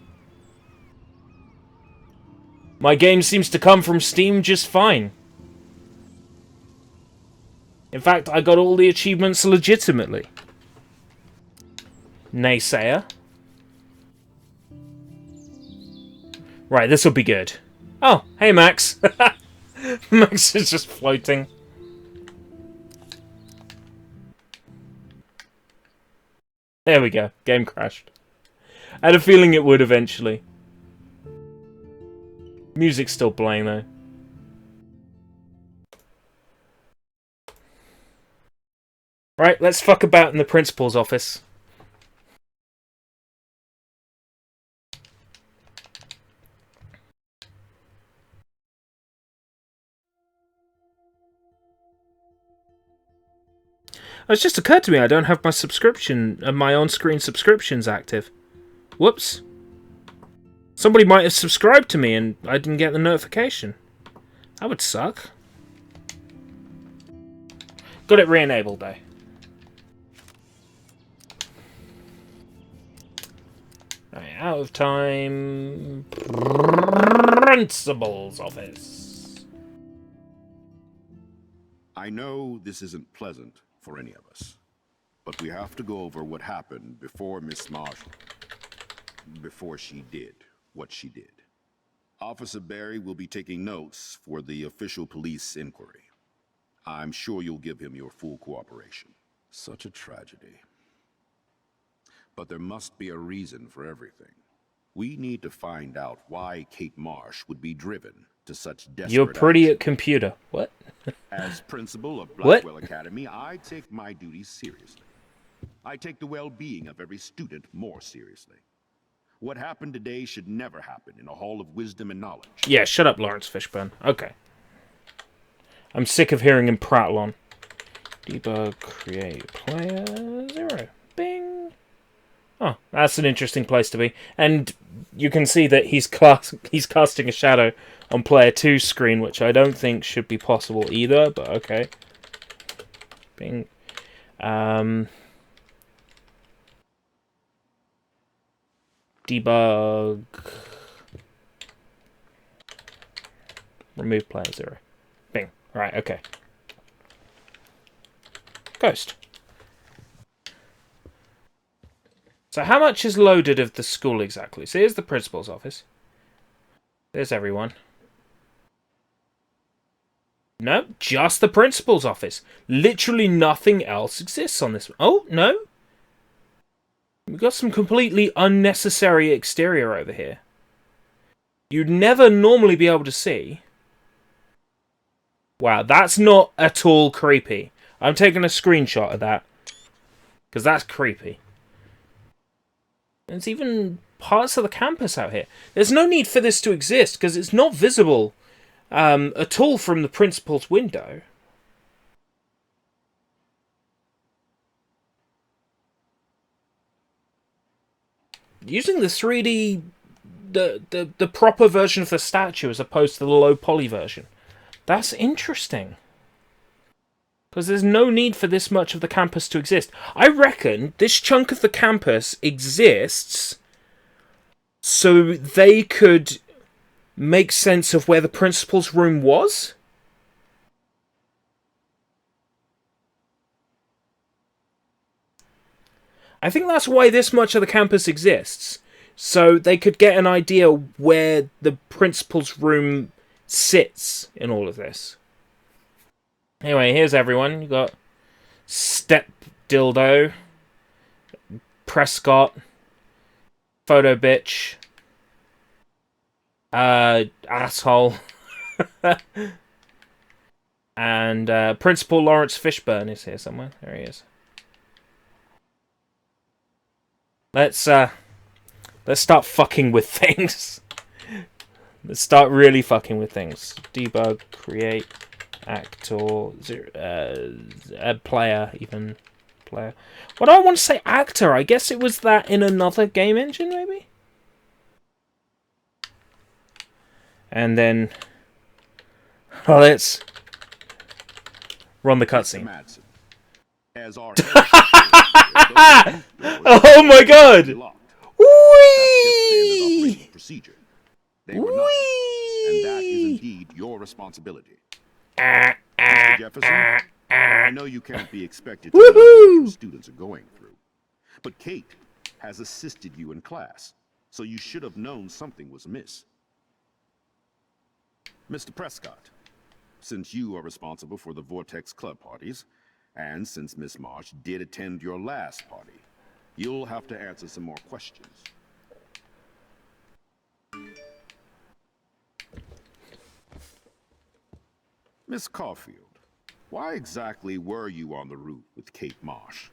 My game seems to come from Steam just fine. In fact, I got all the achievements legitimately. Naysayer. Right, this will be good. Oh, hey Max. Max is just floating. There we go. Game crashed. I had a feeling it would eventually. Music's still playing though. Right, let's fuck about in the principal's office. It's just occurred to me I don't have my subscription, my on-screen subscriptions active. Whoops. Somebody might have subscribed to me and I didn't get the notification. That would suck. Got it re-enabled though. Right, out of time. Principal's office. I know this isn't pleasant for any of us, but we have to go over what happened before Miss Marshall. Before she did what she did. Officer Barry will be taking notes for the official police inquiry. I'm sure you'll give him your full cooperation. Such a tragedy. But there must be a reason for everything. We need to find out why Kate Marsh would be driven to such desperate You're pretty action. at computer. What? As principal of Blackwell Academy, I take my duties seriously. I take the well-being of every student more seriously. What happened today should never happen in a hall of wisdom and knowledge. Yeah, shut up, Lawrence Fishburne. Okay. I'm sick of hearing him prattle on. Debug, create player 0. Bing. Oh, that's an interesting place to be. And you can see that he's casting a shadow on player 2's screen, which I don't think should be possible either, but okay. Bing. Debug. Remove player 0. Bing. Right, okay. Ghost. So how much is loaded of the school exactly? So here's the principal's office. There's everyone. No, just the principal's office. Literally nothing else exists on this. Oh, no. We've got some completely unnecessary exterior over here. You'd never normally be able to see. Wow, that's not at all creepy. I'm taking a screenshot of that. Because that's creepy. There's even parts of the campus out here. There's no need for this to exist, because it's not visible at all from the principal's window. Using the 3D, the proper version of the statue as opposed to the low poly version. That's interesting. Because there's no need for this much of the campus to exist. I reckon this chunk of the campus exists so they could make sense of where the principal's room was. I think that's why this much of the campus exists. So they could get an idea where the principal's room sits in all of this. Anyway, here's everyone. You got Step Dildo, Prescott, Photo Bitch, Asshole, and Principal Lawrence Fishburne is here somewhere. There he is. Let's start fucking with things. Let's start really fucking with things. Debug, create, actor, player, even player. What do I want to say? Actor. I guess it was that in another game engine, maybe. And then let's run the cutscene. Oh my god! Whee! They were not, and that is indeed your responsibility. Mr. Jefferson, I know you can't be expected to know what your students are going through, but Kate has assisted you in class, so you should have known something was amiss. Mr. Prescott, since you are responsible for the Vortex Club parties, and since Miss Marsh did attend your last party, you'll have to answer some more questions. Miss Caulfield, why exactly were you on the route with Kate Marsh?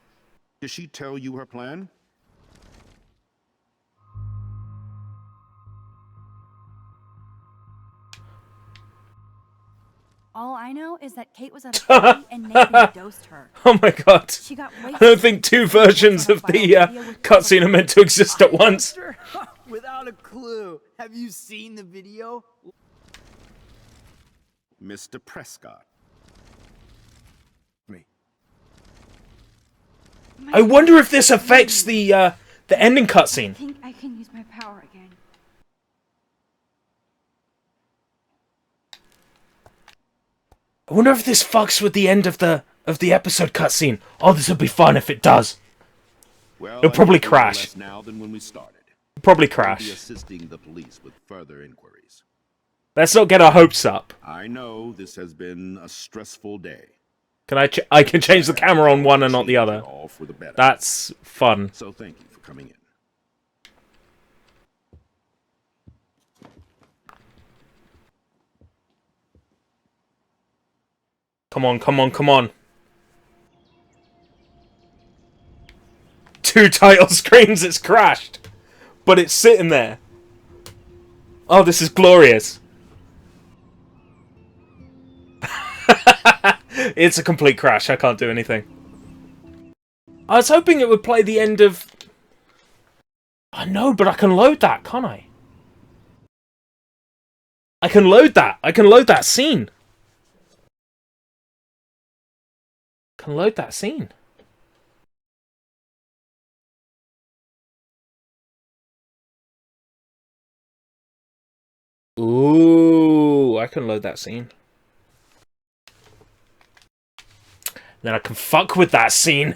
Did she tell you her plan? All I know is that Kate was at a party and Nathan dosed her. Oh my god. She got I don't think two versions of the cutscene are meant to exist at once. Without a clue. Have you seen the video? Mr. Prescott. Me. I wonder if this affects the ending cutscene. I think I can use my power again. I wonder if this fucks with the end of the episode cutscene. Oh, this would be fun if it does. Well, it'll probably crash. Less now than when we started. Probably We'll crash. be assisting the police with further inquiries. Let's not get our hopes up. I know this has been a stressful day. Can I can change the camera on one and not the other. All for the better. That's fun. So thank you for coming in. Come on, come on, come on. 2 title screens, it's crashed. But it's sitting there. Oh, this is glorious. It's a complete crash. I can't do anything. I was hoping it would play the end of... I know, but I can load that, can't I? I can load that. I can load that scene. Can load that scene. Ooh, I can load that scene. Then I can fuck with that scene.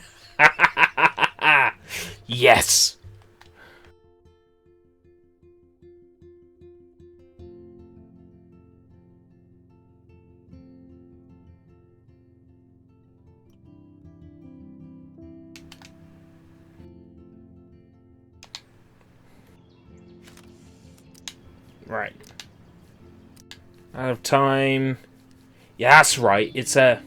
Yes. Right. Out of time. Yeah, that's right. It's a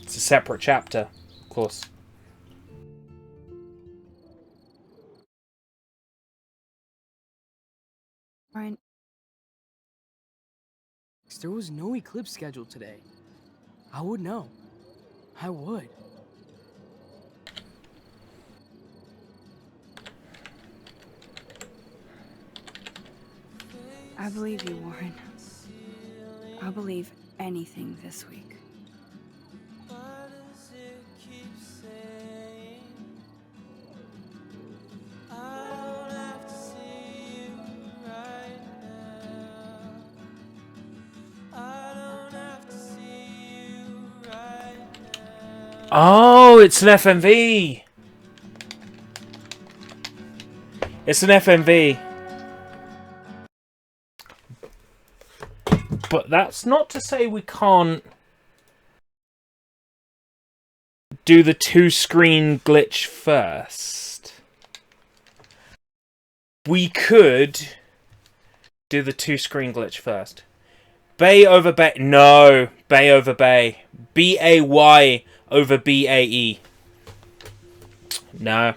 separate chapter, of course. Ryan, there was no eclipse scheduled today. I would know. I would. I believe you, Warren. I'll believe anything this week. Oh, it's an FMV. It's an FMV. But that's not to say we can't do the two-screen glitch first. We could do the two-screen glitch first. Bay over Bay. No. Bay over Bay. B-A-Y over B-A-E. No.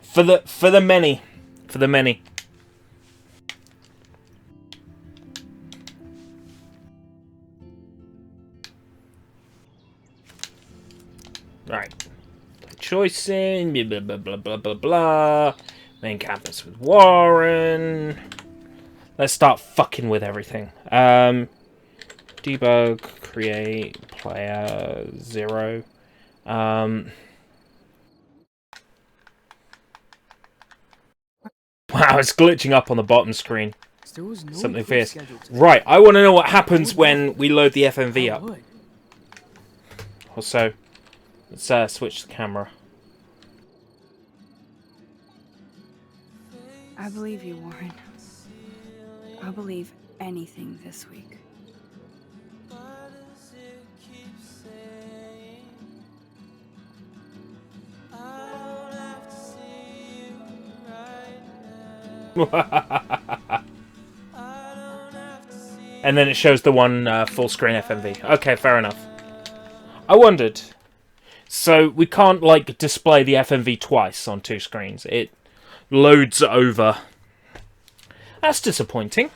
For the many. For the many. Right. Choice in. Blah, blah, blah, blah, blah, blah. Main campus with Warren. Let's start fucking with everything. Debug, create, player, 0. Wow, it's glitching up on the bottom screen. Something fierce. Right, I want to know what happens when we load the FMV up. Also, let's switch the camera. I believe you, Warren. I'll believe anything this week. And then it shows the one full screen FMV. Okay, fair enough. I wondered. So we can't like display the FMV twice on two screens. It loads over. That's disappointing.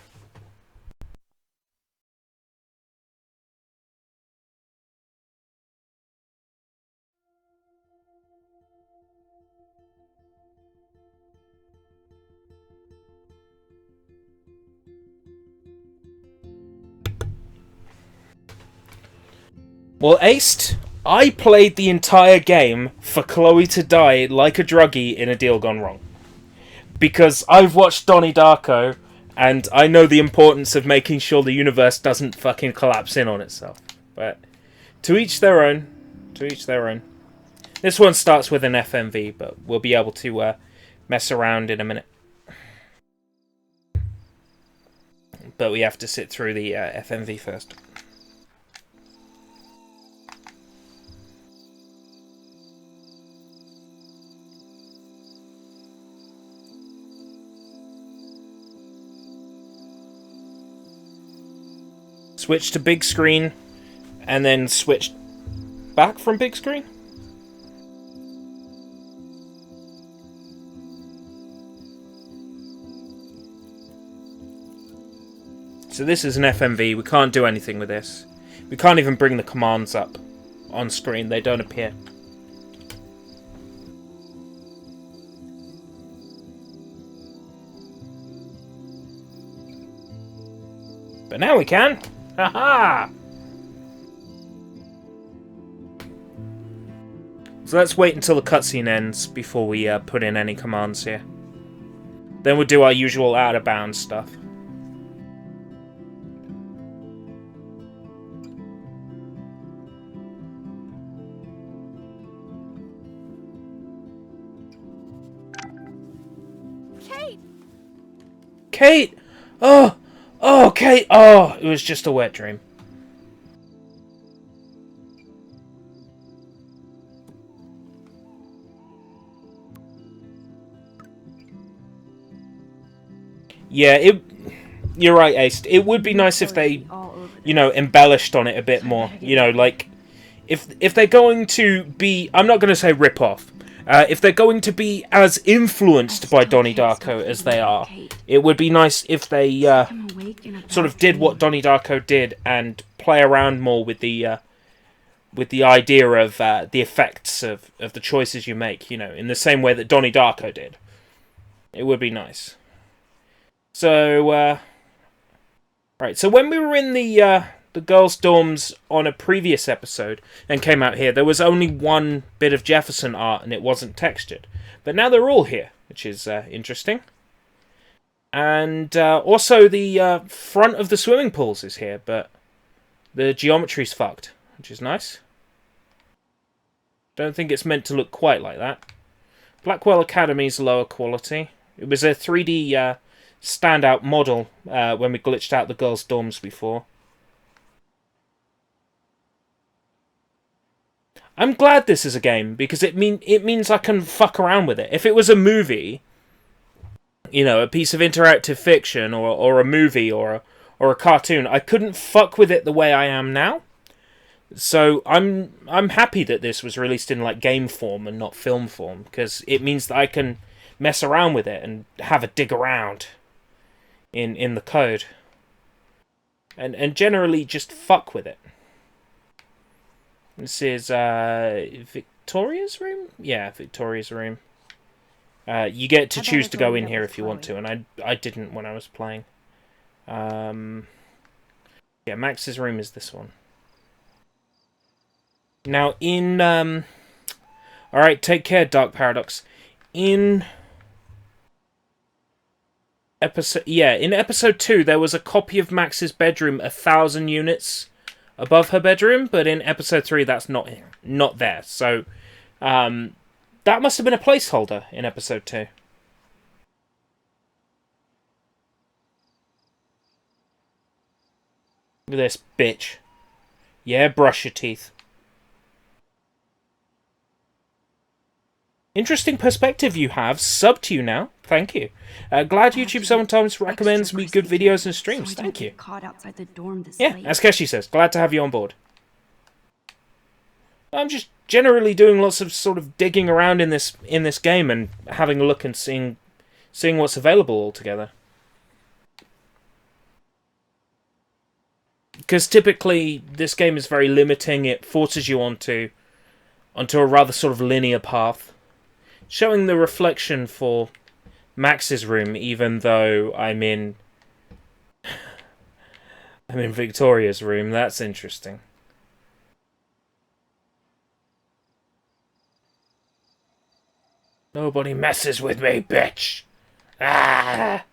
Well, Aced, I played the entire game for Chloe to die like a druggie in A Deal Gone Wrong. Because I've watched Donnie Darko, and I know the importance of making sure the universe doesn't fucking collapse in on itself. But to each their own. To each their own. This one starts with an FMV, but we'll be able to mess around in a minute. But we have to sit through the FMV first. Switch to big screen, and then switch back from big screen? So this is an FMV, we can't do anything with this. We can't even bring the commands up on screen, they don't appear. But now we can! Haha! So let's wait until the cutscene ends before we put in any commands here. Then we'll do our usual out of bounds stuff. Kate! Kate! Oh! Oh, Kate! Oh, it was just a wet dream. Yeah, you're right, Ace. It would be nice if they, you know, embellished on it a bit more. You know, like, if they're going to be... I'm not going to say rip off. If they're going to be as influenced by Donnie Darko as they are, it would be nice if they sort of did what Donnie Darko did and play around more with the idea of the effects of the choices you make, you know, in the same way that Donnie Darko did. It would be nice. So, right, so when we were in the girls' dorms on a previous episode and came out here, there was only one bit of Jefferson art and it wasn't textured. But now they're all here, which is interesting. And also the front of the swimming pools is here, but the geometry's fucked, which is nice. Don't think it's meant to look quite like that. Blackwell Academy's lower quality. It was a 3D standout model when we glitched out the girls' dorms before. I'm glad this is a game because it means I can fuck around with it. If it was a movie, you know, a piece of interactive fiction or a movie or a cartoon, I couldn't fuck with it the way I am now. So I'm happy that this was released in like game form and not film form, because it means that I can mess around with it and have a dig around in the code. And generally just fuck with it. This is Victoria's room? Yeah, Victoria's room. You get to choose to go in here if you want to, and I didn't when I was playing. Yeah, Max's room is this one. Now, in... Alright, take care, Dark Paradox. In episode 2, there was a copy of Max's bedroom 1,000 units above her bedroom, but in episode 3, that's not there. So, that must have been a placeholder in episode 2. Look at this, bitch. Yeah, brush your teeth. Interesting perspective you have. Sub to you now. Thank you. Glad YouTube sometimes recommends me good videos and streams. Thank you. Yeah, as Keshi says, glad to have you on board. I'm just generally doing lots of sort of digging around in this game and having a look and seeing what's available altogether. Because typically this game is very limiting. It forces you onto a rather sort of linear path. Showing the reflection for Max's room, even though I'm in Victoria's room. That's interesting. Nobody messes with me, bitch. Ah.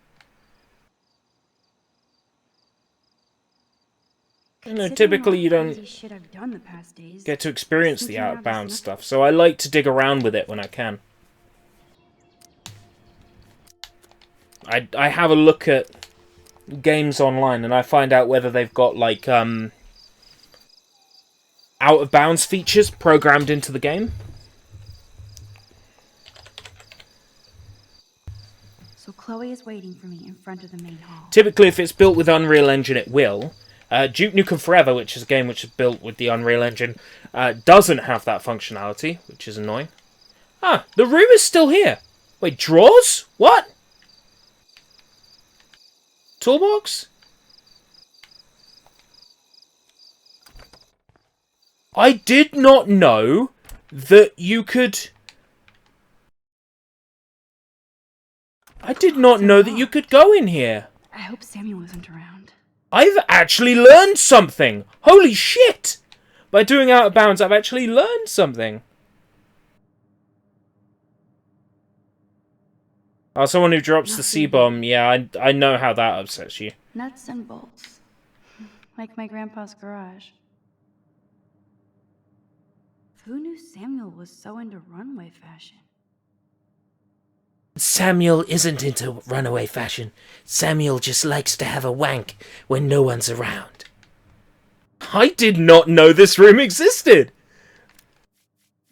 You know, typically you don't get to experience the out-of-bounds stuff, so I like to dig around with it when I can. I have a look at games online and I find out whether they've got like out-of-bounds features programmed into the game. So Chloe is waiting for me in front of the main hall. Typically, if it's built with Unreal Engine, it will. Duke Nukem Forever, which is a game which is built with the Unreal Engine, doesn't have that functionality, which is annoying. Ah, the room is still here. Wait, drawers? What? Toolbox? I did not know that you could... I did not know that you could go in here. I hope Samuel isn't around. I've actually learned something! Holy shit! By doing Out of Bounds, I've actually learned something. Oh, someone who drops the C-bomb. Yeah, I know how that upsets you. Nuts and bolts. Like my grandpa's garage. Who knew Samuel was so into runway fashion? Samuel isn't into runaway fashion. Samuel just likes to have a wank when no one's around. I did not know this room existed.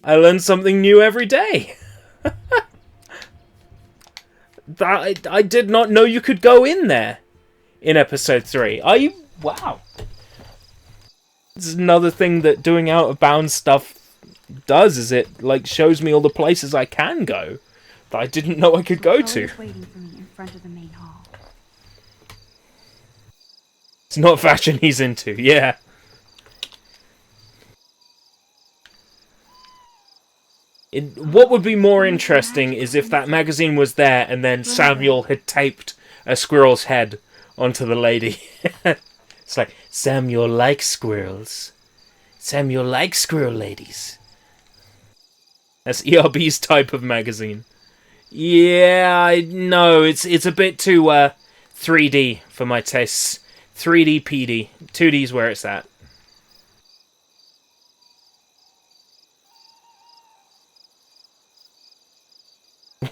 I learn something new every day. I did not know you could go in there in episode 3. Wow. This is another thing that doing out of bounds stuff does, is it like shows me all the places I can go that I didn't know I could go to. Waiting for me in front of the main hall. It's not fashion he's into, yeah. What would be more interesting is if that magazine was there and then Samuel had taped a squirrel's head onto the lady. It's like, Samuel likes squirrels. Samuel likes squirrel ladies. That's ERB's type of magazine. Yeah, I know. It's a bit too 3D for my tastes. 3D PD. 2D's where it's at.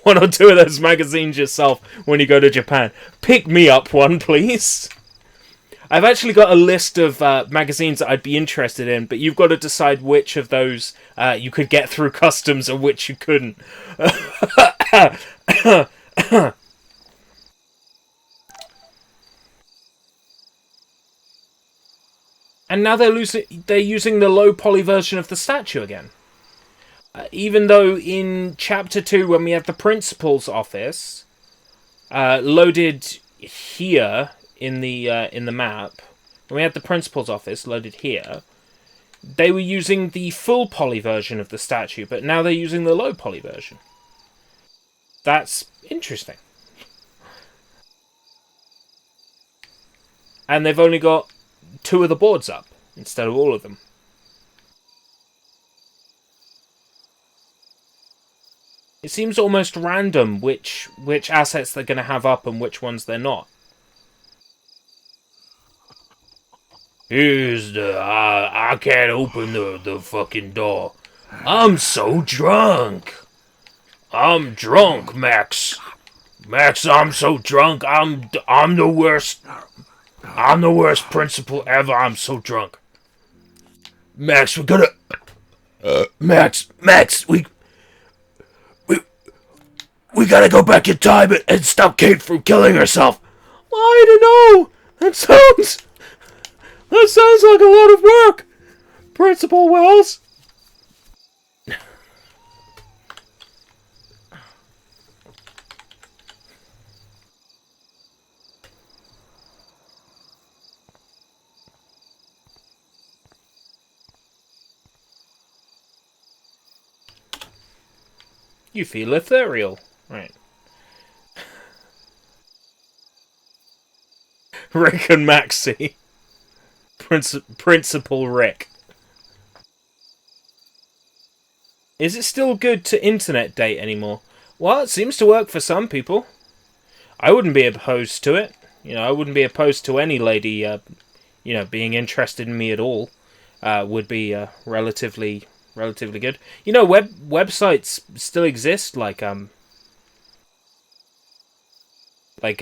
One or two of those magazines yourself when you go to Japan. Pick me up one, please. I've actually got a list of magazines that I'd be interested in, but you've got to decide which of those you could get through customs and which you couldn't. And now they're using the low poly version of the statue again. Even though in Chapter 2, when we have the principal's office loaded here in the map, when we had the principal's office loaded here, they were using the full poly version of the statue, but now they're using the low poly version. That's interesting. And they've only got 2 of the boards up instead of all of them. It seems almost random which assets they're going to have up and which ones they're not. Here's the... I can't open the fucking door. I'm so drunk. I'm drunk, Max. Max, I'm so drunk. I'm the worst. I'm the worst principal ever. I'm so drunk. Max, we gotta... Max, we gotta go back in time and stop Kate from killing herself. I don't know. That sounds like a lot of work, Principal Wells. You feel ethereal. Right. Rick and Maxie. Principal Rick. Is it still good to internet date anymore? Well, it seems to work for some people. I wouldn't be opposed to it. You know, I wouldn't be opposed to any lady, being interested in me at all. Would be relatively good. You know, websites still exist, like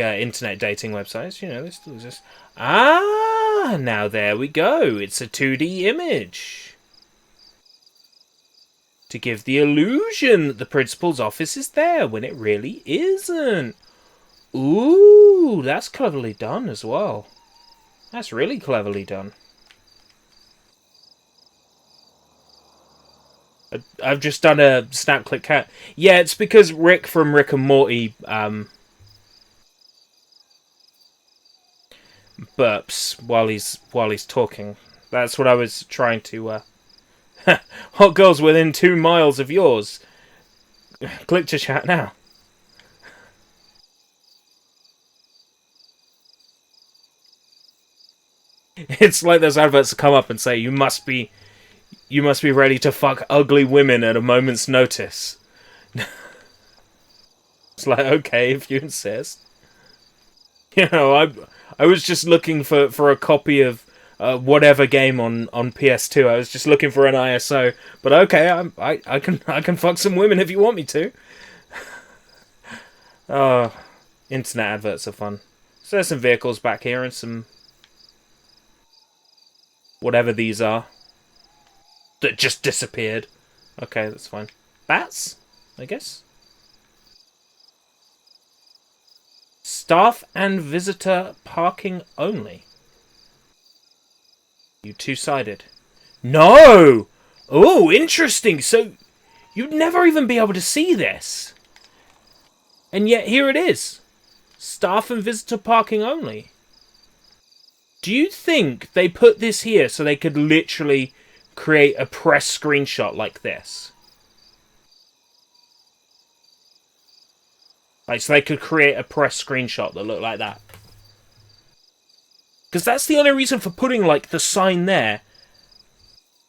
internet dating websites. You know, they still exist. Ah, now there we go. It's a 2D image. To give the illusion that the principal's office is there when it really isn't. Ooh, that's cleverly done as well. That's really cleverly done. I've just done a snap click cat. Yeah, it's because Rick from Rick and Morty burps while he's talking. That's what I was trying to Hot girls within 2 miles of yours. Click to chat now. It's like those adverts that come up and say you must be ready to fuck ugly women at a moment's notice. It's like, okay, if you insist. You know, I was just looking for a copy of whatever game on PS2. I was just looking for an ISO. But okay, I can fuck some women if you want me to. Oh, internet adverts are fun. So there's some vehicles back here and some whatever these are that just disappeared. Okay, that's fine. Bats, I guess. Staff and visitor parking only. You two-sided. No! Oh, interesting. So, you'd never even be able to see this. And yet, here it is. Staff and visitor parking only. Do you think they put this here so they could literally create a press screenshot like this? Like, so they could create a press screenshot that looked like that. Because that's the only reason for putting, like, the sign there.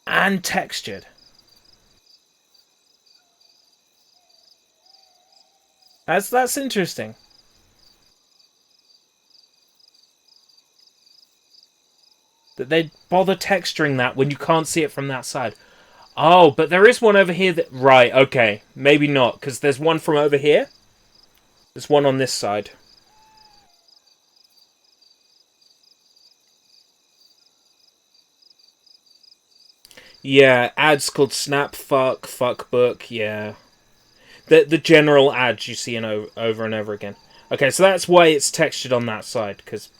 And textured. That's interesting. That they'd bother texturing that when you can't see it from that side. Oh, but there is one over here that... Right, okay. Maybe not, because there's one from over here. There's one on this side. Yeah, ads called Snap, Fuck Book, yeah. The general ads you see over and over again. Okay, so that's why it's textured on that side, because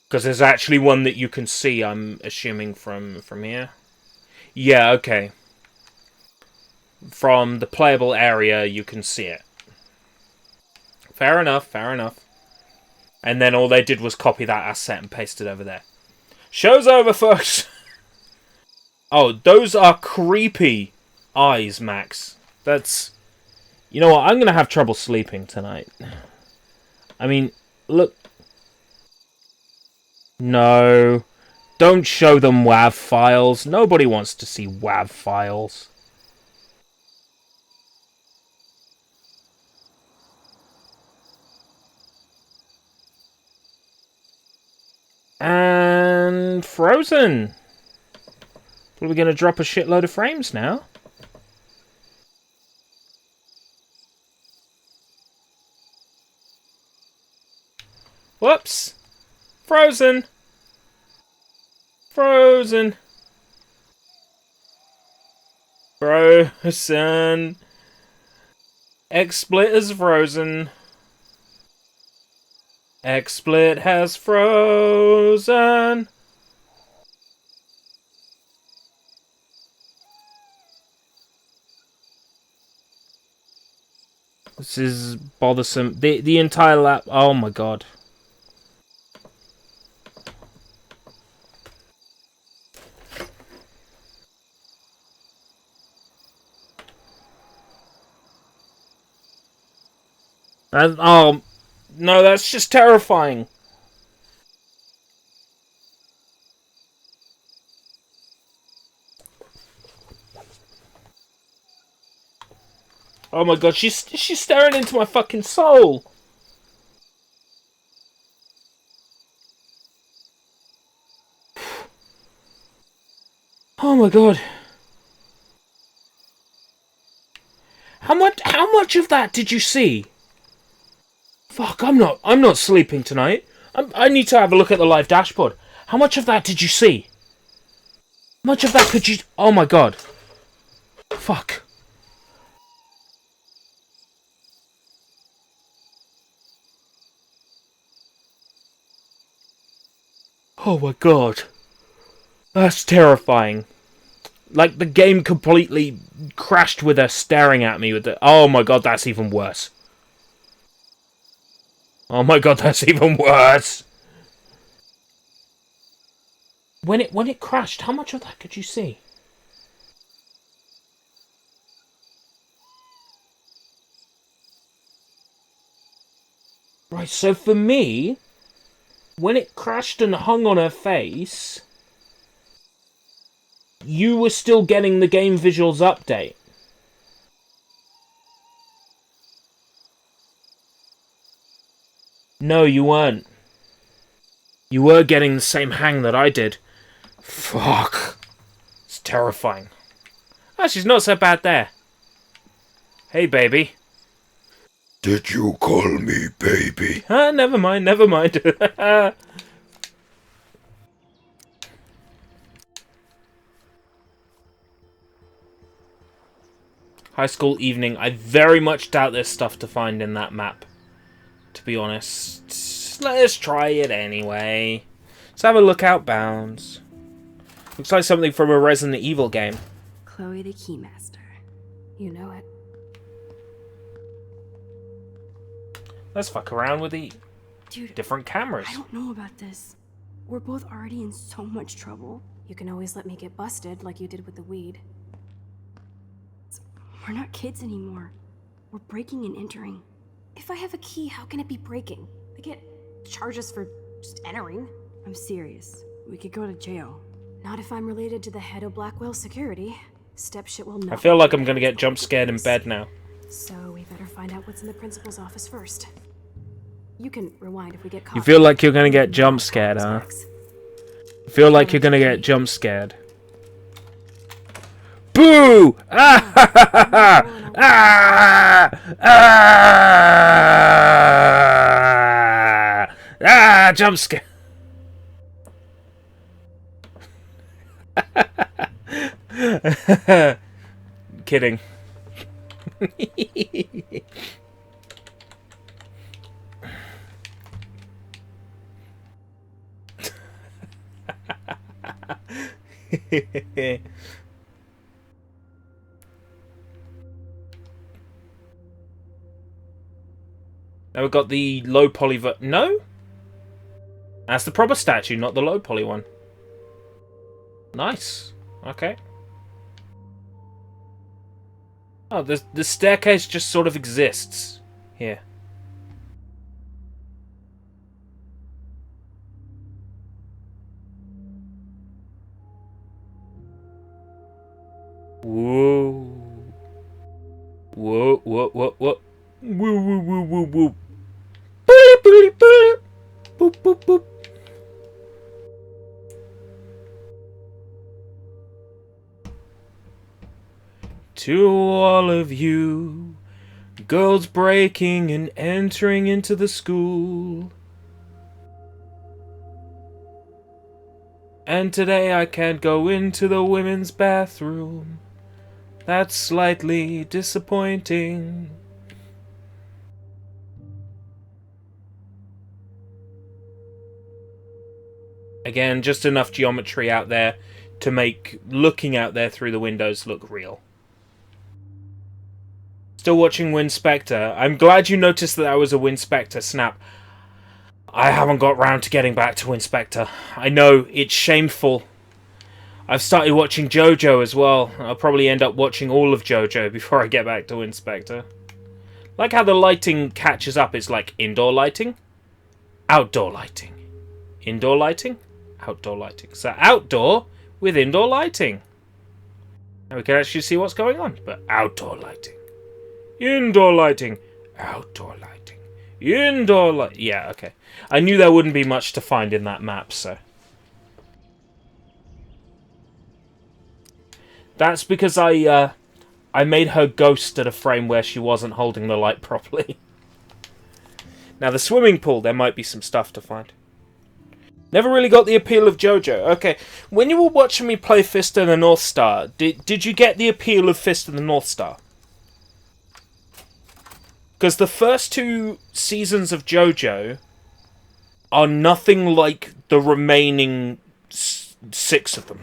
there's actually one that you can see, I'm assuming, from here. Yeah, okay. From the playable area, you can see it. Fair enough, fair enough. And then all they did was copy that asset and paste it over there. Show's over, folks! Oh, those are creepy eyes, Max. That's... You know what, I'm gonna have trouble sleeping tonight. I mean, look... No. Don't show them WAV files. Nobody wants to see WAV files. And Frozen. Are we going to drop a shitload of frames now? Whoops. Frozen. Frozen. Frozen. XSplit is frozen. XSplit has frozen. This is bothersome. The entire lap. Oh my god. Oh no, that's just terrifying. Oh my god, she's staring into my fucking soul. Oh my god. How much of that did you see? Fuck, I'm not sleeping tonight. I need to have a look at the live dashboard. How much of that did you see? How much of that could you... Oh my god. Fuck. Oh my god. That's terrifying. Like, the game completely crashed with her staring at me with the... Oh my god, that's even worse. Oh my god, that's even worse. When it crashed, how much of that could you see? Right, so for me, when it crashed and hung on her face, you were still getting the game visuals update. No, you weren't. You were getting the same hang that I did. Fuck. It's terrifying. Oh, she's not so bad there. Hey, baby. Did you call me baby? Never mind, never mind. High school evening. I very much doubt there's stuff to find in that map. To be honest. Let's try it anyway. Let's have a look out bounds. Looks like something from a Resident Evil game. Chloe the Keymaster. You know it. Let's fuck around with the Dude, different cameras. I don't know about this. We're both already in so much trouble. You can always let me get busted like you did with the weed. We're not kids anymore. We're breaking and entering. If I have a key, how can it be breaking? They get charges for just entering. I'm serious. We could go to jail. Not if I'm related to the head of Blackwell security. Stepshit will not. I feel like I'm gonna get jump scared in bed now. So we better find out what's in the principal's office first. You can rewind if we get caught. You feel like you're gonna get jump scared, huh? You feel like you're gonna get jump scared. Boo! Ah! Ha, ha, ha, ha. Ah! Ah! Ah! Jump scare. Kidding. Now we've got the low poly no? That's the proper statue, not the low poly one. Nice. Okay. Oh, the staircase just sort of exists here. Whoa. Whoa, whoa, whoa, whoa. Woo, woo, woo, woo, woo. Boop, boop, boop. Boop, boop, boop. To all of you, girls breaking and entering into the school. And today I can't go into the women's bathroom. That's slightly disappointing. Again, just enough geometry out there to make looking out there through the windows look real. Still watching Winspector. I'm glad you noticed that was a Winspector snap. I haven't got round to getting back to Winspector. I know, it's shameful. I've started watching JoJo as well. I'll probably end up watching all of JoJo before I get back to Winspector. Like how the lighting catches up. It's like indoor lighting, outdoor lighting, indoor lighting, outdoor lighting. So outdoor with indoor lighting. And we can actually see what's going on. But outdoor lighting. Indoor lighting. Outdoor lighting. Indoor light. Yeah, okay. I knew there wouldn't be much to find in that map, so. That's because I made her ghost at a frame where she wasn't holding the light properly. Now, the swimming pool, there might be some stuff to find. Never really got the appeal of JoJo. Okay, when you were watching me play Fist of the North Star, did you get the appeal of Fist of the North Star? Because the first 2 seasons of JoJo are nothing like the remaining 6 of them.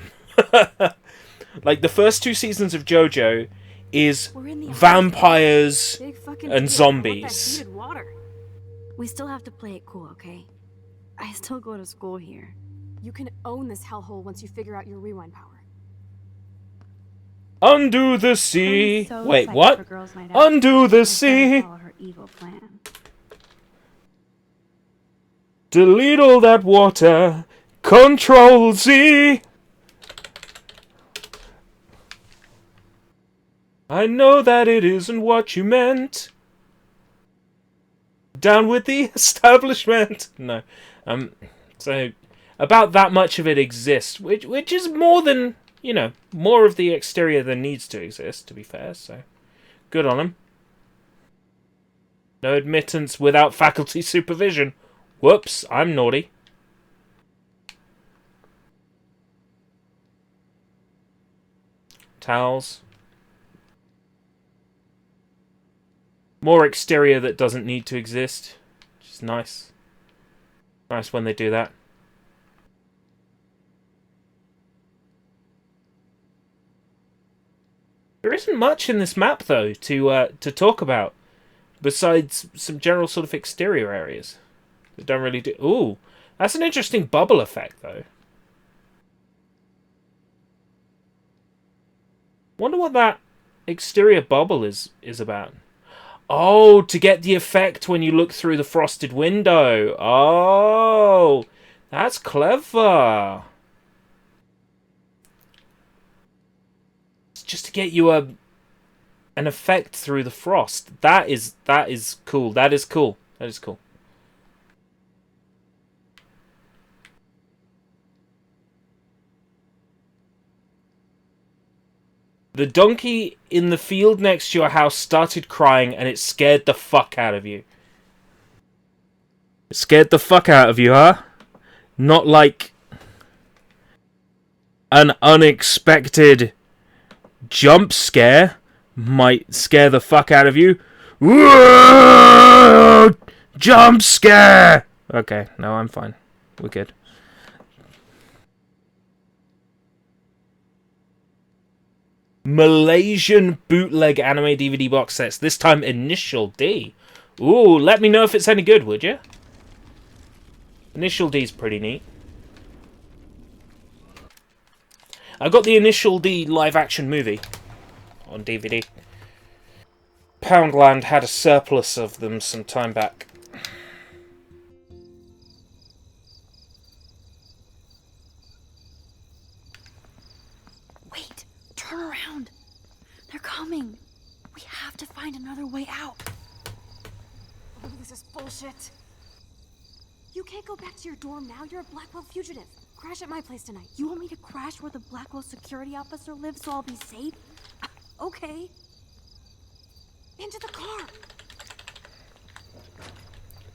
Like, the first 2 seasons of JoJo is vampires and zombies. We still have to play it cool, okay? I still go to school here. You can own this hellhole once you figure out your rewind power. Undo the sea. So wait, what? Undo the sea. Her evil plan. Delete all that water. Control Z. I know that it isn't what you meant. Down with the establishment. No. So about that much of it exists, which is more than, you know, more of the exterior than needs to exist, to be fair, so good on them. No admittance without faculty supervision. Whoops, I'm naughty. Towels. More exterior that doesn't need to exist. Which is nice. Nice when they do that. There isn't much in this map, though, to talk about. Besides some general sort of exterior areas. That don't really do... Ooh, that's an interesting bubble effect, though. Wonder what that exterior bubble is about. Oh, to get the effect when you look through the frosted window. Oh, that's clever. It's just to get you an effect through the frost. That is cool. That is cool. That is cool. The donkey in the field next to your house started crying and it scared the fuck out of you. It scared the fuck out of you, huh? Not like an unexpected jump scare might scare the fuck out of you. Whoa! Jump scare! Okay, no, I'm fine. We're good. Malaysian bootleg anime DVD box sets. This time Initial D. Ooh, let me know if it's any good, would you? Initial D's pretty neat. I got the Initial D live action movie on DVD. Poundland had a surplus of them some time back. Wait, turn around. They're coming. We have to find another way out. Oh, this is bullshit. You can't go back to your dorm now. You're a Blackwell fugitive. Crash at my place tonight. You want me to crash where the Blackwell security officer lives so I'll be safe? Okay. Into the car.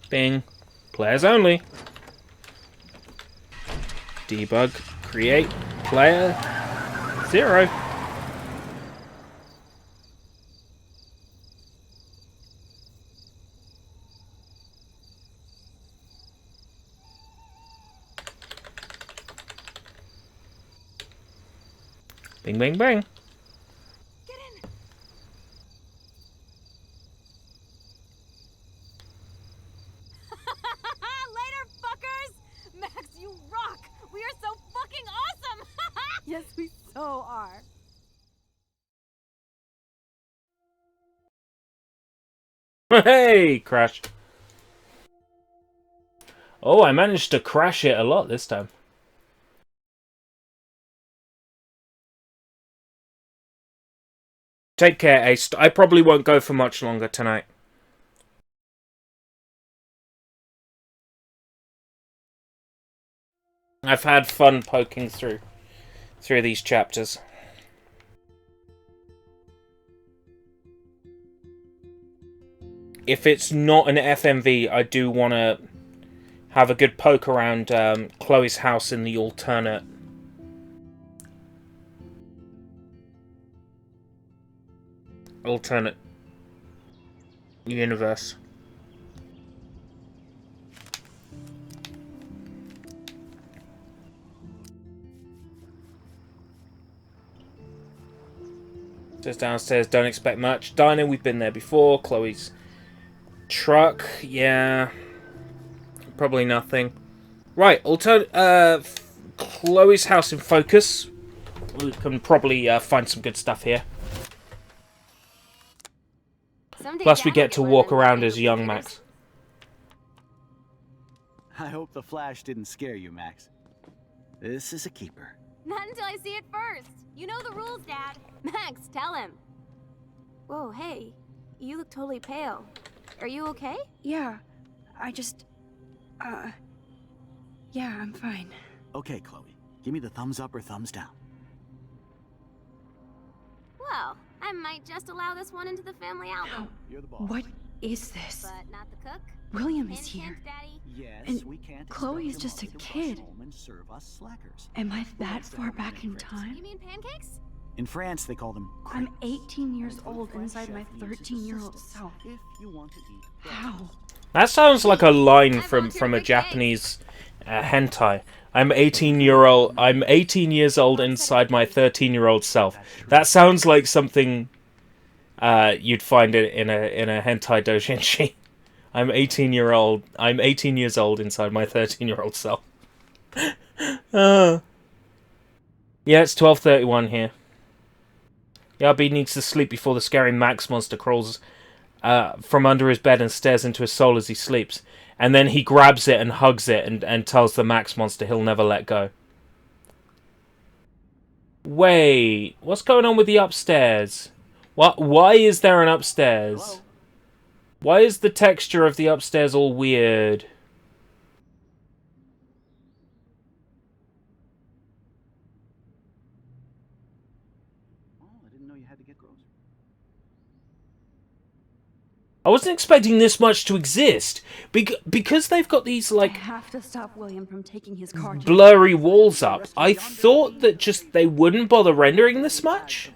Bing. Players only. Debug. Create. Player. 0. Bing, bing, bing. Get in. Later, fuckers! Max, you rock! We are so fucking awesome! Yes, we so are. Hey, crash. Oh, I managed to crash it a lot this time. Take care, Ace. I probably won't go for much longer tonight. I've had fun poking through these chapters. If it's not an FMV, I do want to have a good poke around Chloe's house in the alternate universe. Just downstairs, don't expect much. Diner, we've been there before. Chloe's truck, yeah. Probably nothing. Right, Chloe's house in focus. We can probably find some good stuff here. Plus, we get to walk around as young Max. I hope the flash didn't scare you, Max. This is a keeper. Not until I see it first. You know the rules, Dad. Max, tell him. Whoa, hey. You look totally pale. Are you okay? Yeah, I just... Yeah, I'm fine. Okay, Chloe. Give me the thumbs up or thumbs down. Well, I might just allow this one into the family album. You're the boss. What is this? But not the cook. William is Hint, here. hint, Daddy. Yes, And we can't Chloe is expect just your a mother to kid. rush home and serve us slackers. Am I that Wants to far have back in crepes. time? You mean pancakes? In France, they call them I'm crepes. 18 years And the old French inside my chef uses 13-year-old assistants self. If you want to eat How? That sounds like a line from a Japanese hentai. I'm 18 years old inside my 13-year-old self. That sounds like something you'd find in a hentai doujinshi. I'm 18 years old inside my 13-year-old self. Yeah, it's 12:31 here. Yabi needs to sleep before the scary Max monster crawls from under his bed and stares into his soul as he sleeps. And then he grabs it and hugs it and tells the Max monster he'll never let go. Wait, what's going on with the upstairs? Why is there an upstairs? Hello? Why is the texture of the upstairs all weird? Oh, I didn't know you had to get groceries. I wasn't expecting this much to exist. Because they've got these, I like, have to stop William from taking his car. blurry walls up. I thought that just they wouldn't bother rendering this much.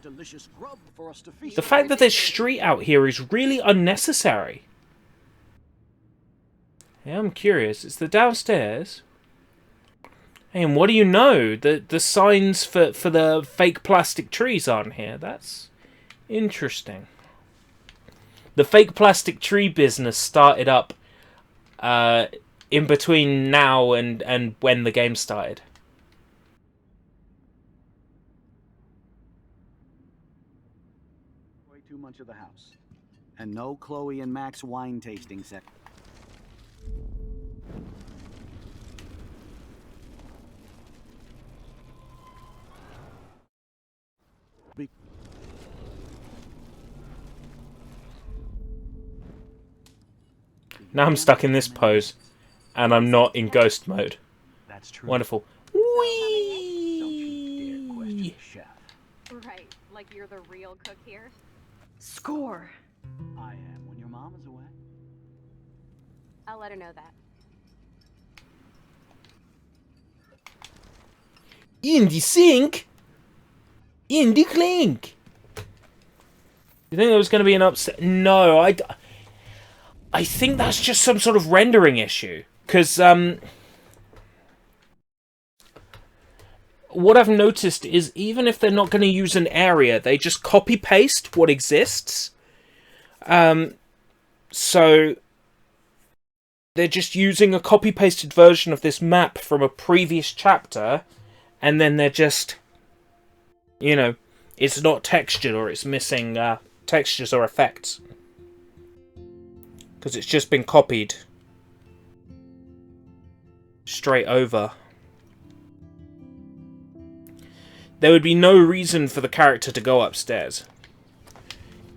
The fact that there's street out here is really unnecessary. Yeah, I'm curious. It's the downstairs. Hey, and what do you know? The signs for the fake plastic trees aren't here. That's interesting. The fake plastic tree business started up in between now and when the game started. Way too much of the house. And no Chloe and Max wine tasting set. Now I'm stuck in this pose, and I'm not in ghost mode. That's true. Wonderful. Whee! Right, like you're the real cook here. Score. I am when your mom is away. I'll let her know that. In the sink? In the clink? You think there was going to be an upset? No, I think that's just some sort of rendering issue. Because, what I've noticed is even if they're not going to use an area, they just copy-paste what exists. So, they're just using a copy-pasted version of this map from a previous chapter, and then they're just, you know, it's not textured or it's missing textures or effects. Because it's just been copied straight over. There would be no reason for the character to go upstairs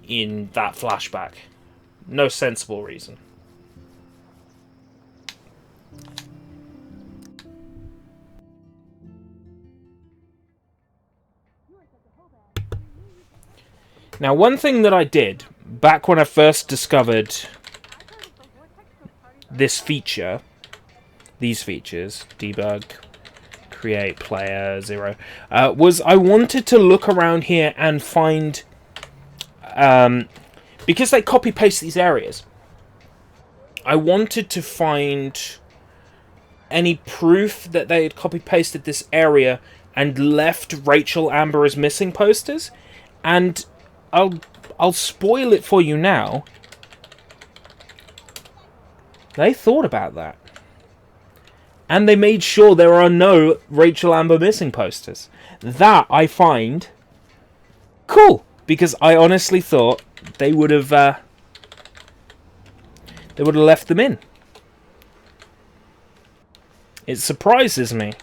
in that flashback. No sensible reason. Now, one thing that I did back when I first discovered this feature, these features, debug, create, player, 0, was I wanted to look around here and find, because they copy-paste these areas, I wanted to find any proof that they had copy-pasted this area and left Rachel Amber as missing posters, and I'll spoil it for you now. They thought about that. And they made sure there are no Rachel Amber missing posters. That I find cool, because I honestly thought they would have left them in. It surprises me.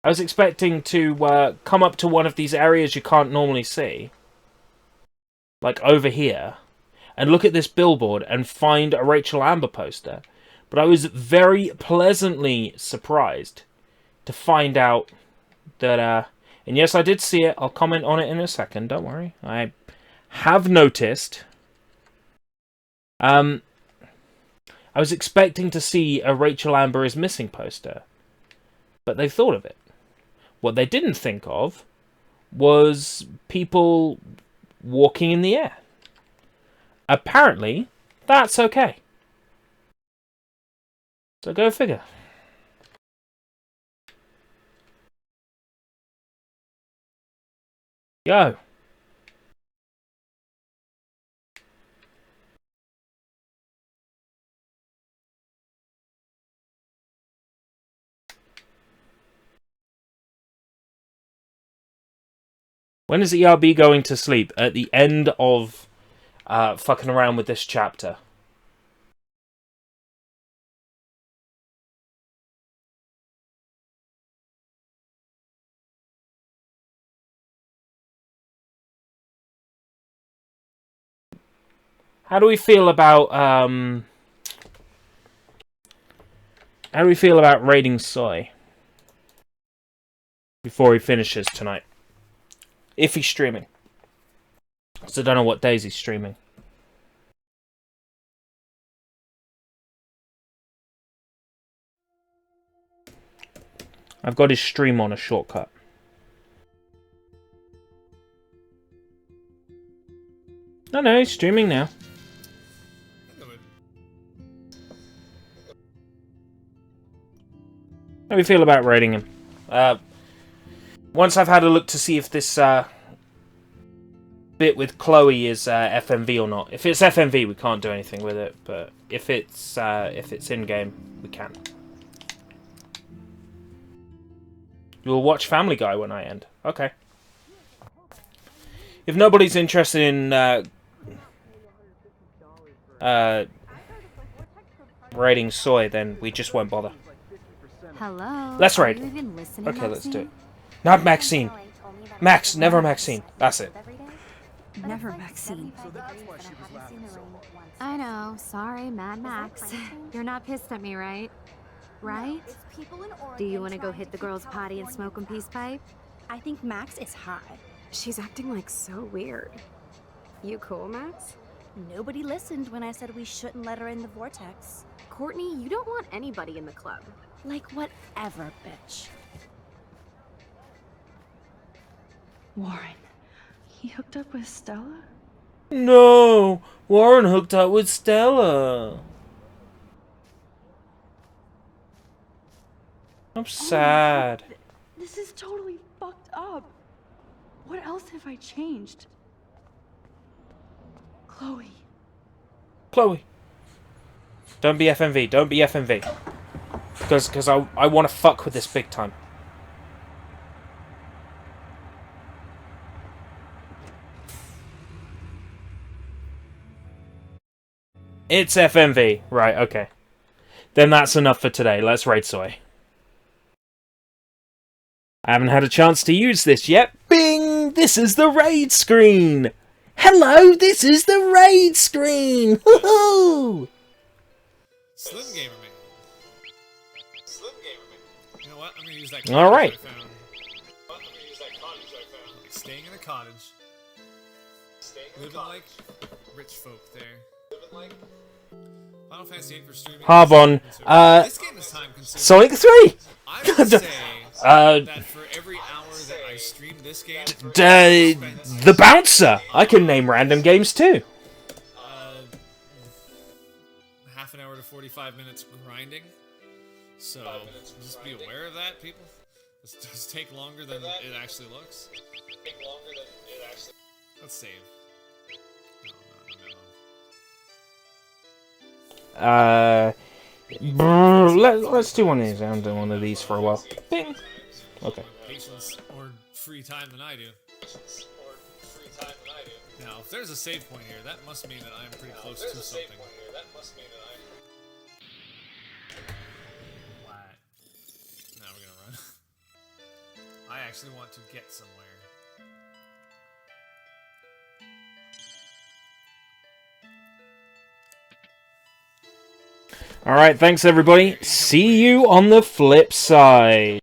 I was expecting to come up to one of these areas you can't normally see. Like over here. and look at this billboard and find a Rachel Amber poster. But I was very pleasantly surprised to find out that, and yes, I did see it. I'll comment on it in a second. Don't worry. I have noticed. I was expecting to see a Rachel Amber is missing poster, but they thought of it. What they didn't think of was people walking in the air. Apparently, that's okay. So go figure. Go. When is ERB going to sleep? At the end of fucking around with this chapter. How do we feel about raiding Soy before he finishes tonight? If he's streaming. So I don't know what days he's streaming. I've got his stream on a shortcut. No, he's streaming now. How do we feel about raiding him? Once I've had a look to see if this bit with Chloe is FMV or not. If it's FMV, we can't do anything with it. But if it's in game, we can. You'll watch Family Guy when I end. Okay. If nobody's interested in raiding Soy, then we just won't bother. Hello. Let's raid. Are you even listening, Okay, let's do it. Maxine? Not Maxine. Max, never Maxine. That's it. Never Maxine. I know. Sorry, Mad Max. You're not pissed at me, right? Right? Do you want to go hit the girls' potty and smoke a peace pipe? I think Max is high. She's acting like so weird. You cool, Max? Nobody listened when I said we shouldn't let her in the vortex. Courtney, you don't want anybody in the club. Like whatever, bitch. Warren, he hooked up with Stella? No! Warren hooked up with Stella. I'm sad. This is totally fucked up. What else have I changed? Chloe. Chloe. Don't be FMV. Don't be FMV. Because I want to fuck with this big time. It's FMV. Right, okay. Then that's enough for today. Let's raid Soy. I haven't had a chance to use this yet. Bing! This is the raid screen! Hello, this is the raid screen! Woohoo! Slim Gamer Man. Slim Gamer Man. You know what? I'm gonna use that cottage Alright. I found. I'm gonna use that cottage I found. Like staying in a cottage. Living like rich folk there. Living like Final Fantasy 8 for streaming. Harbon. This game is time consuming. Sonic 3! I would say that for every hour that I stream this game, The Bouncer! I can name random games too. Half an hour to 45 minutes grinding. So just be aware of that, people. This does take longer than it actually looks. Let's save. Let's do one of these. I haven't done one of these for a while. Bing. Okay. Patience or free time than I do. Now, if there's a save point here, that must mean that I'm pretty close to something. Flat. Now we're gonna run. I actually want to get somewhere. Alright, thanks everybody. See you on the flip side.